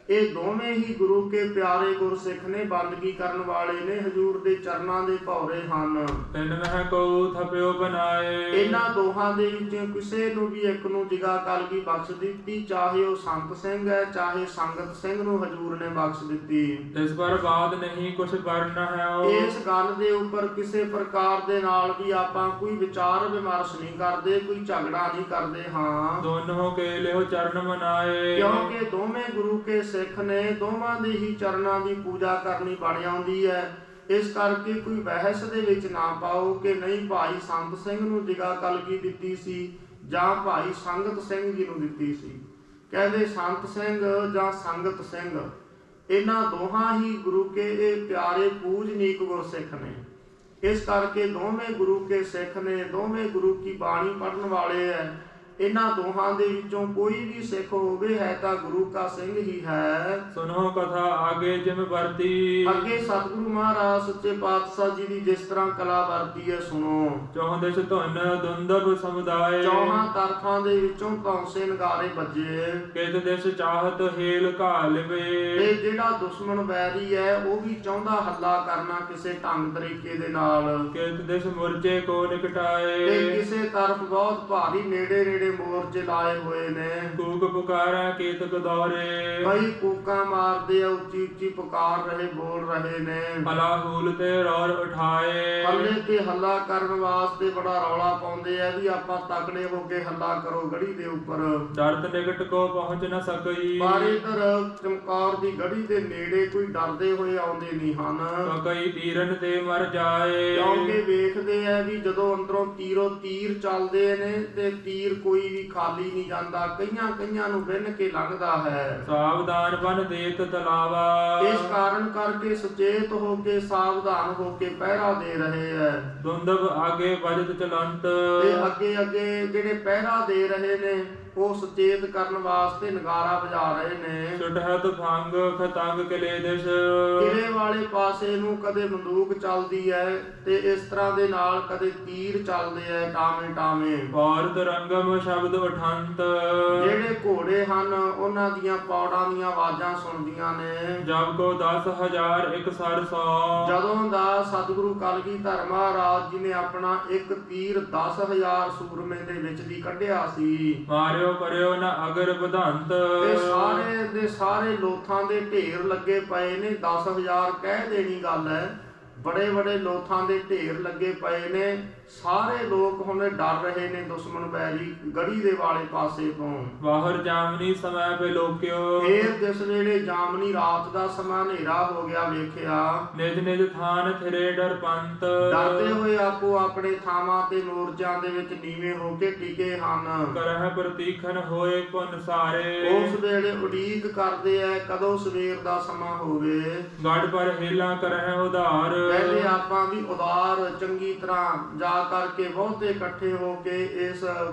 ਇਹ ਦੋਵੇਂ ਹੀ ਗੁਰੂ ਕੇ ਪਿਆਰੇ ਗੁਰਸਿੱਖ ਨੇ, ਬੰਦਗੀ ਕਰਨ ਵਾਲੇ ਨੇ, ਹਜੂਰ ਦੇ ਚਰਨਾਂ ਦੇ ਭੌਰੇ ਹਨ। ਤਿੰਨ ਮਹਿ ਕਉ ਥਪਿਓ ਬਣਾਏ, ਇਹਨਾਂ ਦੋਹਾਂ ਦੇ ਵਿੱਚੋਂ ਕਿਸੇ ਨੂੰ ਵੀ ਇੱਕ ਨੂੰ ਜਿਗਾ ਕਲਗੀ ਬਖਸ਼ ਦਿੱਤੀ, ਚਾਹੇ ਉਹ ਸੰਤ ਸਿੰਘ ਹੈ ਚਾਹੇ ਸੰਗਤ ਸਿੰਘ ਨੂੰ ਹਜੂਰ ਨੇ ਬਖਸ਼ ਦਿੱਤੀ। ਇਸ ਪਰ ਬਾਤ ਨਹੀਂ ਕੁਛ ਕਰਨ ਹੈ, ਇਸ ਗੱਲ ਦੇ ਉੱਪਰ ਕਿਸੇ ਪ੍ਰਕਾਰ ਦੇ ਨਾਲ ਵੀ ਆਪਾਂ ਕੋਈ ਵਿਚਾਰ ਵਿਮਰਸ਼ ਨਹੀਂ ਕਰਦੇ, ਕੋਈ ਝਗੜਾ ਨਹੀਂ ਕਰਦੇ ਹਾਂ। ਦੋਨੋਂ ਕੇ ਲਿਓ ਚਰਨ ਮਨਾਏ, ਕਿਉਂਕਿ ਦੋਵੇਂ ਗੁਰੂ ਕੇ ਸਿੱਖ ਨੇ, ਦੋਵਾਂ ਦੇ ਹੀ ਚਰਨਾਂ ਦੀ ਪੂਜਾ ਕਰਨੀ ਬਣ ਆਉਂਦੀ ਹੈ। ਇਸ ਕਰਕੇ ਕੋਈ ਬਹਿਸ ਦੇ ਵਿੱਚ ਨਾ ਪਾਓ ਕਿ ਨਹੀਂ ਭਾਈ ਸੰਤ ਸਿੰਘ ਨੂੰ ਜਿਗਾ ਕਲਗੀ ਦਿੱਤੀ ਸੀ ਜਾਂ ਭਾਈ ਸੰਗਤ ਸਿੰਘ ਜੀ ਨੂੰ ਦਿੱਤੀ ਸੀ। ਕਹਿੰਦੇ ਸੰਤ ਸਿੰਘ ਜਾਂ ਸੰਗਤ ਸਿੰਘ, ਇਹਨਾਂ ਦੋਹਾਂ ਹੀ ਗੁਰੂ ਕੇ ਇਹ ਪਿਆਰੇ ਪੂਜਨੀਕ ਗੁਰਸਿੱਖ ਨੇ। ਇਸ ਕਰਕੇ ਦੋਵੇਂ ਗੁਰੂ ਕੇ ਸਿੱਖ ਨੇ, ਦੋਵੇਂ ਗੁਰੂ ਕੀ ਬਾਣੀ ਪੜ੍ਹਨ ਵਾਲੇ ਹੈ। ਇਹਨਾਂ ਦੋਹਾਂ ਦੇ ਵਿੱਚੋਂ ਕੋਈ ਵੀ ਸਿੱਖ ਹੋਵੇ ਹੈ ਤਾਂ ਗੁਰੂ ਕਾ ਸਿੰਘ ਹੀ ਹੈ। ਸੁਨੋ ਕਥਾ ਆਗੇ ਜਿਮ ਵਰਤੀ, ਅੱਗੇ ਸਤਿਗੁਰੂ ਮਹਾਰਾਜ ਸੱਚੇ ਪਾਤਸ਼ਾਹ ਜੀ ਦੀ ਜਿਸ ਤਰ੍ਹਾਂ ਕਲਾ ਵਰਤੀ ਹੈ ਸੁਣੋ। ਚੌਹਾਂ ਦਿਸ਼ ਧੁਨ ਦੁੰਦਬ ਸਮੁਦਾਏ, ਚੌਹਾਂ ਤਰਫਾਂ ਦੇ ਵਿੱਚੋਂ ਧੌਂਸੇ ਨਗਾਰੇ ਵੱਜੇ। ਕਿਤ ਦਿਸ਼ ਚਾਹਤ ਹੇਲ ਘਾਲਵੇ, ਤੇ ਜਿਹੜਾ ਦੁਸ਼ਮਣ ਵੈਰੀ ਹੈ ਉਹ ਵੀ ਚਾਹੁੰਦਾ ਹੱਲਾ ਕਰਨਾ ਕਿਸੇ ਢੰਗ ਤਰੀਕੇ ਦੇ ਨਾਲ। ਕਿਤ ਦਿਸ਼ ਮੁਰਚੇ ਕੋ ਨਿਕਟਾਏ, ਤੇ ਕਿਸੇ ਤਰਫ ਬਹੁਤ ਭਾਰੀ ਨੇੜੇ ਨੇੜੇ ਮੋਰਚੇ ਲਾਏ ਹੋਏ ਨੇ। ਕੂਕ ਪੁਕਾਰਾ ਕੇਤਕ ਦੌਰੇ, ਕਈ ਕੂਕਾਂ ਮਾਰਦੇ ਆ, ਉੱਚੀ ਉੱਚੀ ਪੁਕਾਰ ਰਹੇ, ਬੋਲ ਰਹੇ ਨੇ। ਹਲਾ ਹੂਲ ਤੇ ਰੌਰ ਉਠਾਏ, ਹੱਲੇ ਤੇ ਹੱਲਾ ਕਰਨ ਵਾਸਤੇ ਬੜਾ ਰੌਲਾ ਪਾਉਂਦੇ ਆ ਵੀ ਆਪਾਂ ਤਕੜੇ ਹੋ ਕੇ ਹੱਲਾ ਕਰੋ ਗੜੀ ਦੇ ਉੱਪਰ। ਡਰਤ ਨਿਕਟ ਕੋ ਪਹੁੰਚ ਨਾ ਸਕਈ, ਪਰ ਇਧਰ ਚਮਕੌਰ ਦੀ ਗੜੀ ਦੇ ਨੇੜੇ ਕੋਈ ਡਰਦੇ ਹੋਏ ਆਉਂਦੇ ਨਹੀਂ ਹਨ। ਕਈ ਤੀਰਨ ਤੇ ਮਰ ਜਾਏ, ਕਿਉਂਕਿ ਵੇਖਦੇ ਆ ਵੀ ਜਦੋਂ ਅੰਦਰੋਂ ਤੀਰੋ ਤੀਰ ਚੱਲਦੇ ਨੇ ਤੇ ਤੀਰ ਕੋਈ ਕੋਈ ਵੀ ਖਾਲੀ ਨਹੀਂ ਜਾਂਦਾ, ਕਈਆਂ ਨੂੰ ਵਿੰਨ ਕੇ ਲੰਘਦਾ ਹੈ। ਸਾਵਧਾਨ ਬਨ ਦੇਤ ਤਲਾਵਾ। ਇਸ ਕਾਰਨ ਕਰਕੇ ਸੁਚੇਤ ਹੋ ਕੇ ਸਾਵਧਾਨ ਹੋ ਕੇ ਪਹਿਰਾ ਦੇ ਰਹੇ ਹੈ। ਦੁੰਦਬ ਆਗੇ ਬਜਤ ਚਲੰਤ। ਤੇ ਅੱਗੇ ਜਿਹੜੇ ਪਹਿਰਾ ਦੇ ਰਹੇ ਨੇ ਉਹ ਸੁਚੇਤ ਕਰਨ ਵਾਸਤੇ ਨਗਾਰਾ ਵਜਾ ਰਹੇ ਨੇ। ਛੁਟਹਤ ਭੰਗ ਖਤੰਗ ਕਿਲੇ ਦਿਸ਼। ਕਿਲੇ ਵਾਲੇ ਪਾਸੇ ਨੂੰ ਕਦੇ ਬੰਦੂਕ ਚੱਲਦੀ ਹੈ ਤੇ ਇਸ ਤਰ੍ਹਾਂ ਦੇ ਨਾਲ ਕਦੇ ਤੀਰ ਚੱਲਦੇ ਐ ਟਾਵੇਂ। ਭਾਰਤ ਰੰਗਮ ਸ਼ਬਦ ਉਠੰਤ। ਜਿਹੜੇ ਘੋੜੇ ਹਨ ਉਹਨਾਂ ਦੀਆਂ ਪੌੜਾਂ ਦੀਆਂ ਆਵਾਜ਼ਾਂ ਸੁਣਦੀਆਂ ਨੇ। ਜਬ ਕੋ 10,000 ਇੱਕ ਸਰ ਸੌ। ਜਦੋਂ ਦਾ ਸਤਿਗੁਰੂ ਕਲਗੀਧਰ ਮਹਾਰਾਜ ਜੀ ਨੇ ਆਪਣਾ ਇੱਕ ਤੀਰ 10,000 ਸੂਰਮੇ ਦੇ ਵਿੱਚ ਦੀ ਕੱਢਿਆ ਸੀ। ਮਾਰਿਓ ਪਰਿਓ ਨ ਅਗਰ ਵਧੰਤ। ਤੇ ਸਾਰੇ ਦੇ ਸਾਰੇ ਲੋਥਾਂ ਦੇ ਢੇਰ ਲੱਗੇ ਪਏ ਨੇ। 10,000 ਕਹਿ ਦੇਣੀ ਗੱਲ ਹੈ, ਬੜੇ ਲੋਥਾਂ ਦੇ ਢੇਰ ਲੱਗੇ ਪਏ ਨੇ। ਸਾਰੇ ਲੋਕ ਹੁਣ ਡਰ ਰਹੇ ਨੇ ਦੁਸ਼ਮਣ ਬੈਰੀ ਗੜੀ ਦੇ ਵਾਲੇ ਪਾਸੇ ਤੋਂ। ਬਾਹਰ ਜਾਮਨੀ ਸਮੈ ਪੇ ਲੋਕਿਓ। ਫੇਰ ਜਿਸ ਵੇਲੇ ਜਾਮਨੀ ਰਾਤ ਦਾ ਸਮਾਂ ਹਨੇਰਾ ਹੋ ਗਿਆ ਵੇਖਿਆ, ਨਿਜ ਥਾਨ ਥਿਰੇ ਡਰ ਪੰਤ। ਡਰਦੇ ਹੋਏ ਆਪੋ ਆਪਣੇ ਥਾਵਾਂ ਤੇ ਮੋਰਚਿਆਂ ਦੇ ਵਿੱਚ ਨੀਵੇਂ ਹੋ ਕੇ ਟਿਕੇ ਹਨ। ਕਰਹਿ ਪ੍ਰਤੀਖਨ ਹੋਏ ਪੁਨ ਸਾਰੇ। ਉਸ ਵੇਲੇ ਉਡੀਕ ਕਰਦੇ ਐ ਕਦੋਂ ਸਵੇਰ ਦਾ ਸਮਾਂ ਹੋਵੇ। ਗੜ ਪਰ ਹੇਲਾ ਕਰਹਿ ਉਧਾਰ। ਪਹਿਲੇ ਆਪਾਂ ਵੀ ਉਦਾਰ ਚੰਗੀ ਤਰ੍ਹਾਂ ਜਾ ਕਰਕੇ ਬਹੁਤੇ ਇਕੱਠੇ ਹੋ ਕੇ ਇਸ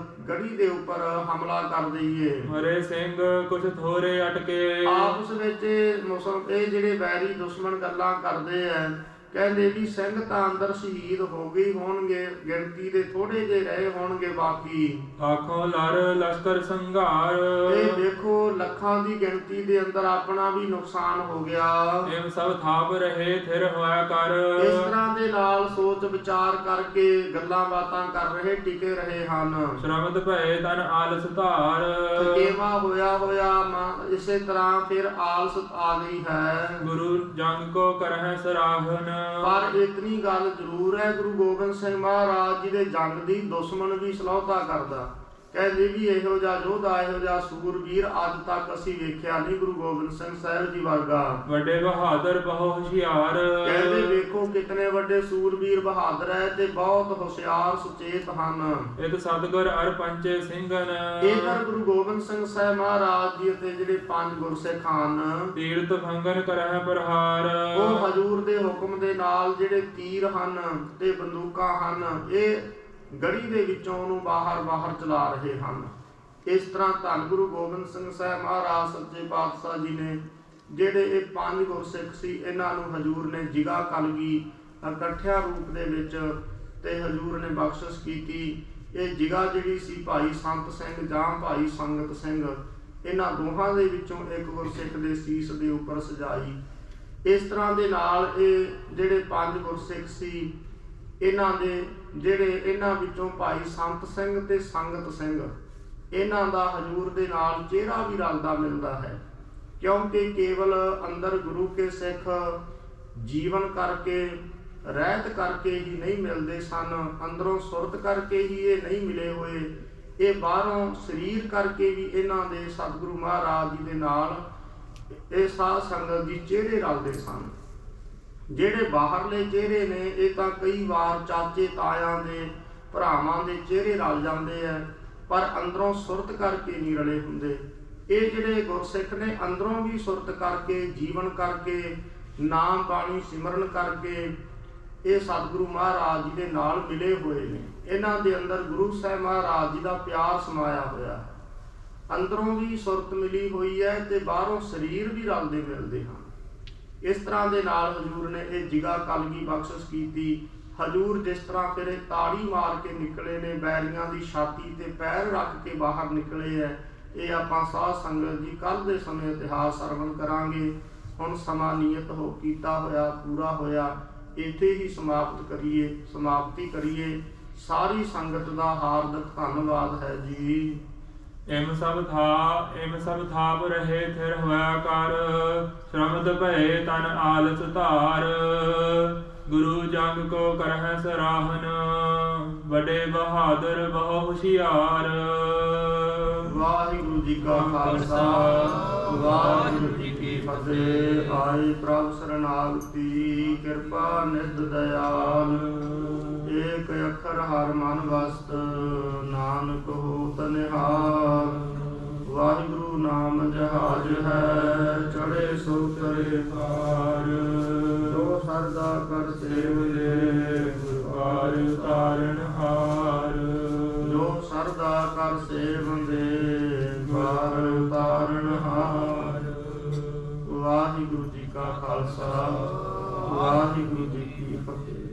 ਗੜੀ ਦੇ ਉੱਪਰ ਹਮਲਾ ਕਰ ਦਈਏ। ਮਰੇ ਸਿੰਘ ਕੁਛ ਥੋਰੇ ਅਟਕੇ। ਆਪਸ ਵਿੱਚ ਇਹ ਜਿਹੜੇ ਵੈਰੀ ਦੁਸ਼ਮਣ ਗੱਲਾਂ ਕਰਦੇ ਐ, ਕਹਿੰਦੇ ਵੀ ਸਿੰਘ ਤਾਂ ਅੰਦਰ ਸ਼ਹੀਦ ਹੋ ਗਏ ਹੋਣਗੇ, ਗਿਣਤੀ ਦੇ ਥੋੜੇ ਜਿਹੇ ਰਹੇ ਹੋਣਗੇ ਬਾਕੀ। ਆਖੋ ਲੜ ਲਸ਼ਕਰ ਸੰਘਾਰ। ਇਹ ਦੇਖੋ ਲੱਖਾਂ ਦੀ ਗਿਣਤੀ ਦੇ ਅੰਦਰ ਆਪਣਾ ਵੀ ਨੁਕਸਾਨ ਹੋ ਗਿਆ। ਇਹ ਸਭ ਥਾਪ ਰਹੇ ਥਿਰ ਹੋਇਆ ਕਰ। ਇਸ ਤਰ੍ਹਾਂ ਦੇ ਨਾਲ ਸੋਚ ਵਿਚਾਰ ਕਰਕੇ ਗੱਲਾਂ ਬਾਤਾਂ ਕਰ ਰਹੇ ਟਿਕੇ ਰਹੇ ਹਨ। ਸ਼ਰਮਤ ਭਏ ਤਨ ਆਲਸ ਧਾਰ। ਥਕੇਵਾ ਹੋਇਆ ਇਸੇ ਤਰ੍ਹਾਂ ਫਿਰ ਆਲਸ ਆ ਗਈ ਹੈ। ਗੁਰੂ ਜੰਗ ਕੋ ਕਰਹਿ ਸਰਾਹਨ। ਪਰ ਇਤਨੀ ਗੱਲ ਜ਼ਰੂਰ ਹੈ, ਗੁਰੂ ਗੋਬਿੰਦ ਸਿੰਘ ਮਹਾਰਾਜ ਜੀ ਦੇ ਜੰਗ ਦੀ ਦੁਸ਼ਮਣ ਵੀ ਸਲਾਹੁਤਾ ਕਰਦਾ। ਕਹਿੰਦੇ ਵੀ ਇਹੋ ਜਿਹਾ ਯੋਧਾ, ਇਹੋ ਜਿਹਾ ਸੂਰਬੀਰ ਅੱਜ ਤੱਕ ਅਸੀਂ ਵੇਖਿਆ ਨਹੀਂ ਗੁਰੂ ਗੋਬਿੰਦ ਸਿੰਘ ਸਾਹਿਬ ਜੀ ਵਰਗਾ। ਵੱਡੇ ਬਹਾਦਰ ਬਹੁ ਹੁਸ਼ਿਆਰ। ਕਹਿੰਦੇ ਵੇਖੋ ਕਿਤਨੇ ਵੱਡੇ ਸੂਰਬੀਰ ਬਹਾਦਰ ਹੈ ਤੇ ਬਹੁਤ ਹੁਸ਼ਿਆਰ ਸੁਚੇਤ ਹਨ। ਇਤ ਸਤਿਗੁਰ ਅਰ ਪੰਚੇ ਸਿੰਘਨ। ਇਧਰ ਗੁਰੂ ਗੋਬਿੰਦ ਸਿੰਘ ਸਾਹਿਬ ਮਹਾਰਾਜ ਜੀ ਅਤੇ ਜਿਹੜੇ ਪੰਜ ਗੁਰਸਿੱਖ ਹਨ, ਤੀਰਥ ਭੰਗਨ ਕਰਹਿ ਪ੍ਰਹਾਰ। ਉਹ ਹਜੂਰ ਦੇ ਹੁਕਮ ਦੇ ਨਾਲ ਜਿਹੜੇ ਤੀਰ ਹਨ ਤੇ ਬੰਦੂਕਾਂ ਹਨ, ਇਹ ਗੜੀ ਦੇ ਵਿੱਚੋਂ ਉਹਨੂੰ ਬਾਹਰ ਚਲਾ ਰਹੇ ਹਨ। ਇਸ ਤਰ੍ਹਾਂ ਧੰਨ ਗੁਰੂ ਗੋਬਿੰਦ ਸਿੰਘ ਸਾਹਿਬ ਮਹਾਰਾਜ ਸੱਚੇ ਪਾਤਸ਼ਾਹ ਜੀ ਨੇ ਜਿਹੜੇ ਇਹ ਪੰਜ ਗੁਰਸਿੱਖ ਸੀ, ਇਹਨਾਂ ਨੂੰ ਹਜੂਰ ਨੇ ਜਿਗਾ ਕਲਗੀ ਇਕੱਠਿਆਂ ਰੂਪ ਦੇ ਵਿੱਚ ਤੇ ਹਜੂਰ ਨੇ ਬਖਸ਼ਿਸ਼ ਕੀਤੀ। ਇਹ ਜਿਗਾ ਜਿਹੜੀ ਸੀ ਭਾਈ ਸੰਤ ਸਿੰਘ ਜਾਂ ਭਾਈ ਸੰਗਤ ਸਿੰਘ, ਇਹਨਾਂ ਦੋਹਾਂ ਦੇ ਵਿੱਚੋਂ ਇੱਕ ਗੁਰਸਿੱਖ ਦੇ ਸੀਸ ਦੇ ਉੱਪਰ ਸਜਾਈ। ਇਸ ਤਰ੍ਹਾਂ ਦੇ ਨਾਲ ਇਹ ਜਿਹੜੇ ਪੰਜ ਗੁਰਸਿੱਖ ਸੀ, ਇਹਨਾਂ ਵਿੱਚੋਂ ਭਾਈ ਸੰਤ ਸਿੰਘ ਤੇ ਸੰਗਤ ਸਿੰਘ, ਇਹਨਾਂ ਦਾ ਹਜੂਰ ਦੇ ਨਾਲ ਚਿਹਰਾ ਵੀ ਰਲਦਾ ਮਿਲਦਾ ਹੈ। ਕਿਉਂਕਿ ਕੇਵਲ ਅੰਦਰ ਗੁਰੂ ਕੇ ਸਿੱਖ ਜੀਵਨ ਕਰਕੇ ਰਹਿਤ ਕਰਕੇ ਹੀ ਨਹੀਂ ਮਿਲਦੇ ਸਨ, ਅੰਦਰੋਂ ਸੁਰਤ ਕਰਕੇ ਹੀ ਇਹ ਨਹੀਂ ਮਿਲੇ ਹੋਏ। ਇਹ ਬਾਹਰੋਂ ਸਰੀਰ ਕਰਕੇ ਵੀ ਇਹਨਾਂ ਦੇ ਸਤਿਗੁਰੂ ਮਹਾਰਾਜ ਜੀ ਦੇ ਨਾਲ ਇਹ ਸਾਧ ਸੰਗਤ ਦੀ ਚਿਹਰੇ ਰਲਦੇ ਸਨ। ਜਿਹੜੇ ਬਾਹਰਲੇ ਚਿਹਰੇ ਨੇ ਇਹ ਤਾਂ ਕਈ ਵਾਰ ਚਾਚੇ ਤਾਇਆਂ ਦੇ ਭਰਾਵਾਂ ਦੇ ਚਿਹਰੇ ਰਲ ਜਾਂਦੇ ਆ, ਪਰ ਅੰਦਰੋਂ ਸੁਰਤ ਕਰਕੇ ਨਹੀਂ ਰਲੇ ਹੁੰਦੇ। ਇਹ ਜਿਹੜੇ ਗੁਰਸਿੱਖ ਨੇ ਅੰਦਰੋਂ ਵੀ ਸੁਰਤ ਕਰਕੇ, ਜੀਵਨ ਕਰਕੇ, ਨਾਮ ਬਾਣੀ ਸਿਮਰਨ ਕਰਕੇ ਇਹ ਸਤਿਗੁਰੂ ਮਹਾਰਾਜ ਜੀ ਦੇ ਨਾਲ ਮਿਲੇ ਹੋਏ ਨੇ। ਇਹਨਾਂ ਦੇ ਅੰਦਰ ਗੁਰੂ ਸਾਹਿਬ ਮਹਾਰਾਜ ਜੀ ਦਾ ਪਿਆਰ ਸਮਾਇਆ ਹੋਇਆ ਹੈ। ਅੰਦਰੋਂ ਵੀ ਸੁਰਤ ਮਿਲੀ ਹੋਈ ਹੈ ਤੇ ਬਾਹਰੋਂ ਸਰੀਰ ਵੀ ਰਲਦੇ ਮਿਲਦੇ ਹਨ। ਇਸ ਤਰ੍ਹਾਂ ਦੇ ਨਾਲ ਹਜੂਰ ਨੇ ਇਹ ਜਿਗਾ ਕਲਗੀ ਬਖਸ਼ਿਸ਼ ਕੀਤੀ। ਹਜੂਰ ਜਿਸ ਤਰ੍ਹਾਂ ਫਿਰ ਇਹ ਤਾੜੀ ਮਾਰ ਕੇ ਨਿਕਲੇ ਨੇ, ਬੈਰੀਆਂ ਦੀ ਛਾਤੀ ਤੇ ਪੈਰ ਰੱਖ ਕੇ ਬਾਹਰ ਨਿਕਲੇ ਹੈ, ਇਹ ਆਪਾਂ ਸਾਧ ਸੰਗਤ ਜੀ ਕੱਲ੍ਹ ਦੇ ਸਮੇਂ ਇਤਿਹਾਸ ਸਰਵਣ ਕਰਾਂਗੇ। ਹੁਣ ਸਮਾਂ ਨਿਯਤ ਹੋ ਕੀਤਾ ਹੋਇਆ ਪੂਰਾ ਹੋਇਆ, ਇੱਥੇ ਹੀ ਸਮਾਪਤੀ ਕਰੀਏ। ਸਾਰੀ ਸੰਗਤ ਦਾ ਹਾਰਦਿਕ ਧੰਨਵਾਦ ਹੈ ਜੀ। ਇਮ ਸਭ ਥਾਪ ਰਹੇ ਥਿਰ ਹੋਇਆ ਕਰ। ਸ਼ਰਮਤ ਭਏ ਤਨ ਆਲਸ ਧਾਰ। ਗੁਰੂ ਜੰਗ ਕੋ ਕਰਹਿ ਸਰਾਹਨ। ਵੱਡੇ ਬਹਾਦਰ ਬਹੁ ਹੁਸ਼ਿਆਰ। ਵਾਹਿਗੁਰੂ ਜੀ ਕਾ ਖਾਲਸਾ, ਵਾਹਿਗੁਰੂ ਜੀ ਕੀ ਫਤਿਹ। ਆਏ ਪ੍ਰਭ ਸਰਨਾਗਤੀ, ਕਿਰਪਾ ਨਿਧ ਦਇਆਲ। ਏਕ ਅੱਖਰ ਹਰ ਮਨ ਵਸਤ, ਨਾਨਕ ਹੋਤ ਨਿਹਾਲ। ਵਾਹਿਗੁਰੂ ਨਾਮ ਜਹਾਜ ਹੈ, ਚੜ੍ਹੇ ਸੋ ਤਰੇ ਪਾਰ। ਜੋ ਸਰਦਾ ਕਰ ਸੇਵਦੇ, ਗੁਰਬਾਰ ਤਾਰਨ ਹਾਰ। ਜੋ ਸਰਦਾ ਕਰ ਸੇਵਦੇ, ਗੁਰਬਾਰ ਤਾਰਨ ਹਾਰ। ਵਾਹਿਗੁਰੂ ਜੀ ਕਾ ਖਾਲਸਾ, ਵਾਹਿਗੁਰੂ ਜੀ ਕੀ ਫਤਿਹ।